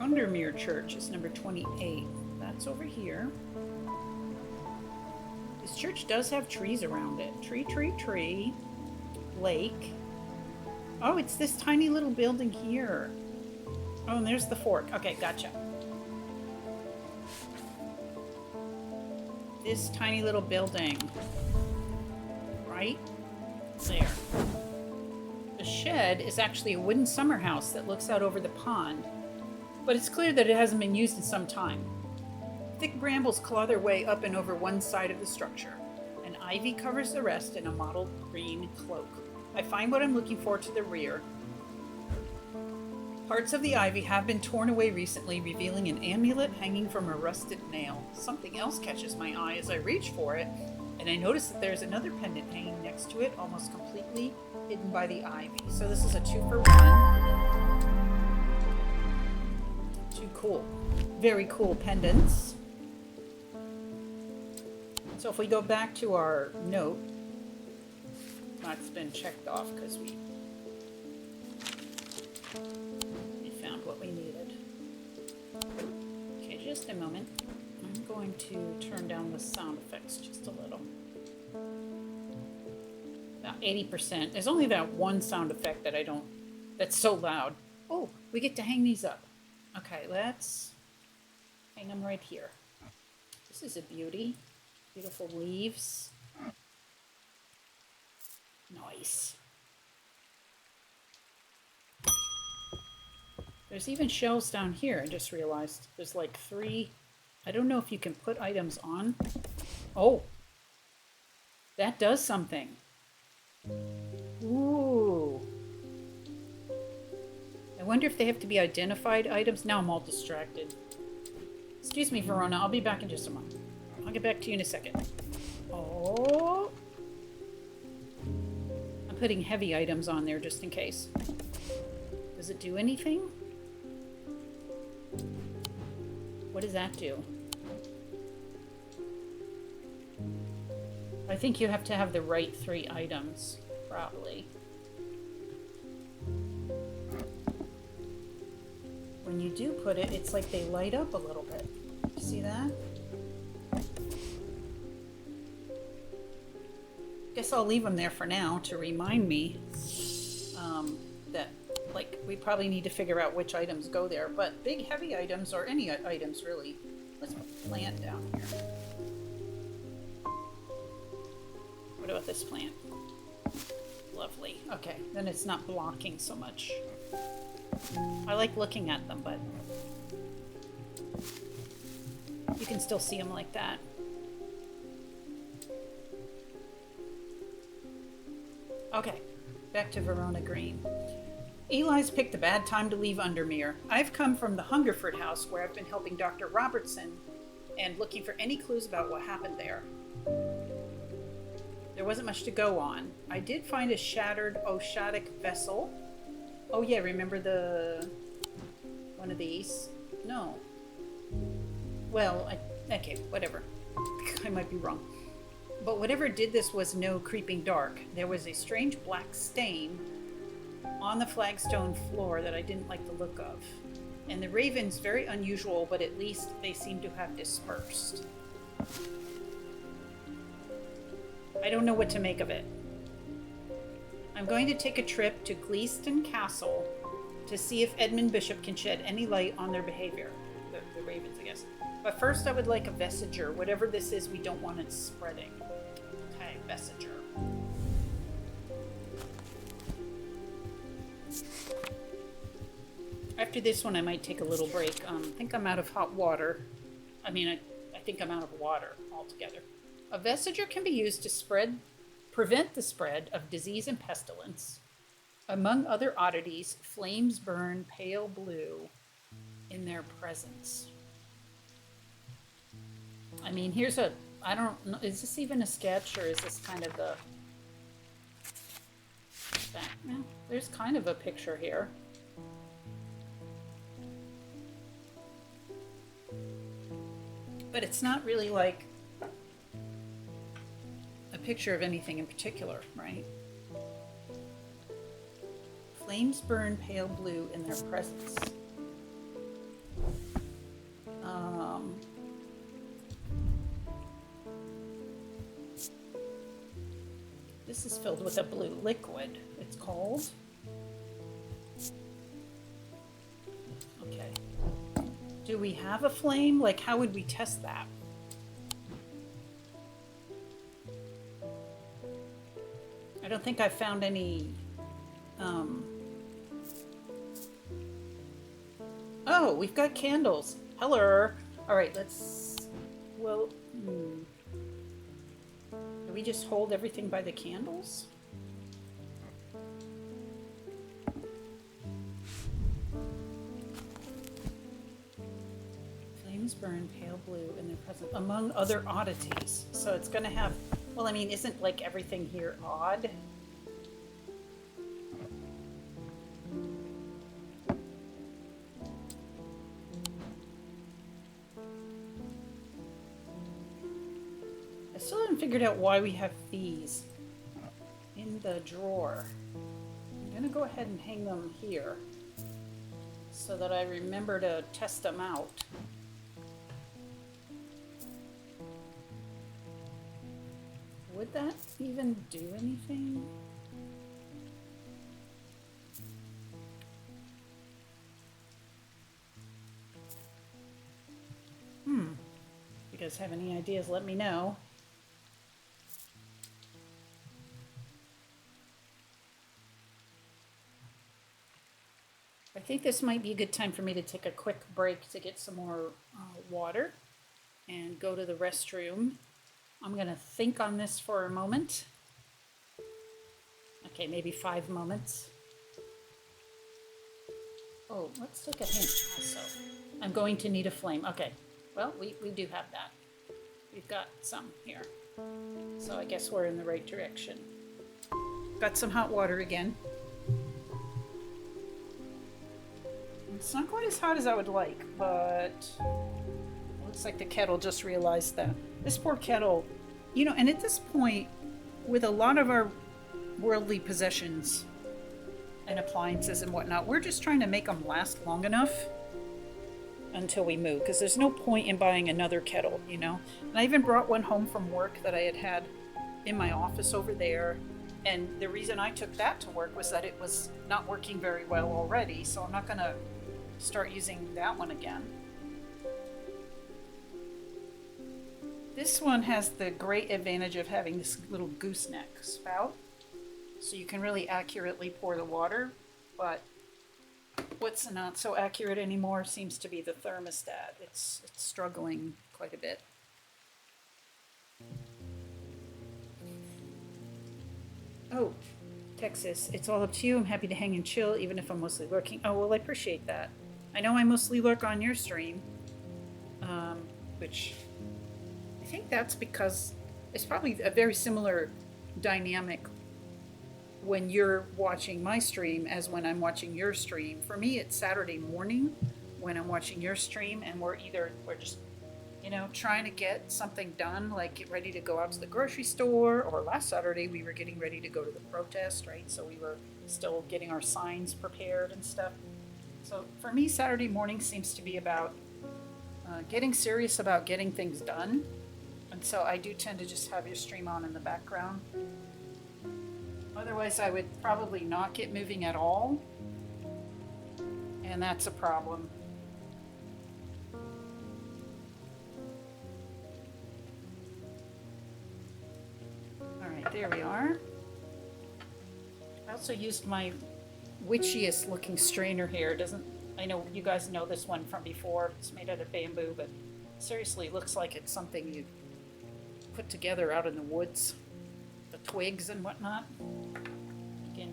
Undermere Church is number 28. That's over here. This church does have trees around it. Tree. Lake. Oh, it's this tiny little building here. Oh, and there's the fork. Okay, gotcha. This tiny little building. Right there. The shed is actually a wooden summer house that looks out over the pond, but it's clear that it hasn't been used in some time. Thick brambles claw their way up and over one side of the structure, and ivy covers the rest in a mottled green cloak. I find what I'm looking for to the rear. Parts of the ivy have been torn away recently, revealing an amulet hanging from a rusted nail. Something else catches my eye as I reach for it, and I notice that there's another pendant hanging next to it, almost completely hidden by the ivy. So this is a 2-for-1. Two cool, very cool pendants. So if we go back to our note, that's been checked off because we found what we needed. Okay, just a moment. I'm going to turn down the sound effects just a little. About 80%. There's only that one sound effect that that's so loud. Oh, we get to hang these up. Okay, let's hang them right here. This is a beauty. Beautiful leaves. Nice. There's even shelves down here, I just realized. There's like 3. I don't know if you can put items on. Oh, that does something. Ooh. I wonder if they have to be identified items. Now I'm all distracted. Excuse me, Verona. I'll be back in just a moment. I'll get back to you in a second. Oh. I'm putting heavy items on there just in case. Does it do anything? What does that do? I think you have to have the right 3 items, probably. When you do put it, it's like they light up a little bit. You see that? Guess I'll leave them there for now to remind me that, like, we probably need to figure out which items go there. But big, heavy items, or any items, really. Let's put the plant down here. What about this plant? Lovely. Okay, then it's not blocking so much. I like looking at them, but you can still see them like that. Okay, back to Verona Green. Eli's picked a bad time to leave Undermere. I've come from the Hungerford house where I've been helping Dr. Robertson and looking for any clues about what happened there. There wasn't much to go on. I did find a shattered Oshadic vessel. Oh yeah, remember one of these? No. Well, okay, whatever. I might be wrong. But whatever did this was no creeping dark. There was a strange black stain on the flagstone floor that I didn't like the look of. And the ravens, very unusual, but at least they seem to have dispersed. I don't know what to make of it. I'm going to take a trip to Gleaston Castle to see if Edmund Bishop can shed any light on their behavior. The ravens, I guess. But first I would like a vestiger. Whatever this is, we don't want it spreading. Okay, vestiger. After this one, I might take a little break. I think I'm out of hot water. I think I'm out of water altogether. A vestiger can be used to prevent the spread of disease and pestilence. Among other oddities, flames burn pale blue in their presence. I mean, I don't know, is this even a sketch, or is this kind of the... Well, there's kind of a picture here. But it's not really like a picture of anything in particular, right? Flames burn pale blue in their presence. This is filled with a blue liquid. It's called... Do we have a flame? Like, how would we test that? I don't think I've found any... Oh, we've got candles. Hello. All right, let's... Well, do we just hold everything by the candles? Flames burn pale blue in their presence, among other oddities. So it's going to have... Well, I mean, isn't like everything here odd? I still haven't figured out why we have these in the drawer. I'm going to go ahead and hang them here so that I remember to test them out. Would that even do anything? If you guys have any ideas, let me know. I think this might be a good time for me to take a quick break to get some more water and go to the restroom. I'm going to think on this for a moment. Okay, maybe 5 moments. Oh, let's take a hint also. I'm going to need a flame. Okay, well, we do have that. We've got some here. So I guess we're in the right direction. Got some hot water again. It's not quite as hot as I would like, but it looks like the kettle just realized that. This poor kettle, you know, and at this point, with a lot of our worldly possessions and appliances and whatnot, we're just trying to make them last long enough until we move, because there's no point in buying another kettle, you know. And I even brought one home from work that I had in my office over there, and the reason I took that to work was that it was not working very well already, so I'm not going to start using that one again. This one has the great advantage of having this little gooseneck spout, so you can really accurately pour the water, but what's not so accurate anymore seems to be the thermostat. It's struggling quite a bit. Oh, Texas, it's all up to you. I'm happy to hang and chill, even if I'm mostly lurking. Oh, well, I appreciate that. I know I mostly lurk on your stream, which I think that's because it's probably a very similar dynamic when you're watching my stream as when I'm watching your stream. For me, it's Saturday morning when I'm watching your stream, and we're just, you know, trying to get something done, like get ready to go out to the grocery store, or last Saturday we were getting ready to go to the protest, right? So we were still getting our signs prepared and stuff. So for me, Saturday morning seems to be about getting serious about getting things done. And so I do tend to just have your stream on in the background. Otherwise, I would probably not get moving at all. And that's a problem. All right, there we are. I also used my witchiest looking strainer here. I know you guys know this one from before. It's made out of bamboo, but seriously, it looks like it's something you put together out in the woods. The twigs and whatnot. Again,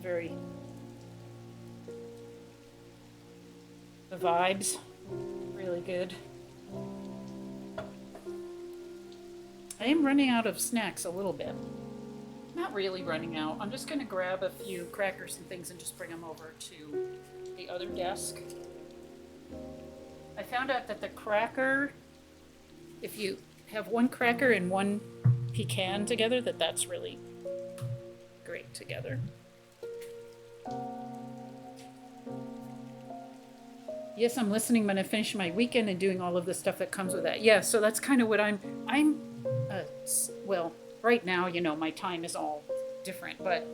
the vibes, really good. I am running out of snacks a little bit. Not really running out. I'm just going to grab a few crackers and things and just bring them over to the other desk. I found out that the cracker, if you have one cracker and one pecan together, that's really great together. Yes, I'm listening when I finish my weekend and doing all of the stuff that comes with that. Yeah, so that's kind of what well, right now, you know, my time is all different, but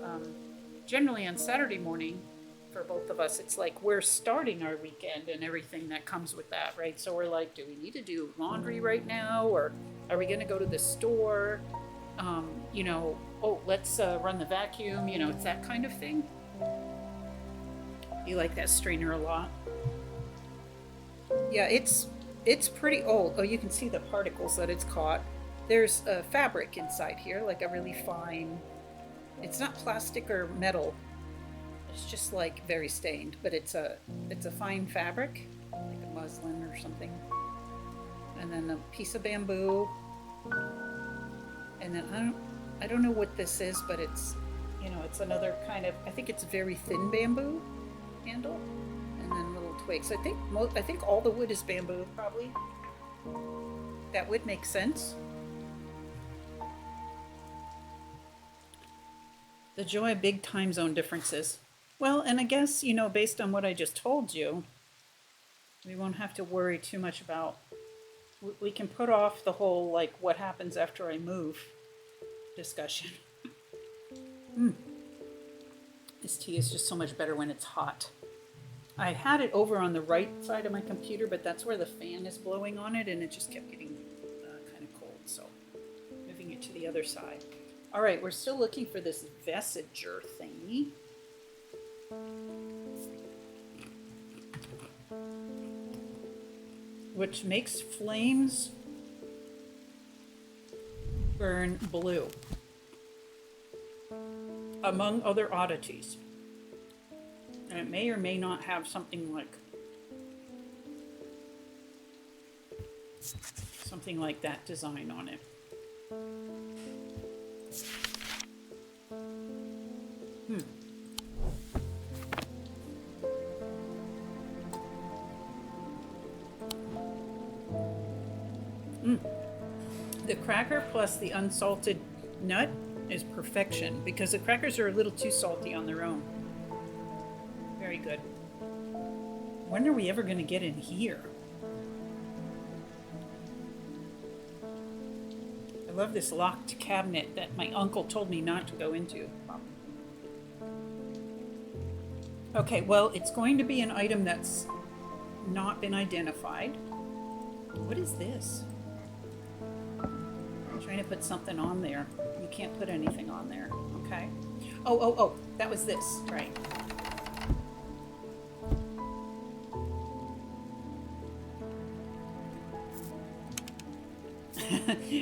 generally on Saturday morning, for both of us. It's like we're starting our weekend and everything that comes with that, right? So we're like, do we need to do laundry right now, or are we going to go to the store? You know, oh, let's run the vacuum. You know, it's that kind of thing. You like that strainer a lot? Yeah, it's pretty old. Oh, you can see the particles that it's caught. There's a fabric inside here, like a really fine. It's not plastic or metal. It's just like very stained, but it's a fine fabric, like a muslin or something. And then a piece of bamboo. And then I don't know what this is, but it's, you know, it's another kind of, I think it's very thin bamboo handle, and then little twigs. I think all the wood is bamboo, probably. That would make sense. The joy of big time zone differences. Well, and I guess, you know, based on what I just told you, we won't have to worry too much about, we can put off the whole, like, what happens after I move discussion. This tea is just so much better when it's hot. I had it over on the right side of my computer, but that's where the fan is blowing on it, and it just kept getting kind of cold, so moving it to the other side. All right, we're still looking for this Vesiger thingy. Which makes flames burn blue, among other oddities. And it may or may not have something like that design on it. The cracker plus the unsalted nut is perfection, because the crackers are a little too salty on their own. Very good. When are we ever going to get in here? I love this locked cabinet that my uncle told me not to go into. Okay, well, it's going to be an item that's not been identified. What is this? I'm trying to put something on there. You can't put anything on there. Okay. Oh, that was this, right.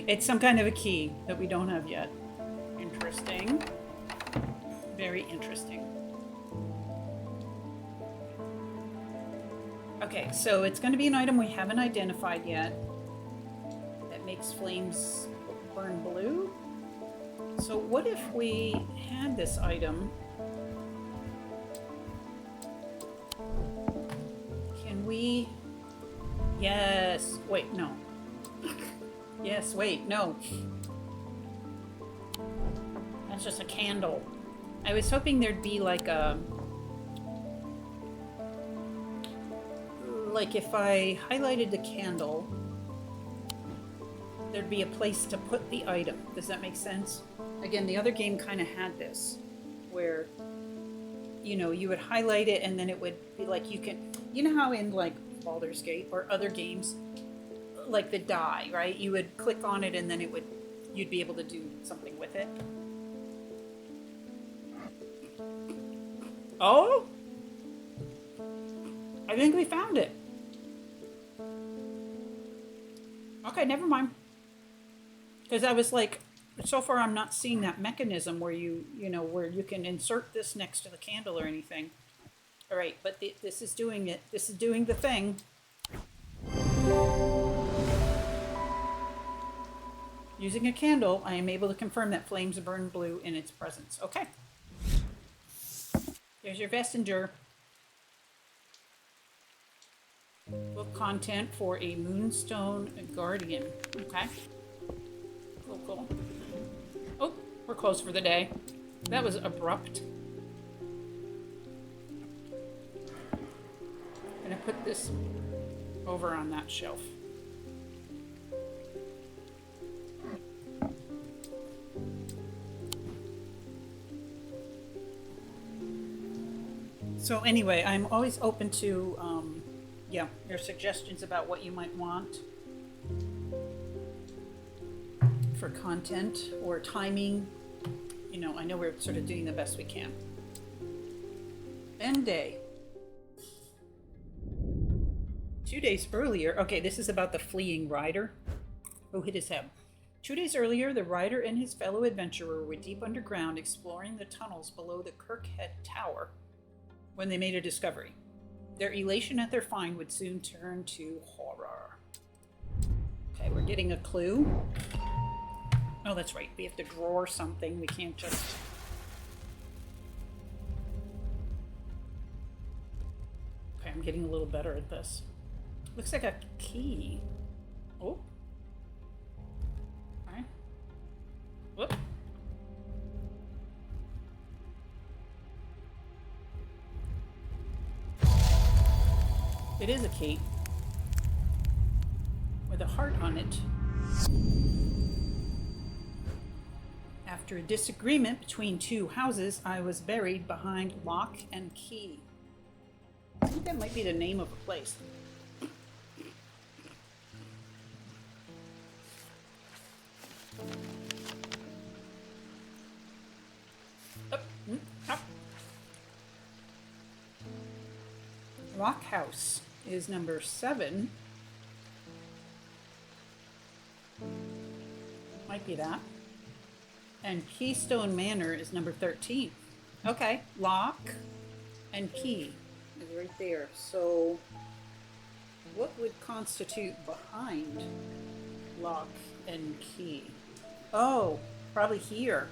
It's some kind of a key that we don't have yet. Interesting. Very interesting. Okay, so it's going to be an item we haven't identified yet that makes flames burn blue. So what if we had this item? Can we... Yes. Wait, no. Yes, wait, no. That's just a candle. I was hoping there'd be like a... Like if I highlighted the candle, there'd be a place to put the item. Does that make sense? Again, the other game kind of had this, where, you know, you would highlight it and then it would be like you can... You know how in like Baldur's Gate or other games, like the die, right? You would click on it and then it would, you'd be able to do something with it. Oh? I think we found it. Okay, never mind. Because I was like, so far I'm not seeing that mechanism where you know, where you can insert this next to the candle or anything. All right, but this is doing it. This is doing the thing. Using a candle, I am able to confirm that flames burn blue in its presence. Okay. There's your Vesiger. Book content for a Moonstone Guardian. Okay. Cool. Oh, we're closed for the day. That was abrupt. I'm gonna put this over on that shelf. So anyway, I'm always open to, yeah, your suggestions about what you might want for content or timing. You know, I know we're sort of doing the best we can. End day. 2 days earlier, okay, this is about the fleeing rider who hit his head. 2 days earlier, the rider and his fellow adventurer were deep underground exploring the tunnels below the Kirkhead Tower when they made a discovery. Their elation at their find would soon turn to horror. Okay, we're getting a clue. Oh, that's right. We have to draw something. We can't just... Okay, I'm getting a little better at this. Looks like a key. Oh. Okay. Whoop. It is a key with a heart on it. After a disagreement between two houses, I was buried behind lock and key. I think that might be the name of a place. Up, up. Lock House is number 7. Might be that. And Keystone Manor is number 13. Okay, lock and key is right there. So what would constitute behind lock and key? Oh, probably here.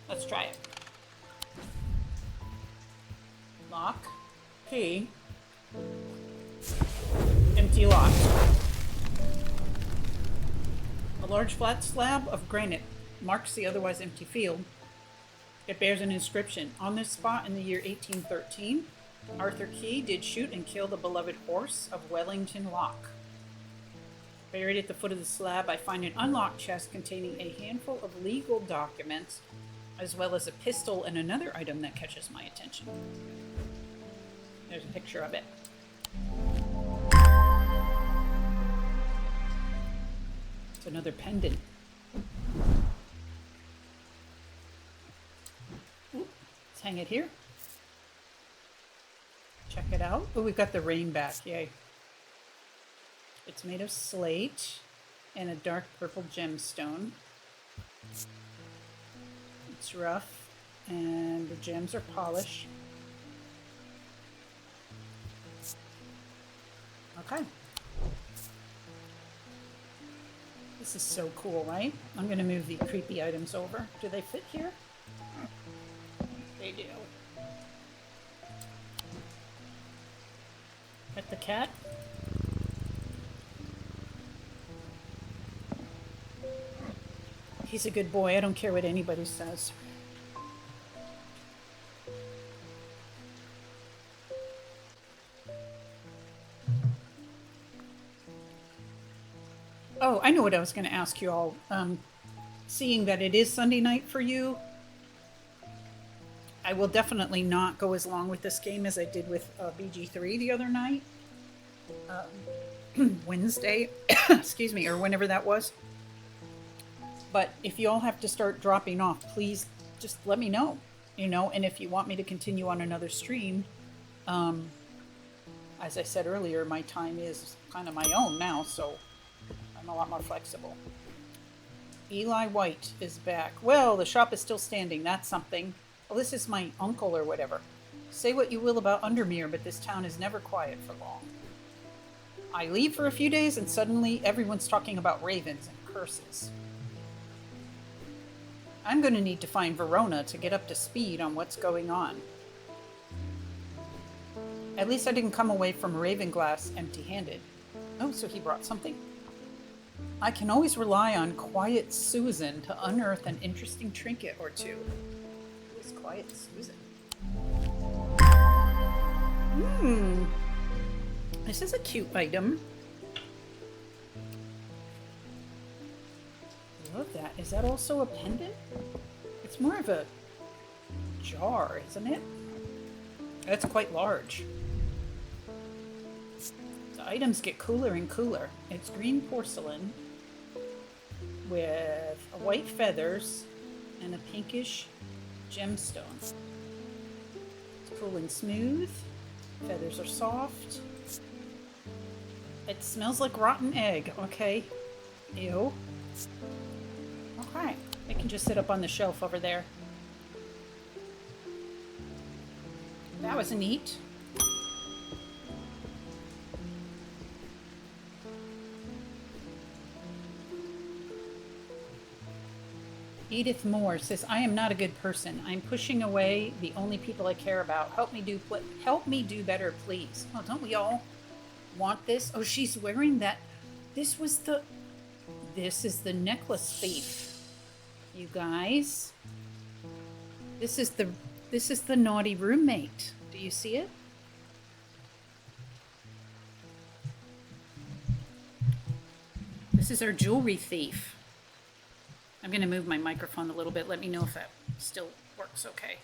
Let's try it. Lock, key, empty lock. A large flat slab of granite marks the otherwise empty field. It bears an inscription. On this spot in the year 1813, Arthur Key did shoot and kill the beloved horse of Wellington Lock. Buried at the foot of the slab, I find an unlocked chest containing a handful of legal documents, as well as a pistol and another item that catches my attention. There's a picture of it. It's another pendant. Let's hang it here. Check it out. Oh, we've got the rain back. Yay. It's made of slate and a dark purple gemstone. It's rough and the gems are polished. Okay. This is so cool, right? I'm going to move the creepy items over. Do they fit here? They do. Pet the cat. He's a good boy. I don't care what anybody says. Oh, I know what I was going to ask you all. Seeing that it is Sunday night for you, I will definitely not go as long with this game as I did with BG3 the other night. Wednesday, excuse me, or whenever that was. But if you all have to start dropping off, please just let me know, you know, and if you want me to continue on another stream, as I said earlier, my time is kind of my own now, so I'm a lot more flexible. Eli White is back. Well, the shop is still standing. That's something. Well, this is my uncle or whatever. Say what you will about Undermere, but this town is never quiet for long. I leave for a few days and suddenly everyone's talking about ravens and curses. I'm going to need to find Verona to get up to speed on what's going on. At least I didn't come away from Ravenglass empty-handed. Oh, so he brought something. I can always rely on Quiet Susan to unearth an interesting trinket or two. Who's Quiet Susan? This is a cute item. Love that. Is that also a pendant? It's more of a jar, isn't it? That's quite large. The items get cooler and cooler. It's green porcelain with white feathers and a pinkish gemstone. It's cool and smooth. Feathers are soft. It smells like rotten egg. Okay. Ew. Okay. It can just sit up on the shelf over there. That was neat. Edith Moore says, I am not a good person. I'm pushing away the only people I care about. Help me do better, please. Oh, don't we all want this? Oh, she's wearing that. This is the necklace thief. You guys. This is the naughty roommate. Do you see it? This is our jewelry thief. I'm going to move my microphone a little bit. Let me know if that still works okay.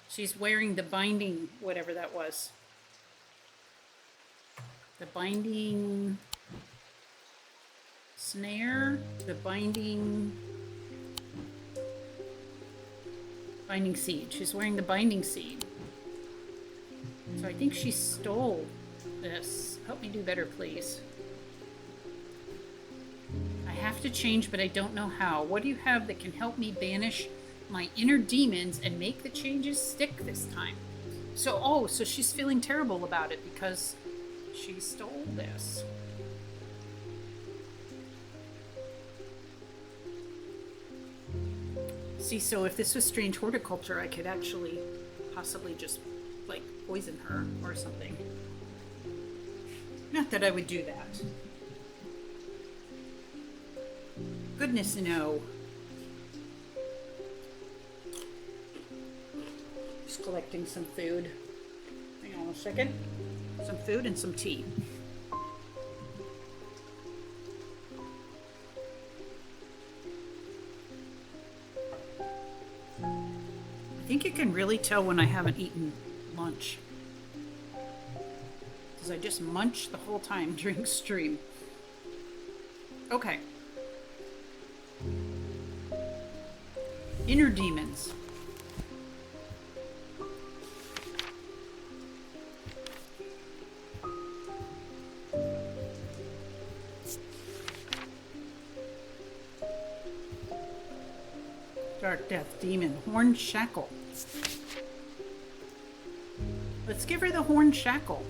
She's wearing the binding, whatever that was. The binding snare, the binding seed. She's wearing the binding seed. So I think she stole this. Help me do better, please. I have to change, but I don't know how. What do you have that can help me banish my inner demons and make the changes stick this time? So she's feeling terrible about it because she stole this. See, so if this was strange horticulture, I could actually possibly just, like, poison her or something. Not that I would do that. Goodness, no. Just collecting some food. Hang on a second. Some food and some tea. I think you can really tell when I haven't eaten lunch, because I just munch the whole time during stream. Okay. Inner demons. Dark Death Demon. Horn Shackle. Let's give her the Horn Shackle.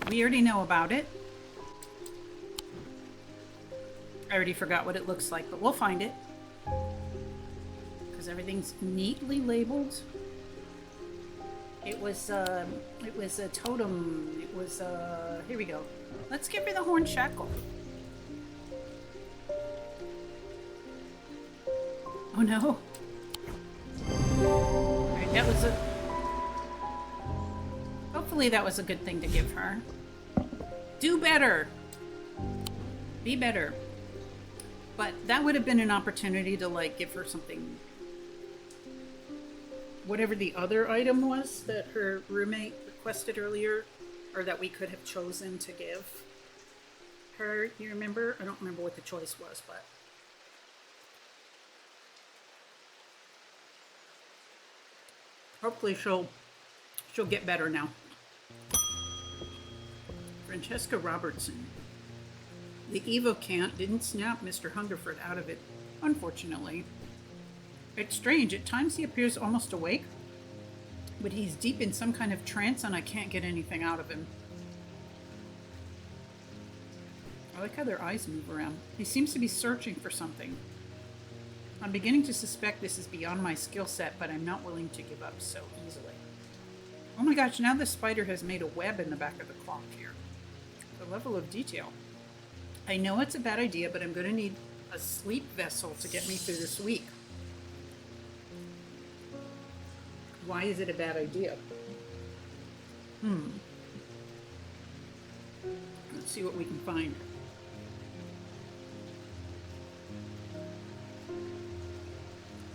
We already know about it. I already forgot what it looks like, but we'll find it. Because everything's neatly labeled. It was a totem. It was, here we go. Let's give her the Horn Shackle. Oh no. Alright, that was hopefully that was a good thing to give her. Do better. Be better. But that would have been an opportunity to, like, give her something. Whatever the other item was that her roommate requested earlier, or that we could have chosen to give her. You remember? I don't remember what the choice was, but. Hopefully she'll get better now. Francesca Robertson. The evocant didn't snap Mr. Hungerford out of it, unfortunately. It's strange. At times he appears almost awake, but he's deep in some kind of trance and I can't get anything out of him. I like how their eyes move around. He seems to be searching for something. I'm beginning to suspect this is beyond my skill set, but I'm not willing to give up so easily. Oh my gosh, now the spider has made a web in the back of the clock here. The level of detail. I know it's a bad idea, but I'm going to need a sleep vessel to get me through this week. Why is it a bad idea? Let's see what we can find.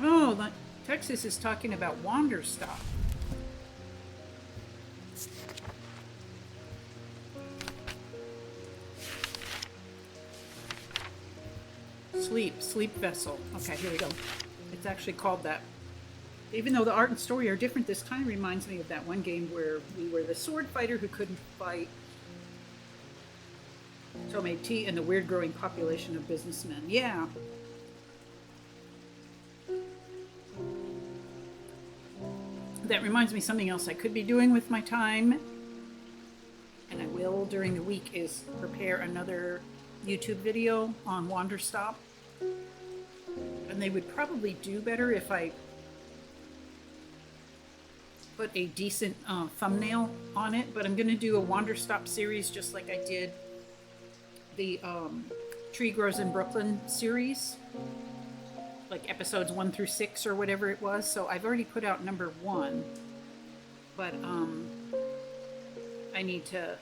Oh, Alexis is talking about wander stop. Sleep vessel. Okay, here we go. It's actually called that. Even though the art and story are different, this kind of reminds me of that one game where we were the sword fighter who couldn't fight homemade tea and the weird growing population of businessmen. Yeah. That reminds me of something else I could be doing with my time, and I will during the week, is prepare another YouTube video on Wander Stop. And they would probably do better if I put a decent thumbnail on it, but I'm going to do a Wander Stop series just like I did the Tree Grows in Brooklyn series, like episodes 1 through 6 or whatever it was. So I've already put out number 1, but I need to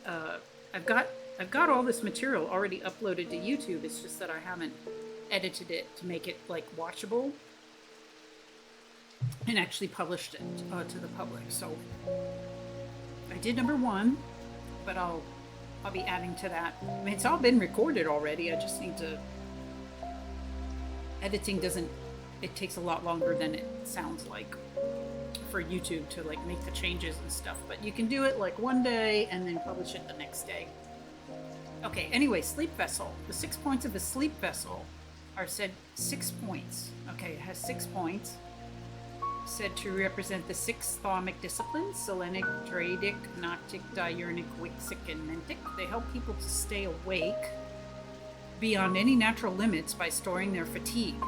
I've got all this material already uploaded to YouTube. It's just that I haven't edited it to make it like watchable and actually published it to the public. So I did number 1, but I'll be adding to that. I mean, it's all been recorded already. I just need to. Editing it takes a lot longer than it sounds like for YouTube to like make the changes and stuff. But you can do it like one day and then publish it the next day. Okay, anyway, sleep vessel. The 6 points of the sleep vessel are said 6 points. Okay, it has 6 points. Said to represent the 6 thaumic disciplines: Selenic, Dradic, Noctic, Diurnic, Wixic, and Mentic. They help people to stay awake beyond any natural limits by storing their fatigue.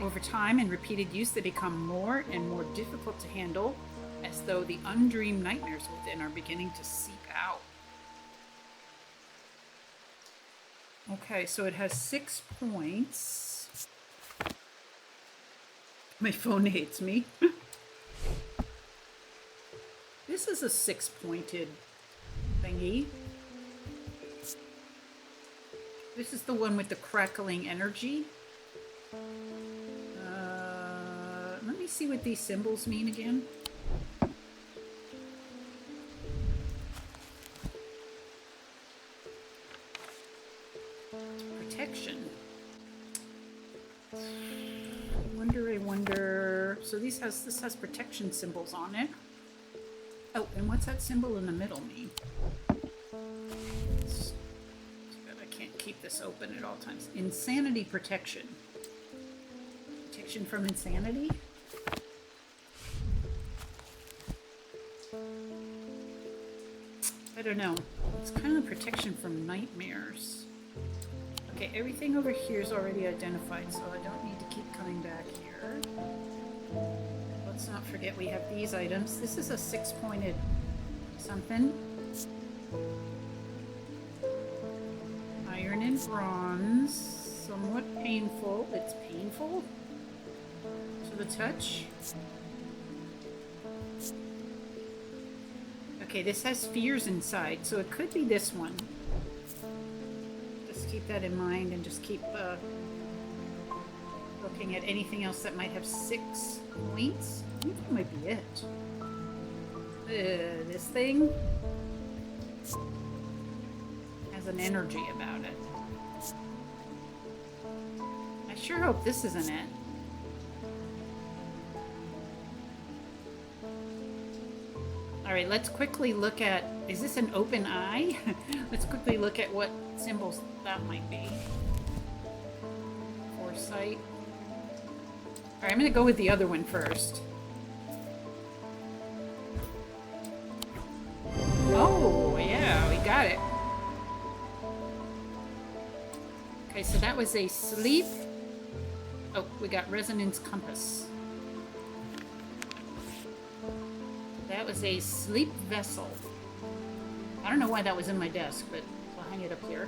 Over time and repeated use, they become more and more difficult to handle, as though the undreamed nightmares within are beginning to seep out. Okay, so it has 6 points. My phone hates me. This is a 6-pointed thingy. This is the one with the crackling energy. Let me see what these symbols mean again. Protection. I wonder. So this has protection symbols on it. Oh, and what's that symbol in the middle mean? Keep this open at all times. Insanity protection. Protection from insanity? I don't know. It's kind of protection from nightmares. Okay, everything over here is already identified, so I don't need to keep coming back here. Let's not forget we have these items. This is a 6-pointed something. Iron and bronze. Somewhat painful. It's painful to the touch. Okay, this has spheres inside, so it could be this one. Just keep that in mind and just keep looking at anything else that might have 6 points. I think that might be it. This thing has an energy about it. I sure hope this isn't it. Alright, let's quickly look at... Is this an open eye? Let's quickly look at what symbols that might be. Foresight. Alright, I'm going to go with the other one first. Oh, yeah, we got it. Okay, so that was a sleep. Oh, we got resonance compass. That was a sleep vessel. I don't know why that was in my desk, but I'll hang it up here.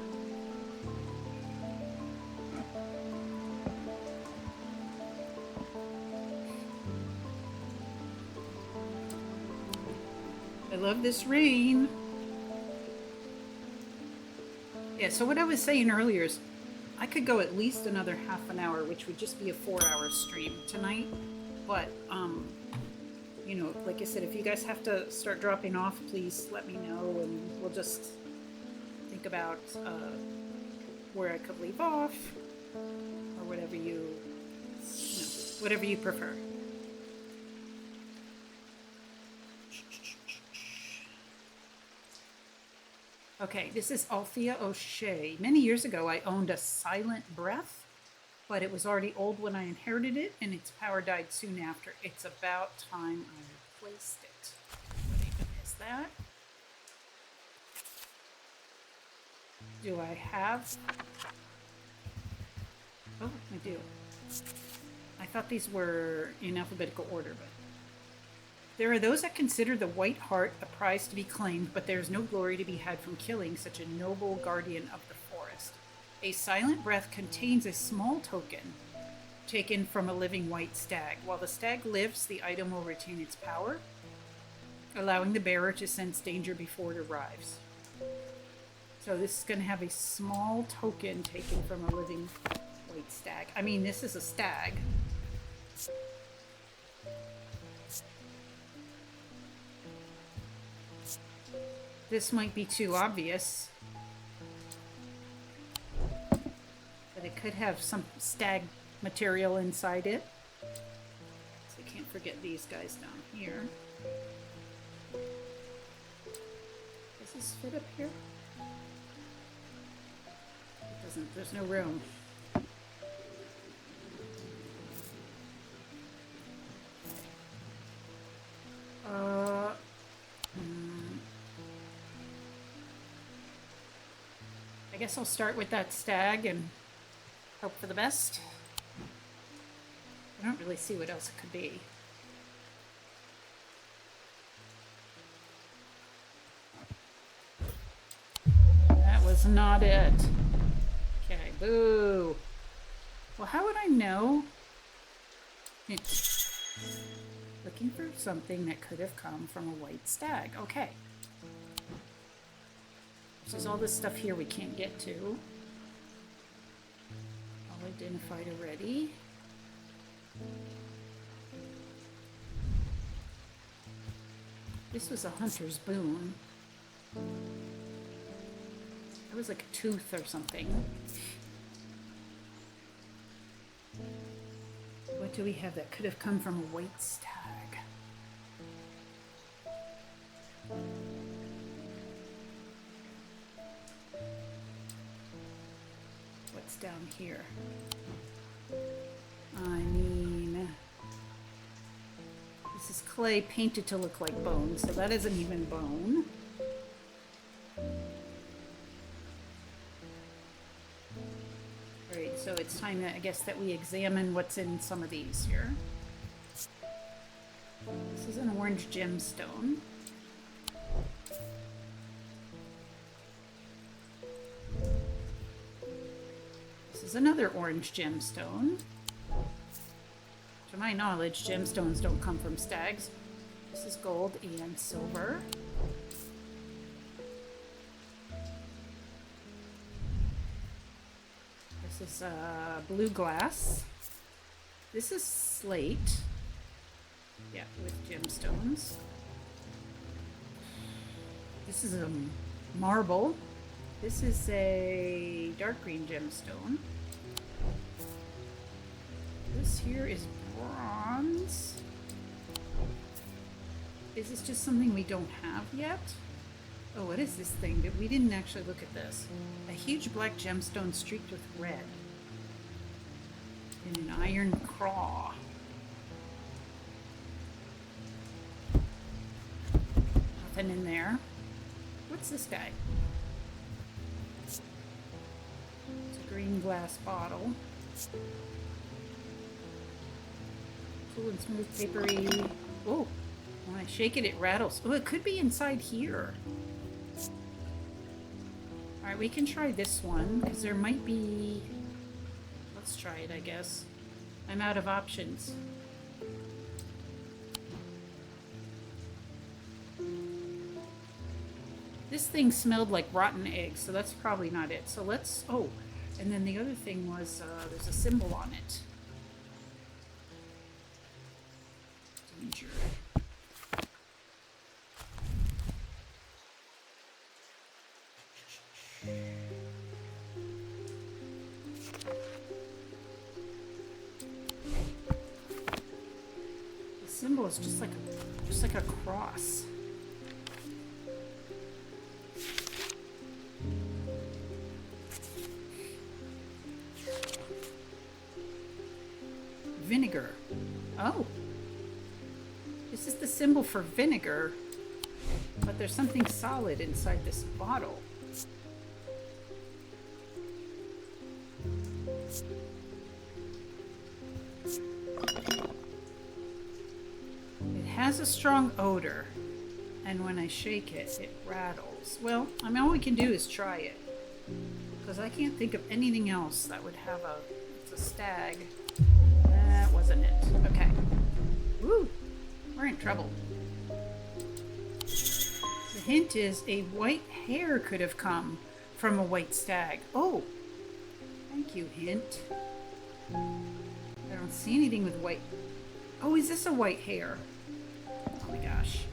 I love this rain. Yeah, so what I was saying earlier is I could go at least another half an hour, which would just be a 4-hour stream tonight. But, you know, like I said, if you guys have to start dropping off, please let me know, and we'll just think about where I could leave off, or whatever whatever you prefer. Okay, this is Althea O'Shea. Many years ago, I owned a silent breath, but it was already old when I inherited it, and its power died soon after. It's about time I replaced it. What even is that? Do I have? Oh, I do. I thought these were in alphabetical order, but there are those that consider the white heart a prize to be claimed, but there is no glory to be had from killing such a noble guardian of the forest. A silent breath contains a small token taken from a living white stag. While the stag lives, the item will retain its power, allowing the bearer to sense danger before it arrives. So this is going to have a small token taken from a living white stag. I mean, this is a stag. This might be too obvious, but it could have some stag material inside it. So you can't forget these guys down here. Does this fit up here? It doesn't, there's no room. I guess I'll start with that stag and hope for the best. I don't really see what else it could be. That was not it. Okay, boo. Well, how would I know? It's looking for something that could have come from a white stag. Okay. There's all this stuff here we can't get to. All identified already. This was a hunter's boon. That was like a tooth or something. What do we have that could have come from a white stag? What's down here? I mean, this is clay painted to look like bone, so that isn't even bone. Alright, so it's time that I guess that we examine what's in some of these here. This is an orange gemstone. This is another orange gemstone. To my knowledge, gemstones don't come from stags. This is gold and silver. This is blue glass. This is slate. Yeah, with gemstones. This is a marble. This is a dark green gemstone. This here is bronze. Is this just something we don't have yet? Oh, what is this thing? We didn't actually look at this. A huge black gemstone streaked with red. And an iron craw. Nothing in there. What's this guy? It's a green glass bottle. Cool and smooth, papery. Oh, when I shake it, it rattles. Oh, it could be inside here. Alright, we can try this one, because there might be... Let's try it, I guess. I'm out of options. This thing smelled like rotten eggs, so that's probably not it. So let's... Oh, And then the other thing was there's a symbol on it. Danger. The symbol is just like a cross. Vinegar. Oh. This is the symbol for vinegar, but there's something solid inside this bottle. It has a strong odor, and when I shake it, it rattles. Well, I mean, all we can do is try it, because I can't think of anything else that would have it's a stag. That wasn't it. Okay. Woo! We're in trouble. The hint is a white hare could have come from a white stag. Oh! Thank you, hint. I don't see anything with white. Oh, is this a white hare? Oh my gosh.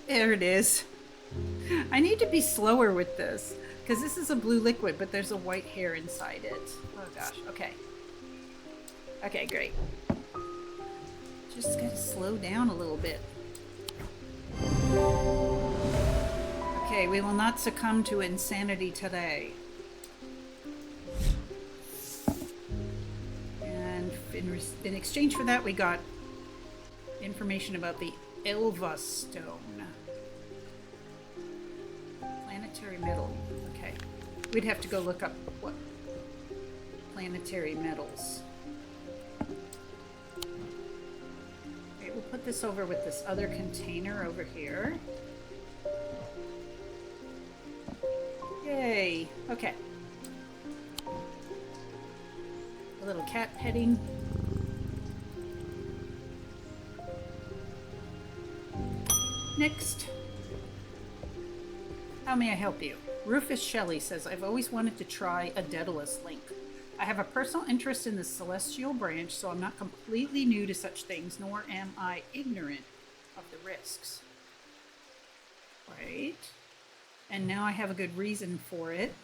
There it is. I need to be slower with this, because this is a blue liquid, but there's a white hair inside it. Oh gosh, okay. Okay, great. Just gotta slow down a little bit. Okay, we will not succumb to insanity today. And in exchange for that, we got information about the Elva Stone. Planetary metal. Okay. We'd have to go look up what planetary metals. Okay, we'll put this over with this other container over here. Yay. Okay. A little cat petting. Next. How may I help you? Rufus Shelley says, I've always wanted to try a Daedalus link. I have a personal interest in the celestial branch, so I'm not completely new to such things, nor am I ignorant of the risks. Right. And now I have a good reason for it.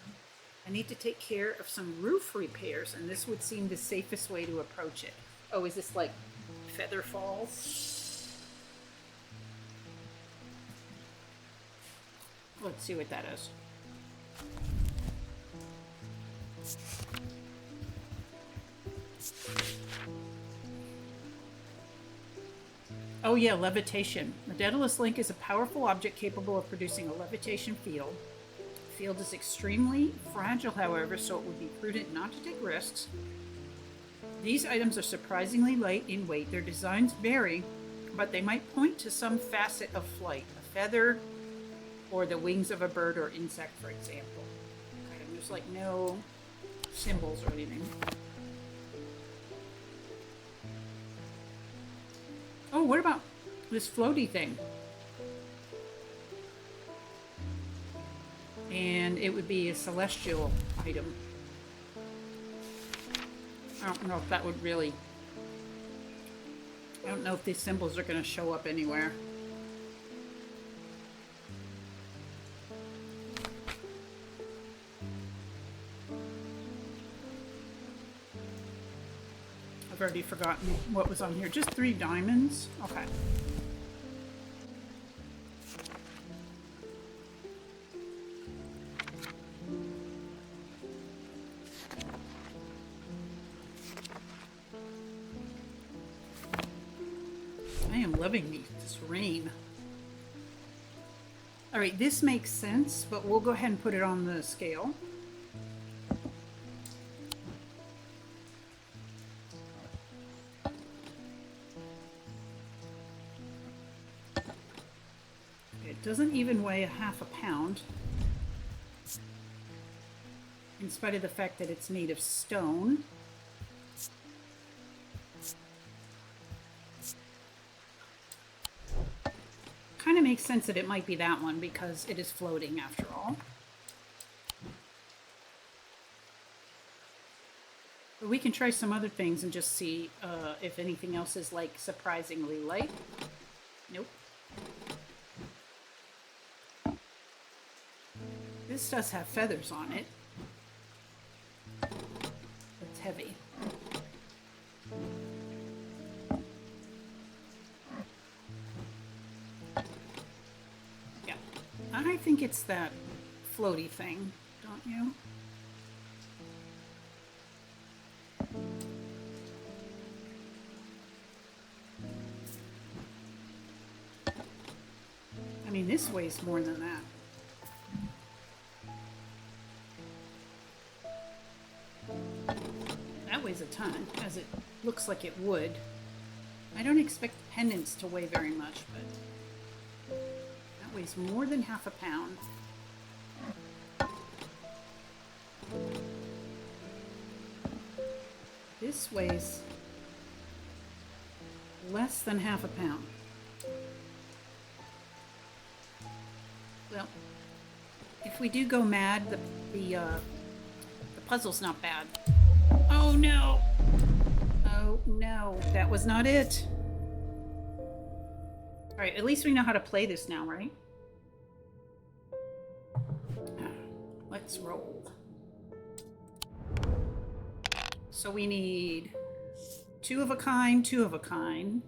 I need to take care of some roof repairs, and this would seem the safest way to approach it. Oh, is this like Feather Falls? Let's see what that is. Oh yeah, levitation. The Daedalus Link is a powerful object capable of producing a levitation field. The field is extremely fragile, however, so it would be prudent not to take risks. These items are surprisingly light in weight. Their designs vary, but they might point to some facet of flight. A feather, or the wings of a bird or insect, for example. Okay, there's like no symbols or anything. Oh, what about this floaty thing? And it would be a celestial item. I don't know if that would really... I don't know if these symbols are going to show up anywhere. I've already forgotten what was on here. Just 3 diamonds? Okay. I am loving this rain. Alright, this makes sense, but we'll go ahead and put it on the scale. Doesn't even weigh a half a pound, in spite of the fact that it's made of stone. Kind kind of makes sense that it might be that one because it is floating after all. But we can try some other things and just see if anything else is like surprisingly light. Nope. This does have feathers on it. It's heavy. Yeah. I think it's that floaty thing, don't you? I mean, this weighs more than that. That weighs a ton, as it looks like it would. I don't expect pendants to weigh very much, but that weighs more than half a pound. This weighs less than half a pound. Well, if we do go mad, the puzzle's not bad. Oh no! Oh no, that was not it. Alright, at least we know how to play this now, right? Let's roll. So we need 2 of a kind, 2 of a kind,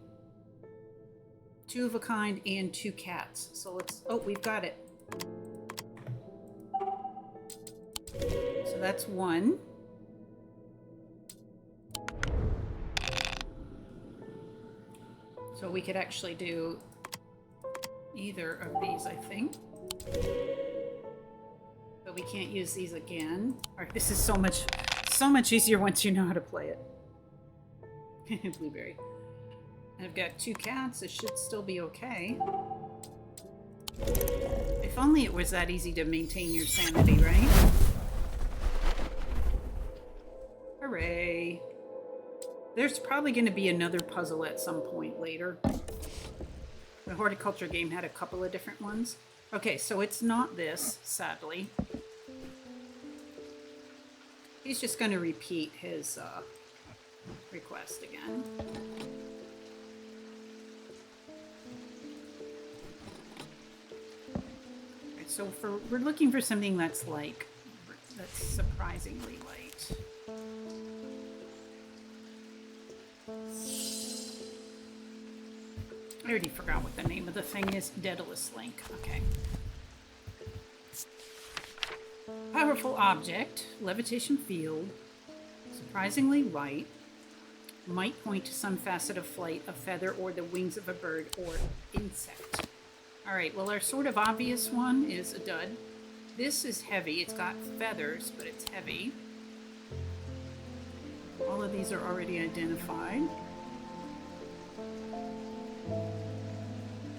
2 of a kind, and 2 cats. So let's... Oh, we've got it. So that's 1. So we could actually do either of these, I think. But we can't use these again. Alright, this is so much easier once you know how to play it. Blueberry. I've got 2 cats. It should still be okay. If only it was that easy to maintain your sanity, right? Hooray. There's probably going to be another puzzle at some point later. The horticulture game had a couple of different ones. Okay, so it's not this, sadly. He's just going to repeat his request again. Right, so we're looking for something that's surprisingly light. I already forgot what the name of the thing is. Daedalus Link. Okay. Powerful object, levitation field, surprisingly light, might point to some facet of flight, a feather, or the wings of a bird or insect. Alright, well our sort of obvious one is a dud. This is heavy. It's got feathers, but it's heavy. All of these are already identified.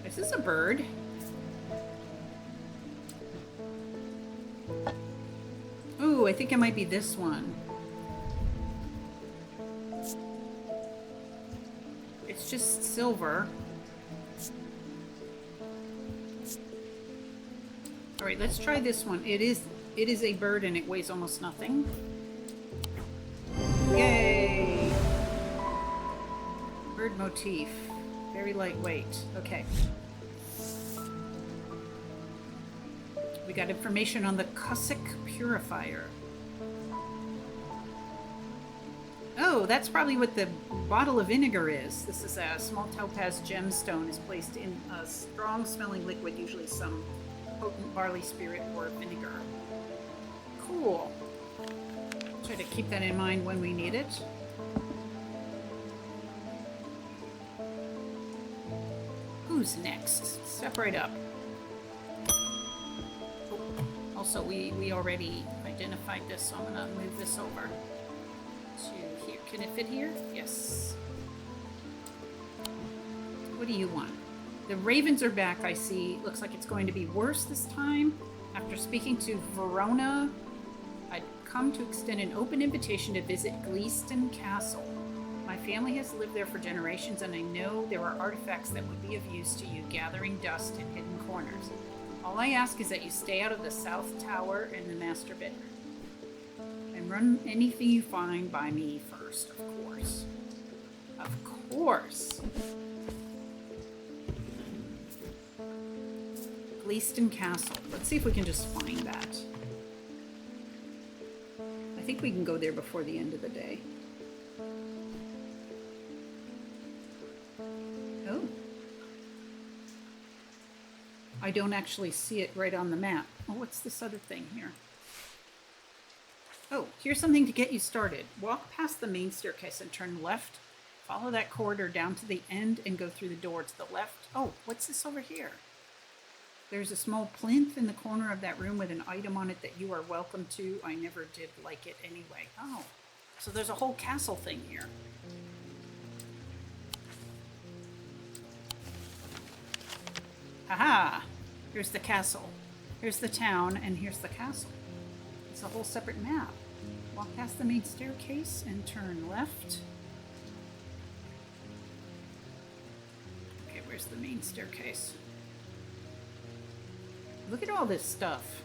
This is a bird. Ooh, I think it might be this one. It's just silver. Alright, let's try this one. It is a bird and it weighs almost nothing. Yay! Bird motif. Very lightweight. Okay. We got information on the Cushic Purifier. Oh, that's probably what the bottle of vinegar is. This is a small topaz gemstone is placed in a strong-smelling liquid, usually some potent barley spirit or vinegar. Cool. Try to keep that in mind when we need it. Who's next? Step right up. Oh, also, we already identified this, so I'm gonna move this over to here. Can it fit here? Yes. What do you want? The ravens are back, I see. Looks like it's going to be worse this time. After speaking to Verona, I'd come to extend an open invitation to visit Gleeston Castle. My family has lived there for generations, and I know there are artifacts that would be of use to you, gathering dust in hidden corners. All I ask is that you stay out of the south tower and the master bedroom. And run anything you find by me first, of course. Of course. Gleaston Castle. Let's see if we can just find that. I think we can go there before the end of the day. Oh. I don't actually see it right on the map. Oh, what's this other thing here? Oh, here's something to get you started. Walk past the main staircase and turn left. Follow that corridor down to the end and go through the door to the left. Oh, what's this over here? There's a small plinth in the corner of that room with an item on it that you are welcome to. I never did like it anyway. Oh, so there's a whole castle thing here. Haha! Here's the castle. Here's the town, and here's the castle. It's a whole separate map. Walk past the main staircase and turn left. Okay, where's the main staircase? Look at all this stuff.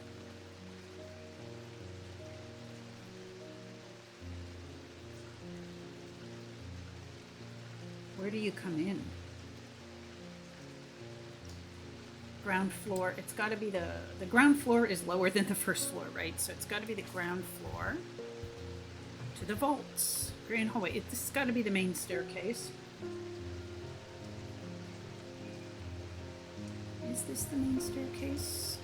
Where do you come in? Ground floor. It's got to be the ground floor is lower than the first floor, right? So it's got to be the ground floor to the vaults. Grand hallway. This has got to be the main staircase. Is this the main staircase?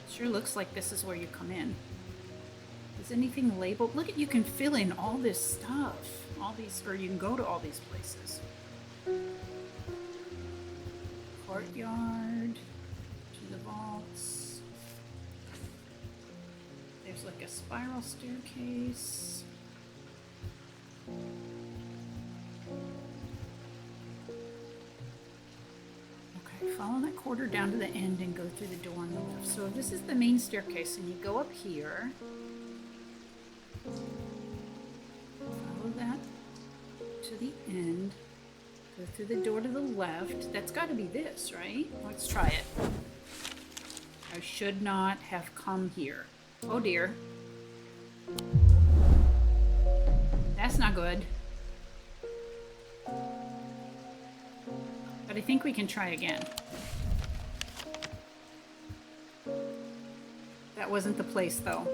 Sure looks like this is where you come in. Is anything labeled? Look at, you can fill in all this stuff. All these, or you can go to all these places. Courtyard, to the vaults. There's like a spiral staircase. Okay, follow that corridor down to the end and go through the door on the left. So this is the main staircase, and you go up here. Follow that to the end. Go through the door to the left. That's got to be this, right? Let's try it. I should not have come here. Oh dear. That's not good. But I think we can try again. That wasn't the place, though.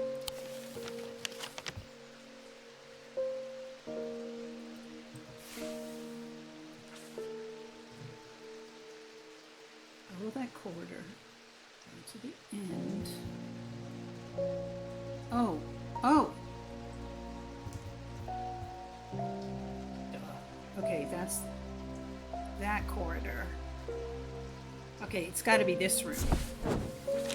Follow that corridor to the end. Oh, oh. Okay, that's that corridor. Okay, it's got to be this room.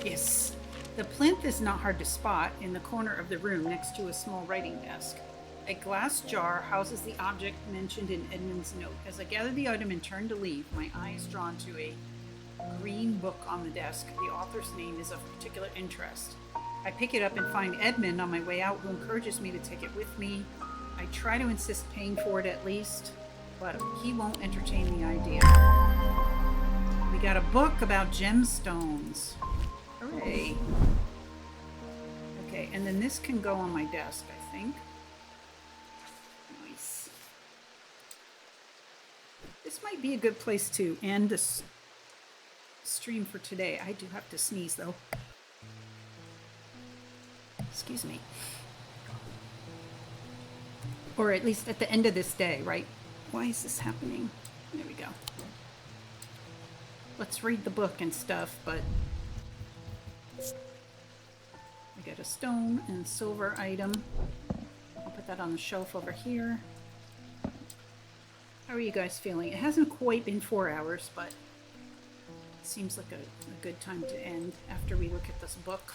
Yes. The plinth is not hard to spot in the corner of the room next to a small writing desk. A glass jar houses the object mentioned in Edmund's note. As I gather the item and turn to leave, my eye is drawn to a green book on the desk. The author's name is of particular interest. I pick it up and find Edmund on my way out, who encourages me to take it with me. I try to insist paying for it at least, but he won't entertain the idea. We got a book about gemstones. Hooray. Okay, and then this can go on my desk, I think. Nice. This might be a good place to end this stream for today. I do have to sneeze, though. Excuse me. Or at least at the end of this day, right? Why is this happening? There we go. Let's read the book and stuff, but we got a stone and silver item. I'll put that on the shelf over here. How are you guys feeling? It hasn't quite been 4 hours, but it seems like a good time to end after we look at this book.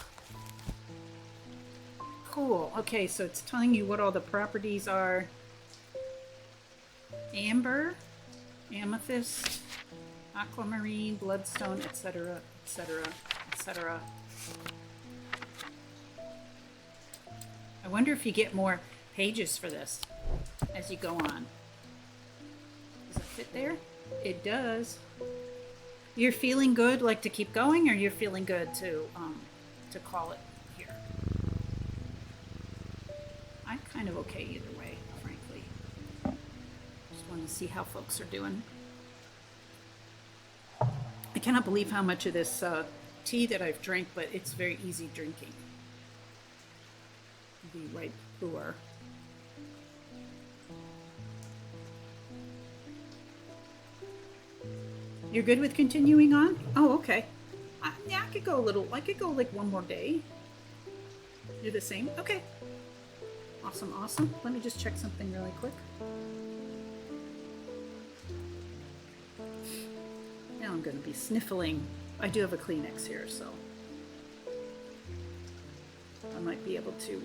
Cool. Okay, so it's telling you what all the properties are. Amber, amethyst, aquamarine, bloodstone, etc., etc., etc. I wonder if you get more pages for this as you go on. Does it fit there? It does. You're feeling good, like to keep going, or you're feeling good to call it here? I'm kind of okay either way, frankly. Just want to see how folks are doing. I cannot believe how much of this tea that I've drank, but it's very easy drinking. The right puer. You're good with continuing on? Oh, okay. Yeah, I could go a little. I could go like one more day. You're the same? Okay. Awesome, awesome. Let me just check something really quick. Now I'm going to be sniffling. I do have a Kleenex here, so I might be able to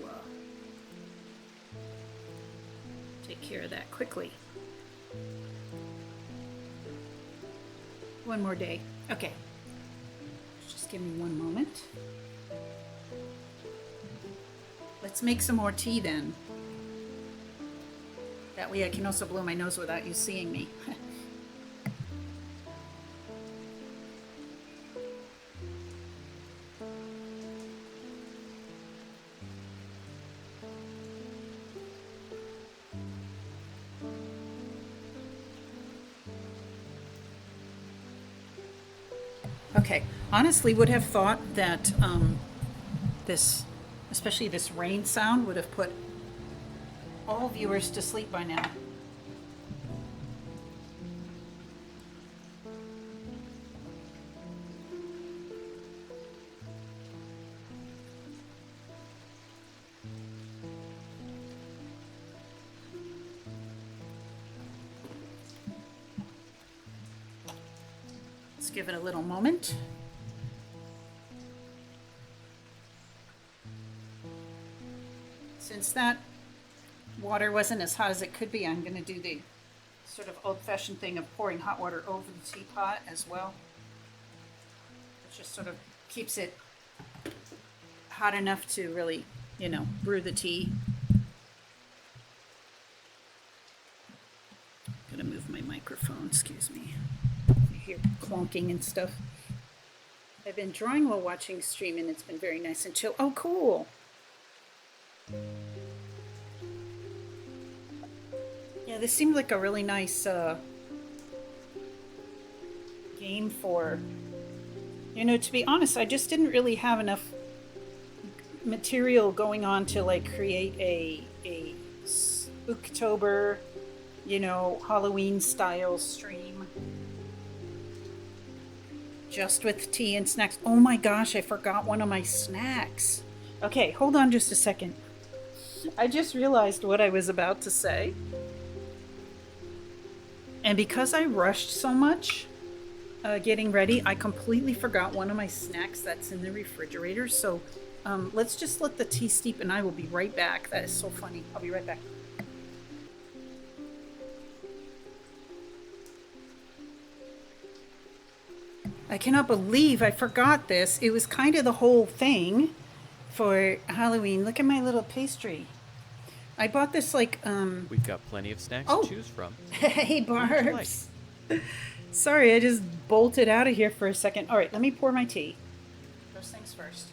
take care of that quickly. One more day. Okay. Just give me one moment. Let's make some more tea then. That way I can also blow my nose without you seeing me. Okay, honestly would have thought that especially this rain sound, would have put all viewers to sleep by now. Let's give it a little moment. Since that water wasn't as hot as it could be, I'm going to do the sort of old-fashioned thing of pouring hot water over the teapot as well. It just sort of keeps it hot enough to really, brew the tea. I'm going to move my microphone, excuse me. You hear clonking and stuff. I've been drawing while watching stream, and it's been very nice and chill. Oh, cool. Yeah, this seemed like a really nice game for, to be honest, I just didn't really have enough material going on to like create a Spooktober, Halloween style stream. Just with tea and snacks. Oh my gosh, I forgot one of my snacks. Okay, hold on just a second. I just realized what I was about to say. And because I rushed so much getting ready, I completely forgot one of my snacks that's in the refrigerator. So let's just let the tea steep and I will be right back. That is so funny. I'll be right back. I cannot believe I forgot this. It was kind of the whole thing for Halloween. Look at my little pastry. I bought this like We've got plenty of snacks to choose from. Hey Barbs. Sorry, I just bolted out of here for a second. All right, let me pour my tea. First things first.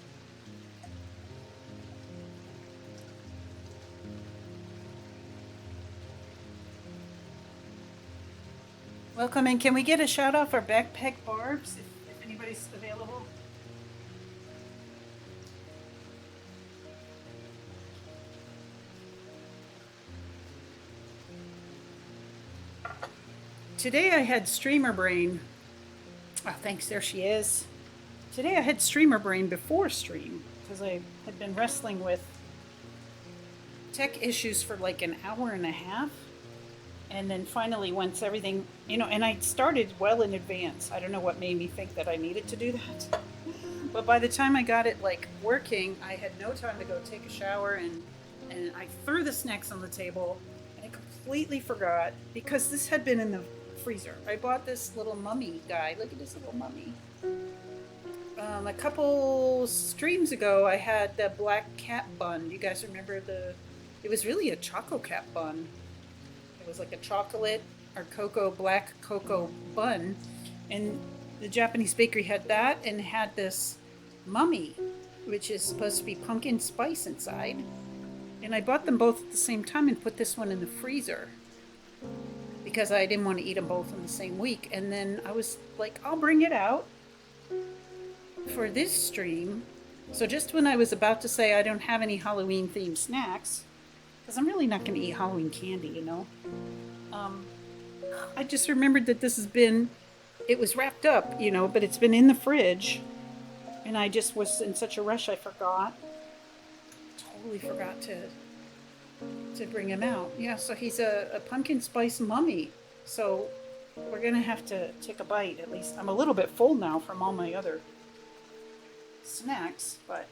Welcome, and can we get a shout out for Backpack Barbs if anybody's available? Today I had streamer brain. Oh, thanks, there she is. Today I had streamer brain before stream because I had been wrestling with tech issues for like an hour and a half. And then finally, once everything, and I started well in advance. I don't know what made me think that I needed to do that. But by the time I got it like working, I had no time to go take a shower and I threw the snacks on the table and I completely forgot because this had been in the freezer. I bought this little mummy guy. Look at this little mummy. A couple streams ago, I had the black cat bun. You guys remember the It was really a choco cap bun. It was like a chocolate or black cocoa bun. And the Japanese bakery had that and had this mummy, which is supposed to be pumpkin spice inside. And I bought them both at the same time and put this one in the freezer because I didn't want to eat them both in the same week. And then I was like, I'll bring it out for this stream. So just when I was about to say I don't have any Halloween themed snacks, because I'm really not going to eat Halloween candy, you know, I just remembered that it was wrapped up, you know, but it's been in the fridge. And I just was in such a rush, I forgot. Totally forgot to bring him out. Yeah, so he's a pumpkin spice mummy. So we're going to have to take a bite, at least. I'm a little bit full now from all my other snacks, but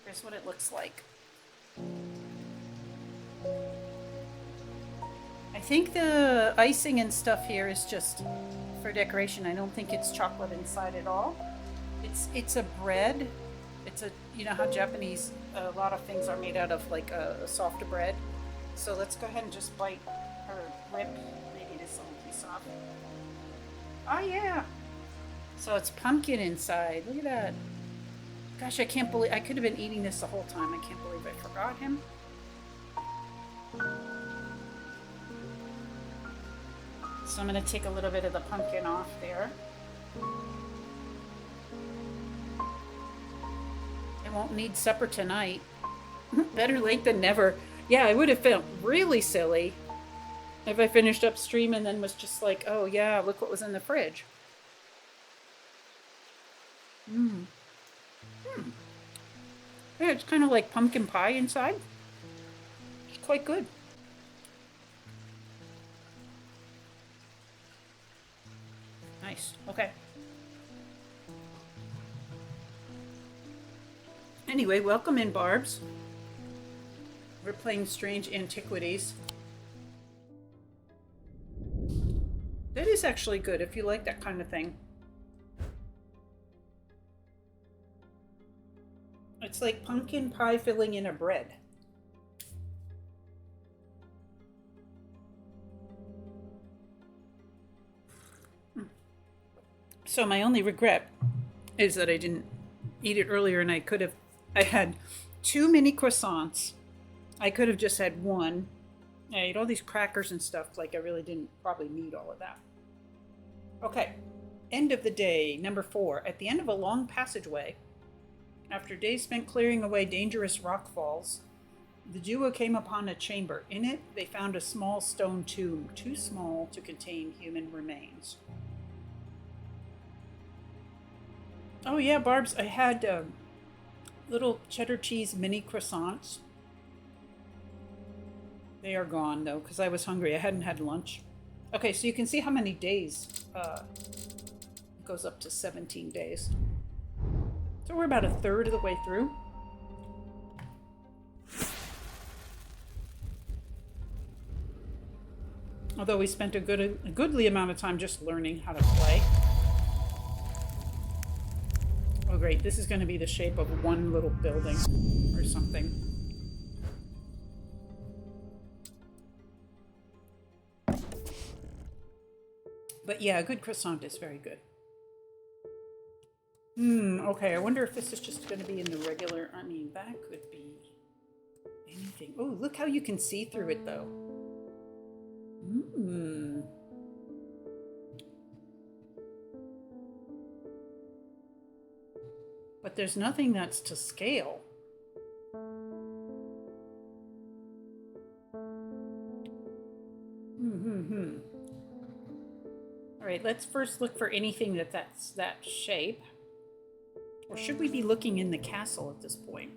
here's what it looks like. I think the icing and stuff here is just for decoration. I don't think it's chocolate inside at all. It's a bread. You know how Japanese, a lot of things are made out of like a soft bread. So let's go ahead and just bite or rip. Maybe this will be soft. Oh yeah. So it's pumpkin inside. Look at that. Gosh, I can't believe I could have been eating this the whole time. I can't believe I forgot him. So I'm going to take a little bit of the pumpkin off there. I won't need supper tonight. Better late than never. Yeah, I would have felt really silly if I finished upstream and then was just like, oh yeah, look what was in the fridge. Yeah, it's kind of like pumpkin pie inside. It's quite good. Nice. Okay. Anyway, welcome in, Barbs. We're playing Strange Antiquities. That is actually good if you like that kind of thing. It's like pumpkin pie filling in a bread. So my only regret is that I didn't eat it earlier, and I had too many croissants. I could have just had one. I ate all these crackers and stuff, like I really didn't probably need all of that. Okay, end of the day, number 4. At the end of a long passageway, after days spent clearing away dangerous rock falls, the duo came upon a chamber. In it, they found a small stone tomb, too small to contain human remains. Oh yeah, Barbs, I had little cheddar cheese mini croissants. They are gone, though, because I was hungry. I hadn't had lunch. Okay, so you can see how many days. It goes up to 17 days. So we're about a third of the way through. Although we spent a goodly amount of time just learning how to play. Oh great, this is going to be the shape of one little building or something. But yeah, a good croissant is very good. Okay, I wonder if this is just going to be in the regular, I mean, that could be anything. Oh, look how you can see through it though. But there's nothing that's to scale. All right, let's first look for anything that's that shape. Or should we be looking in the castle at this point?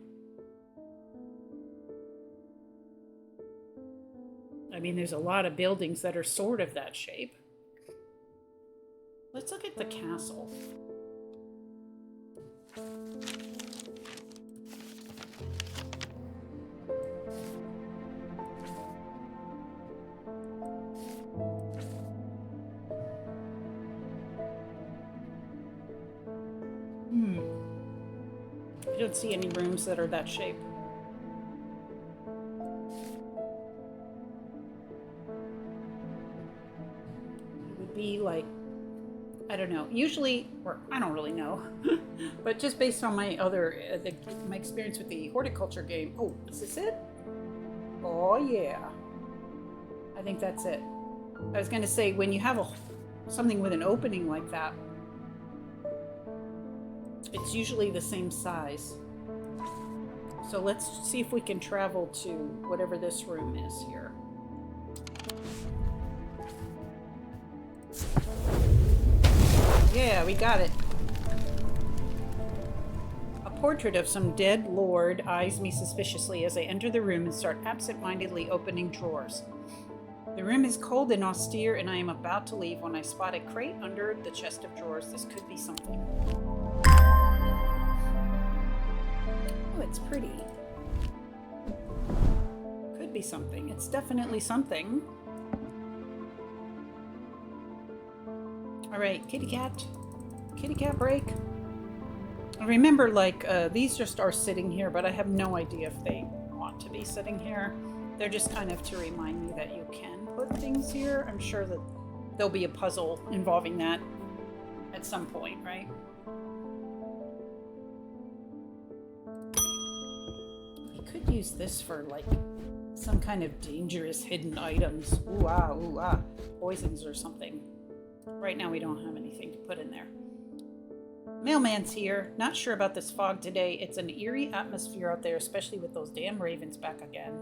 I mean, there's a lot of buildings that are sort of that shape. Let's look at the castle. I don't see any rooms that are that shape. could be like, I don't know. Usually, or I don't really know, but just based on my other my experience with the horticulture game. Oh, is this it? Oh yeah, I think that's it. I was gonna say when you have something with an opening like that, it's usually the same size. So let's see if we can travel to whatever this room is here. Yeah, we got it. A portrait of some dead lord eyes me suspiciously as I enter the room and start absent-mindedly opening drawers. The room is cold and austere, and I am about to leave when I spot a crate under the chest of drawers. This could be something. Oh, it's pretty. Could be something. It's definitely something. All right, kitty cat break. I remember, like, these just are sitting here, but I have no idea if they want to be sitting here. They're just kind of to remind me that you can put things here. I'm sure that there'll be a puzzle involving that at some point, right? We could use this for, like, some kind of dangerous hidden items. Ooh ah, poisons or something. Right now we don't have anything to put in there. Mailman's here. Not sure about this fog today. It's an eerie atmosphere out there, especially with those damn ravens back again.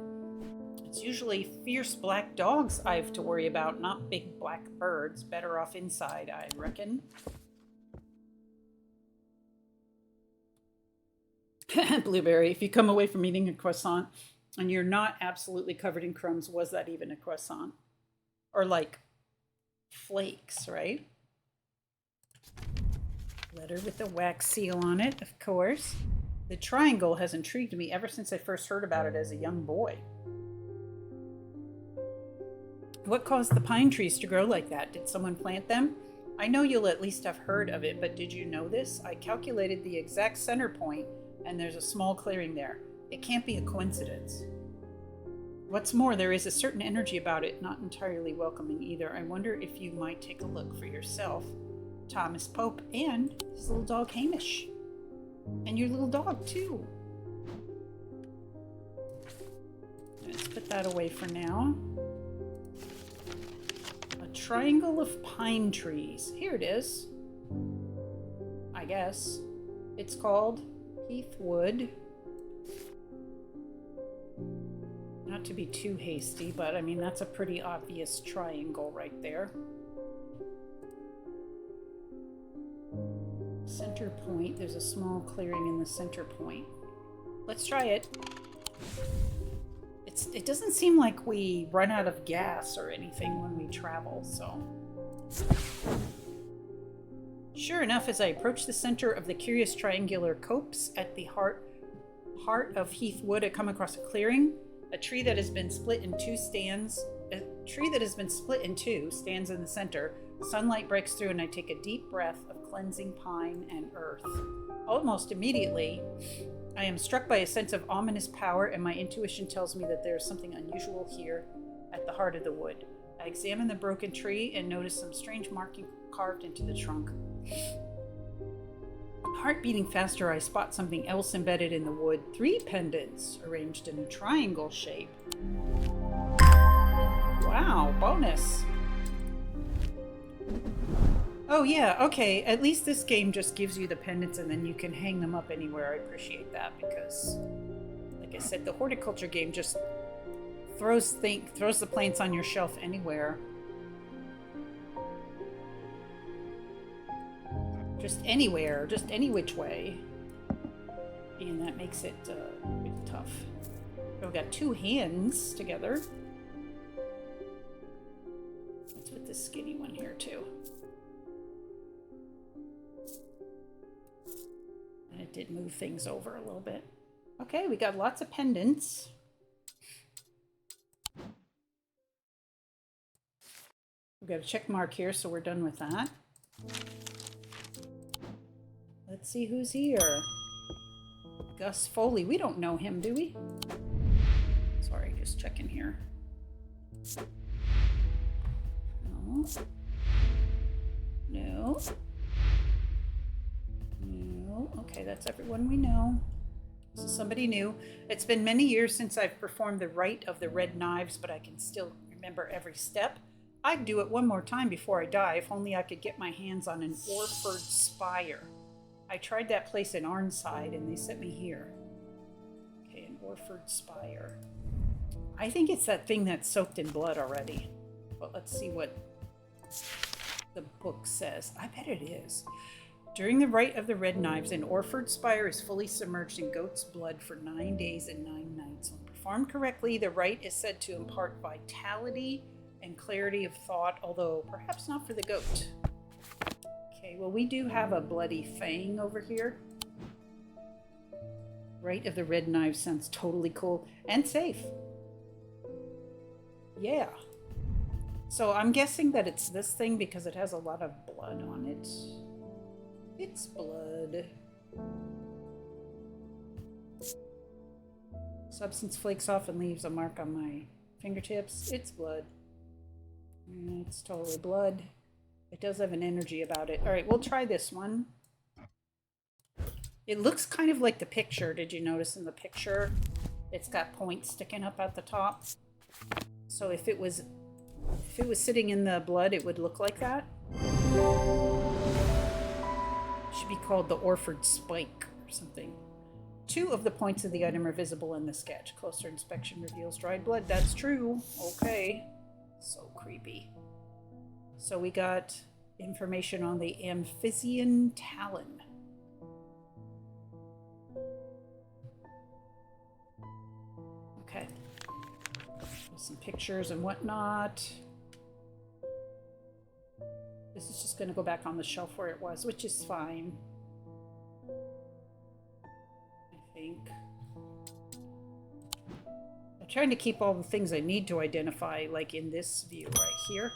It's usually fierce black dogs I have to worry about, not big black birds. Better off inside, I reckon. Blueberry, if you come away from eating a croissant and you're not absolutely covered in crumbs, was that even a croissant? Or like flakes, right? Letter with the wax seal on it, of course. The triangle has intrigued me ever since I first heard about it as a young boy. What caused the pine trees to grow like that? Did someone plant them? I know you'll at least have heard of it, but did you know this? I calculated the exact center point, and there's a small clearing there. It can't be a coincidence. What's more, there is a certain energy about it, not entirely welcoming either. I wonder if you might take a look for yourself. Thomas Pope and his little dog Hamish. And your little dog, too. Let's put that away for now. A triangle of pine trees. Here it is. I guess. It's called Heathwood. Not to be too hasty, but I mean, that's a pretty obvious triangle right there. Center point. There's a small clearing in the center point. Let's try it. It doesn't seem like we run out of gas or anything when we travel, so. Sure enough, as I approach the center of the curious triangular copse at the heart of Heathwood, I come across a clearing. A tree that has been split in two stands in the center. Sunlight breaks through and I take a deep breath of cleansing pine and earth. Almost immediately, I am struck by a sense of ominous power, and my intuition tells me that there is something unusual here at the heart of the wood. I examine the broken tree and notice some strange marking carved into the trunk. Heart beating faster, I spot something else embedded in the wood. 3 pendants arranged in a triangle shape. Wow, bonus. Oh yeah, okay, at least this game just gives you the pendants and then you can hang them up anywhere. I appreciate that because, like I said, the horticulture game just throws the plants on your shelf anywhere. Just anywhere, just any which way. And that makes it really tough. So we've got 2 hands together. Let's put this skinny one here too. And it did move things over a little bit. Okay, we got lots of pendants. We've got a check mark here, so we're done with that. Let's see who's here. Gus Foley. We don't know him, do we? Sorry, just checking here. No. No. No. Okay, that's everyone we know. So somebody new. It's been many years since I've performed the rite of the red knives, but I can still remember every step. I'd do it one more time before I die, if only I could get my hands on an Orford spire. I tried that place in Arnside, and they sent me here. Okay, an Orford spire. I think it's that thing that's soaked in blood already. But let's see what the book says. I bet it is. During the rite of the red knives, an Orford spire is fully submerged in goat's blood for 9 days and 9 nights. When performed correctly, the rite is said to impart vitality and clarity of thought, although perhaps not for the goat. Okay, well, we do have a bloody fang over here. Rite of the red knives sounds totally cool and safe. Yeah. So I'm guessing that it's this thing because it has a lot of blood on it. It's blood. Substance flakes off and leaves a mark on my fingertips. It's blood. It's totally blood. It does have an energy about it. All right, we'll try this one. It looks kind of like the picture. Did you notice in the picture? It's got points sticking up at the top. So if it was sitting in the blood, it would look like that. It should be called the Orford spike or something. 2 of the points of the item are visible in the sketch. Closer inspection reveals dried blood. That's true. Okay. So creepy. So we got information on the Amphibian Talon. Okay. Some pictures and whatnot. This is just going to go back on the shelf where it was, which is fine. I think. I'm trying to keep all the things I need to identify, like in this view right here.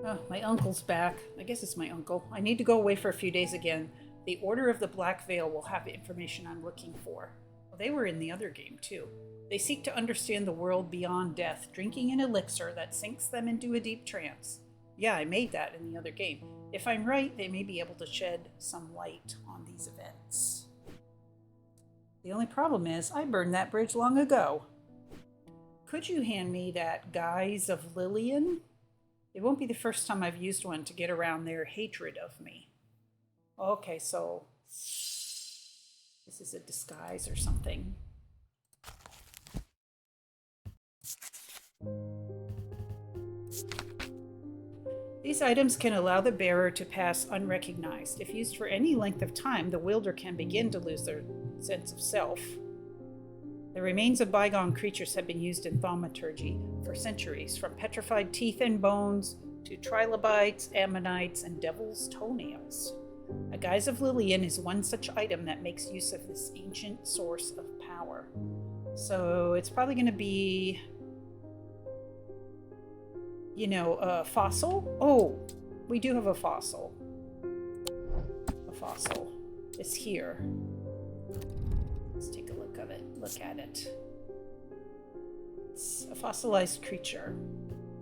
Oh, my uncle's back. I guess it's my uncle. I need to go away for a few days again. The Order of the Black Veil will have the information I'm looking for. Well, they were in the other game, too. They seek to understand the world beyond death, drinking an elixir that sinks them into a deep trance. Yeah, I made that in the other game. If I'm right, they may be able to shed some light on these events. The only problem is, I burned that bridge long ago. Could you hand me that Guise of Lillian? It won't be the first time I've used one to get around their hatred of me. Okay, so this is a disguise or something. These items can allow the bearer to pass unrecognized. If used for any length of time, the wielder can begin to lose their sense of self. The remains of bygone creatures have been used in thaumaturgy for centuries, from petrified teeth and bones to trilobites, ammonites, and devil's toenails. A Guise of Lillian is one such item that makes use of this ancient source of power. So it's probably going to be, you know, a fossil. Oh, we do have a fossil. A fossil. It's here. Let's take a look at it. It's a fossilized creature.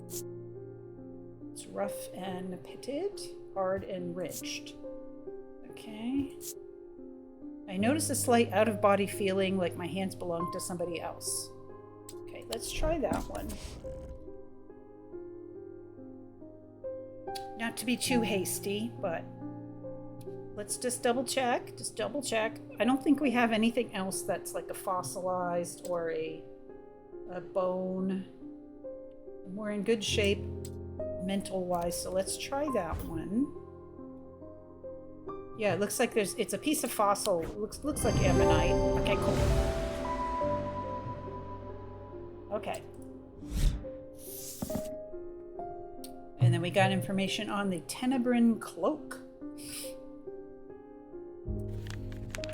It's rough and pitted, hard and ridged. Okay. I notice a slight out-of-body feeling, like my hands belong to somebody else. Okay, let's try that one. Not to be too hasty, but let's just double check. I don't think we have anything else that's like a fossilized or a bone. We're in good shape mental-wise, so let's try that one. Yeah, it looks like it's a piece of fossil. It looks like ammonite. Okay, cool. Okay. And then we got information on the Tenebrin cloak.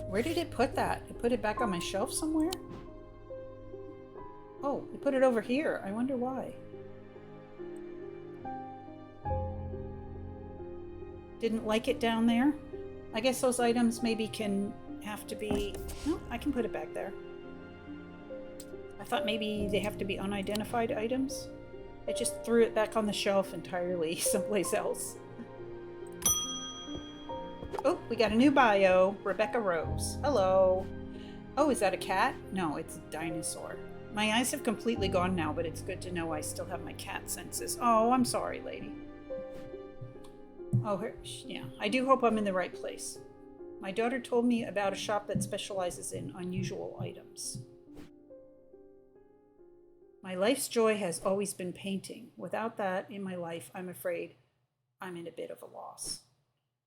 Where did it put that? It put it back on my shelf somewhere? Oh, it put it over here. I wonder why. Didn't like it down there? I guess those items maybe can have to be... No, I can put it back there. I thought maybe they have to be unidentified items. I just threw it back on the shelf entirely someplace else. Oh, we got a new bio. Rebecca Rose. Hello. Oh, is that a cat? No, it's a dinosaur. My eyes have completely gone now, but it's good to know I still have my cat senses. Oh, I'm sorry, lady. Oh, yeah. I do hope I'm in the right place. My daughter told me about a shop that specializes in unusual items. My life's joy has always been painting. Without that in my life, I'm afraid I'm in a bit of a loss.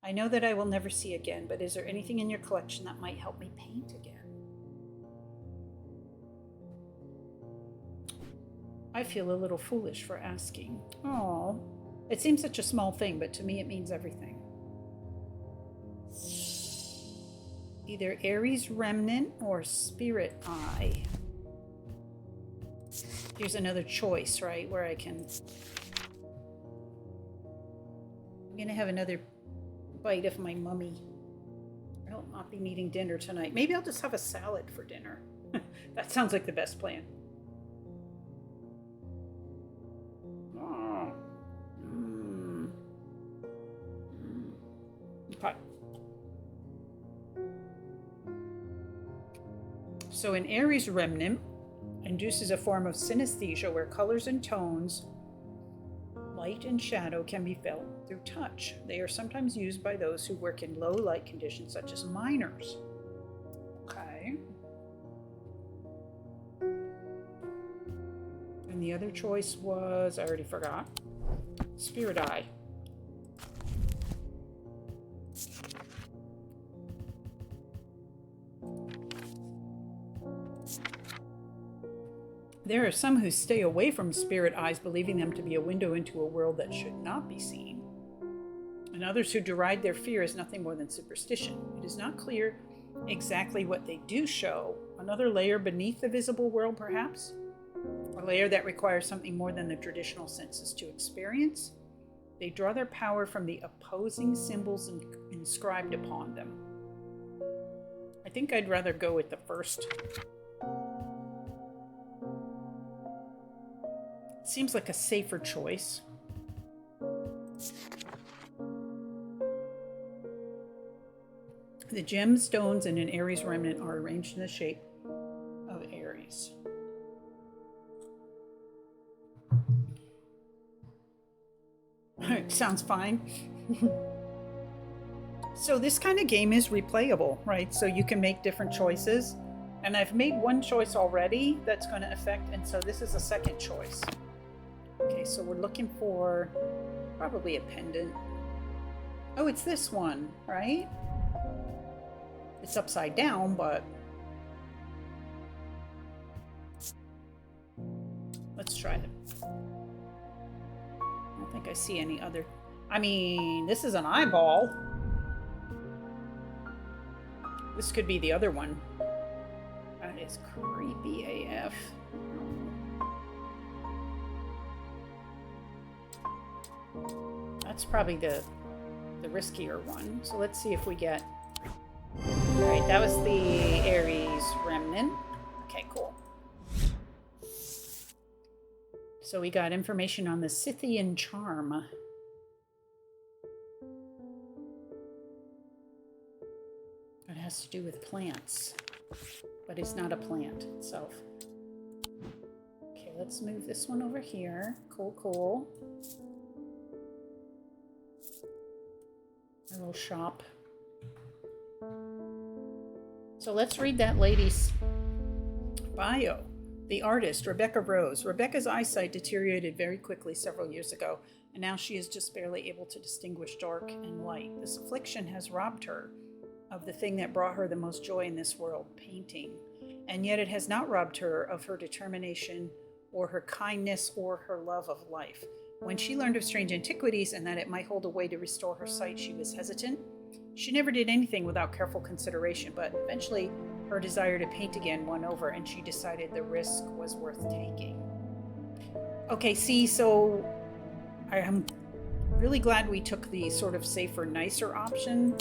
I know that I will never see again, but is there anything in your collection that might help me paint again? I feel a little foolish for asking. Oh, it seems such a small thing, but to me it means everything. Either Ares Remnant or Spirit Eye. Here's another choice, right, where I can... I'm gonna have another bite of my mummy. I'll not be needing dinner tonight. Maybe I'll just have a salad for dinner. That sounds like the best plan. Okay. So an Ares Remnant induces a form of synesthesia where colors and tones, light and shadow, can be felt through touch. They are sometimes used by those who work in low light conditions, such as miners. Okay. And the other choice was, I already forgot, Spirit Eye. There are some who stay away from spirit eyes, believing them to be a window into a world that should not be seen, and others who deride their fear as nothing more than superstition. It is not clear exactly what they do show. Another layer beneath the visible world, perhaps? A layer that requires something more than the traditional senses to experience? They draw their power from the opposing symbols inscribed upon them. I think I'd rather go with the first. Seems like a safer choice. The gemstones in an Ares remnant are arranged in the shape of Ares. Sounds fine. So this kind of game is replayable, right? So you can make different choices. And I've made one choice already that's going to affect, and so this is a second choice. Okay, so we're looking for probably a pendant. Oh, it's this one, right? It's upside down, but let's try it. I don't think I see any other. I mean, this is an eyeball. This could be the other one. That is creepy AF. That's probably the riskier one. So let's see if we get... Alright, that was the Ares Remnant. Okay, cool. So we got information on the Scythian Charm. It has to do with plants, but it's not a plant itself. Okay, let's move this one over here. Cool, cool. A little shop. So let's read that lady's bio. The artist, Rebecca Rose. Rebecca's eyesight deteriorated very quickly several years ago, and now she is just barely able to distinguish dark and light. This affliction has robbed her of the thing that brought her the most joy in this world, painting. And yet it has not robbed her of her determination or her kindness or her love of life. When she learned of strange antiquities and that it might hold a way to restore her sight, she was hesitant. She never did anything without careful consideration, but eventually her desire to paint again won over, and she decided the risk was worth taking. Okay, see, so I'm really glad we took the sort of safer, nicer option.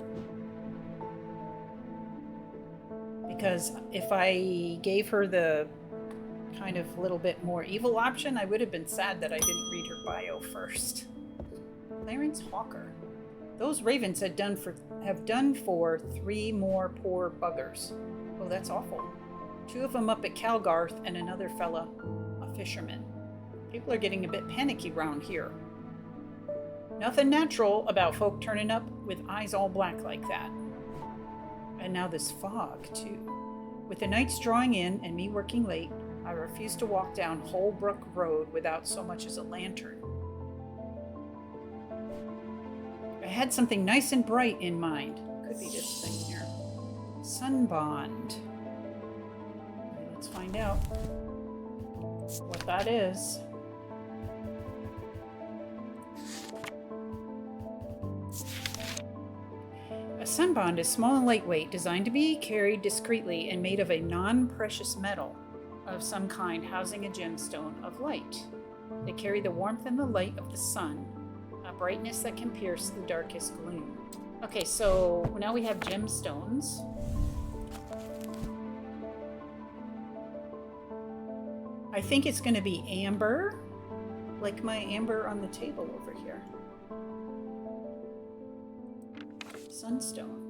Because if I gave her the kind of little bit more evil option. I would have been sad that I didn't read her bio first. Clarence Hawker. Those ravens have done for 3 more poor buggers. Oh, that's awful. 2 of them up at Calgarth and another fella, a fisherman. People are getting a bit panicky round here. Nothing natural about folk turning up with eyes all black like that. And now this fog, too. With the nights drawing in and me working late, I refuse to walk down Holbrook Road without so much as a lantern. I had something nice and bright in mind. Could be this thing here. Sunbond. Let's find out what that is. A sunbond is small and lightweight, designed to be carried discreetly and made of a non-precious metal of some kind, housing a gemstone of light. They carry the warmth and the light of the sun, a brightness that can pierce the darkest gloom. Okay, so now we have gemstones. I think it's going to be amber, like my amber on the table over here. Sunstone.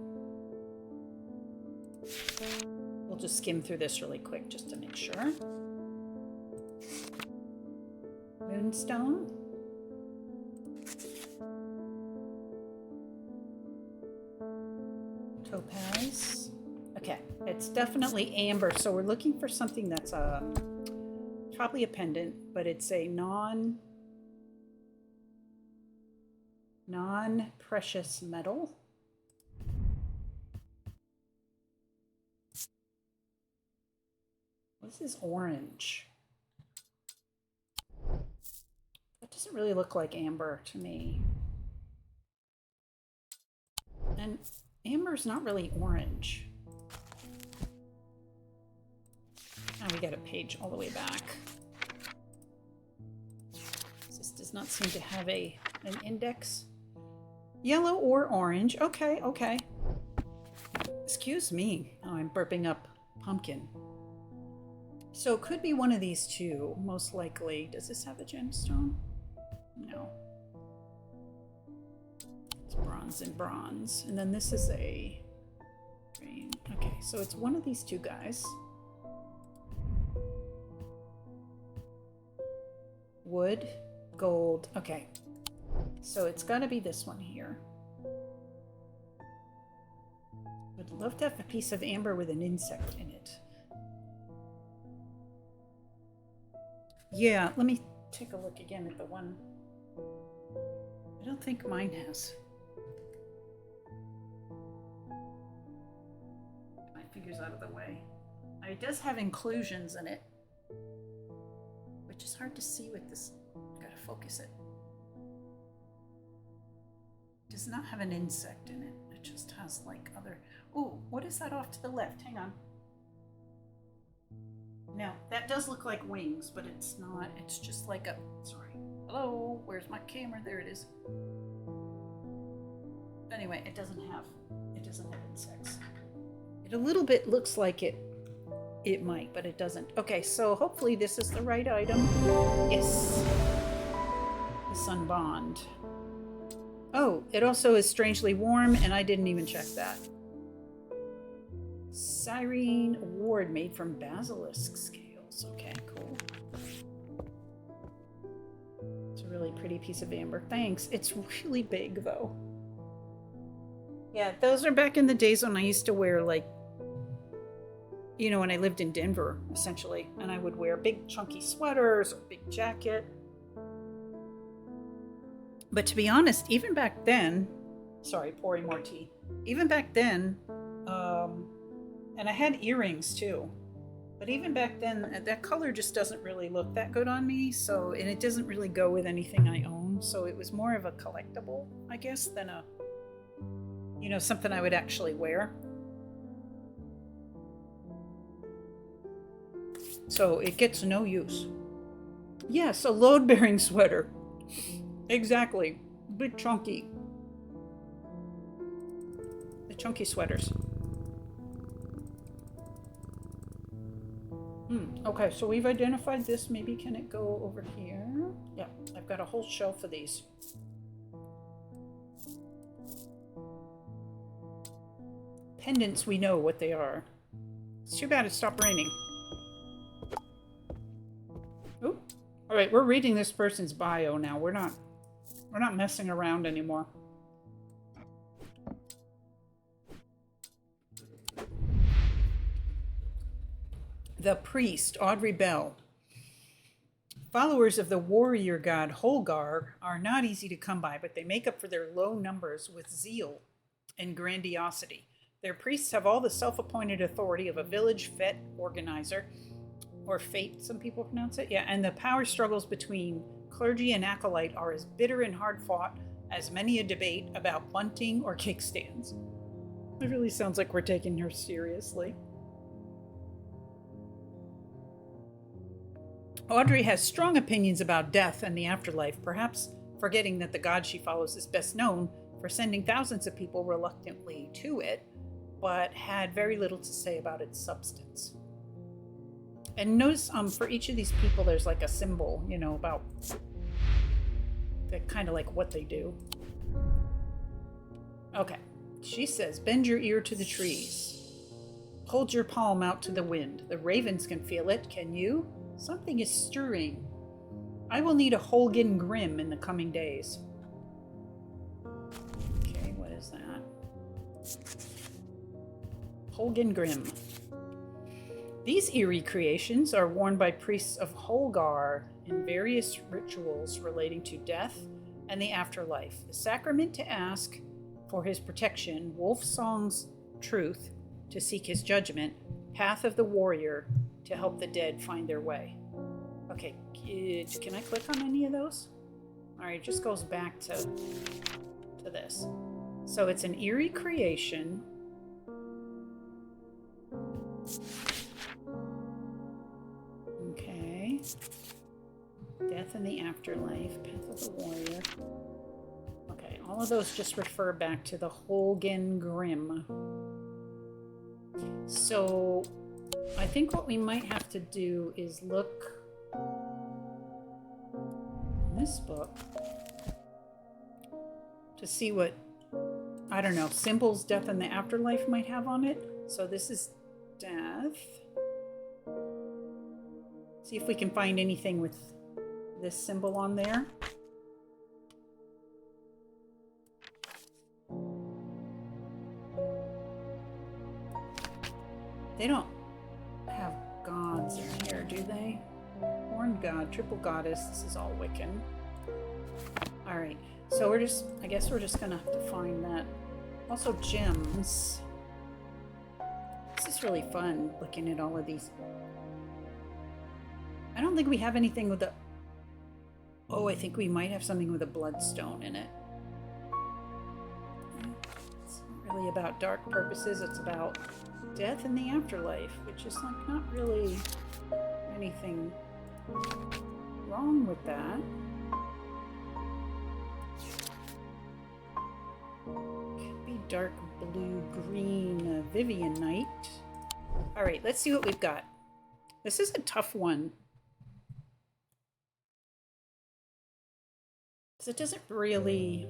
We'll just skim through this really quick just to make sure. Moonstone. Topaz. Okay, it's definitely amber, so we're looking for something that's probably a pendant, but it's a non-precious metal. This is orange. That doesn't really look like amber to me. And amber's not really orange. Now we got a page all the way back. This does not seem to have an index. Yellow or orange. Okay, okay. Excuse me. Oh, I'm burping up pumpkin. So it could be one of these two, most likely. Does this have a gemstone? No. It's bronze and bronze. And then this is a green. Okay, so it's one of these two guys. Wood, gold. Okay. So it's got to be this one here. Would love to have a piece of amber with an insect in it. Yeah, let me take a look again at the one. I don't think mine has. Get my fingers out of the way. It does have inclusions in it, which is hard to see with this. Gotta focus it. It does not have an insect in it. It just has like other. Oh, what is that off to the left? Hang on. No, that does look like wings, but it's not. It's just like a. Sorry. Hello, where's my camera? There it is. Anyway, it doesn't have insects. It a little bit looks like it might, but it doesn't. Okay, so hopefully this is the right item. Yes. The Sunbond. Oh, it also is strangely warm, and I didn't even check that. Cyrene Award made from basilisk scales. Okay, cool. It's a really pretty piece of amber. Thanks. It's really big, though. Yeah, those are back in the days when I used to wear, like, you know, when I lived in Denver, essentially. And I would wear big, chunky sweaters or big jacket. But to be honest, even back then, sorry, pouring more tea. Even back then, and I had earrings too, but even back then, that color just doesn't really look that good on me. So, and it doesn't really go with anything I own. So it was more of a collectible, I guess, than a, you know, something I would actually wear. So it gets no use. Yes, a load-bearing sweater. Exactly. Big chunky. The chunky sweaters. Okay, so we've identified this. Maybe can it go over here? Yeah, I've got a whole shelf of these. Pendants, we know what they are. It's too bad it stopped raining. Oop. All right, we're reading this person's bio now. We're not messing around anymore. The priest, Audrey Bell. Followers of the warrior god Holgar are not easy to come by, but they make up for their low numbers with zeal and grandiosity. Their priests have all the self-appointed authority of a village fete organizer, or fate, some people pronounce it. Yeah, and the power struggles between clergy and acolyte are as bitter and hard-fought as many a debate about bunting or kickstands. It really sounds like we're taking her seriously. Audrey has strong opinions about death and the afterlife, perhaps forgetting that the god she follows is best known for sending thousands of people reluctantly to it, but had very little to say about its substance. And notice for each of these people there's like a symbol, you know, about kind of like what they do. Okay, she says, bend your ear to the trees. Hold your palm out to the wind. The ravens can feel it, can you? Something is stirring. I will need a Holgan Grim in the coming days. Okay, what is that? Holgan Grim. These eerie creations are worn by priests of Holgar in various rituals relating to death and the afterlife. The sacrament to ask for his protection, Wolf Song's truth to seek his judgment, Path of the Warrior to help the dead find their way. Okay, can I click on any of those? All right, it just goes back to this. So it's an eerie creation. Okay. Death in the afterlife, Path of the Warrior. Okay, all of those just refer back to the Holgan Grim. So I think what we might have to do is look in this book to see what, I don't know, symbols death and the afterlife might have on it. So this is death. See if we can find anything with this symbol on there. They don't have gods in here, do they? Horned god, triple goddess. This is all Wiccan. All right, so I guess we're just gonna have to find that. Also gems. This is really fun looking at all of these. I don't think we have anything with the... Oh, I think we might have something with a bloodstone in it. It's not really about dark purposes. It's about death and the afterlife, which is like not really anything wrong with that. Could be dark blue, green, Vivian Night. All right, let's see what we've got. This is a tough one. Because it doesn't really...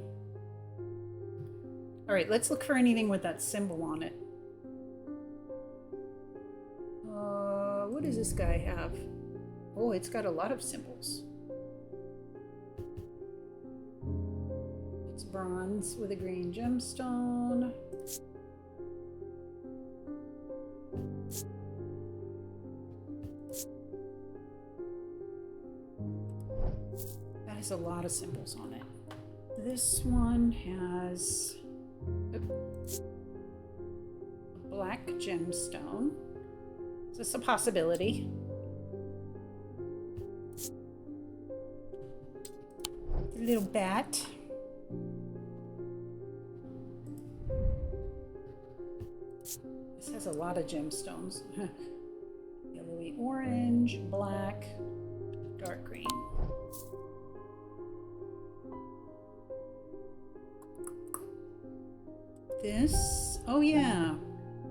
All right, let's look for anything with that symbol on it. What does this guy have? Oh, it's got a lot of symbols. It's bronze with a green gemstone. That has a lot of symbols on it. This one has a black gemstone. So it's a possibility. A little bat. This has a lot of gemstones. Yellowy orange, black, dark green. This, oh yeah,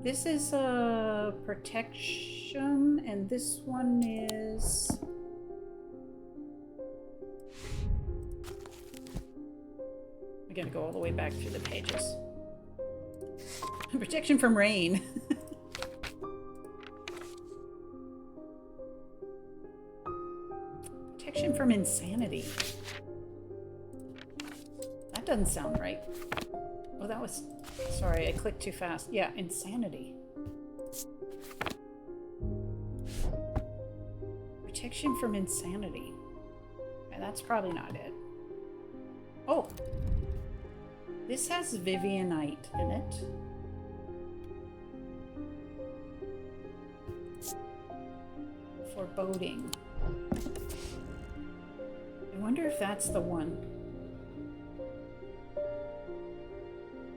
this is a protection protection, and this one is... I'm gonna go all the way back through the pages. Protection from rain. Protection from insanity. That doesn't sound right. Oh, that was... Sorry, I clicked too fast. Yeah, insanity. Protection from insanity. And that's probably not it. Oh! This has Vivianite in it. Foreboding. I wonder if that's the one.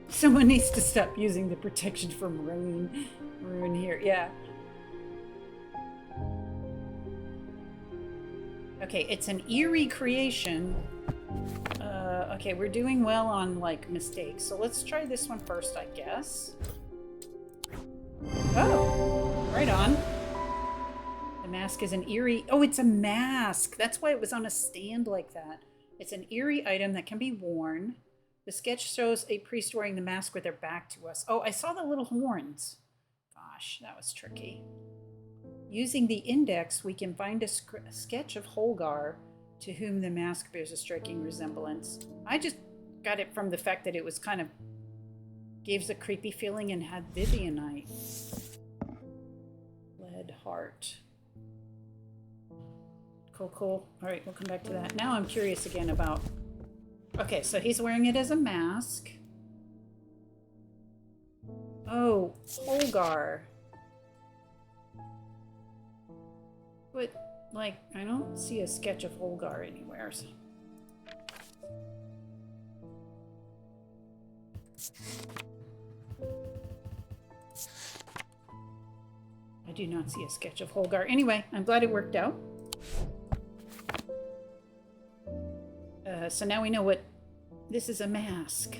Someone needs to stop using the protection from ruin here. Yeah. Okay, it's an eerie creation. Okay, we're doing well on, like, mistakes. So let's try this one first, I guess. Oh, right on. The mask is an eerie... Oh, it's a mask. That's why it was on a stand like that. It's an eerie item that can be worn. The sketch shows a priest wearing the mask with their back to us. Oh, I saw the little horns. Gosh, that was tricky. Using the index, we can find a sketch of Holgar, to whom the mask bears a striking resemblance. I just got it from the fact that it was kind of... gives a creepy feeling and had Vivianite. Lead heart. Cool, cool. All right, we'll come back to that. Now I'm curious again about... Okay, so he's wearing it as a mask. Oh, Holgar. But, like, I don't see a sketch of Holgar anywhere. So. I do not see a sketch of Holgar. Anyway, I'm glad it worked out. So now we know what... This is a mask.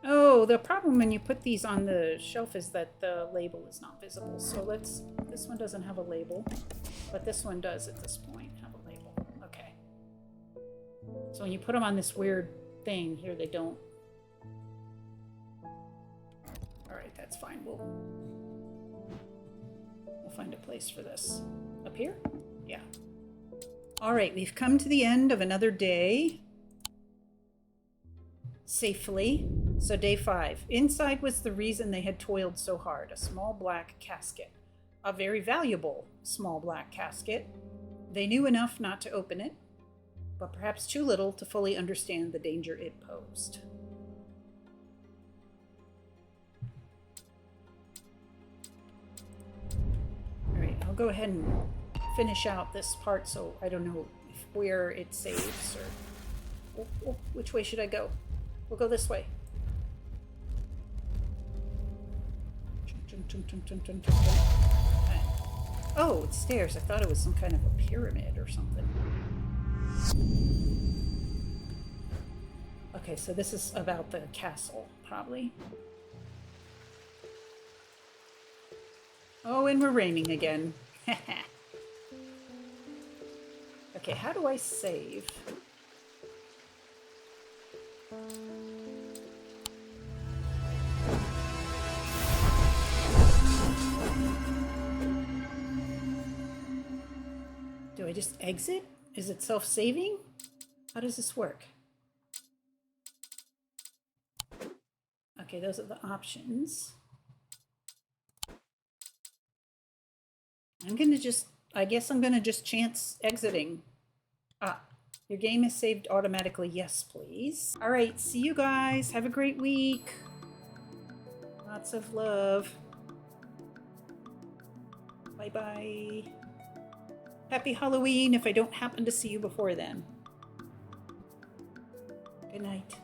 Oh, the problem when you put these on the shelf is that the label is not visible. So let's... This one doesn't have a label, but this one does at this point have a label. Okay. So when you put them on this weird thing here, they don't... Alright, that's fine. We'll find a place for this. Up here? Yeah. Alright, we've come to the end of another day. Safely. So day 5. Inside was the reason they had toiled so hard. A small black casket. A very valuable small black casket. They knew enough not to open it, but perhaps too little to fully understand the danger it posed. Alright, I'll go ahead and finish out this part so I don't know where it saves or... Oh, which way should I go? We'll go this way. Oh, it's stairs. I thought it was some kind of a pyramid or something. Okay, so this is about the castle, probably. Oh, and we're raining again. Okay, how do I save? Do I just exit? Is it self-saving? How does this work? Okay, those are the options. I guess I'm gonna just chance exiting. Ah, your game is saved automatically. Yes, please. All right, see you guys. Have a great week. Lots of love. Bye-bye. Happy Halloween if I don't happen to see you before then. Good night.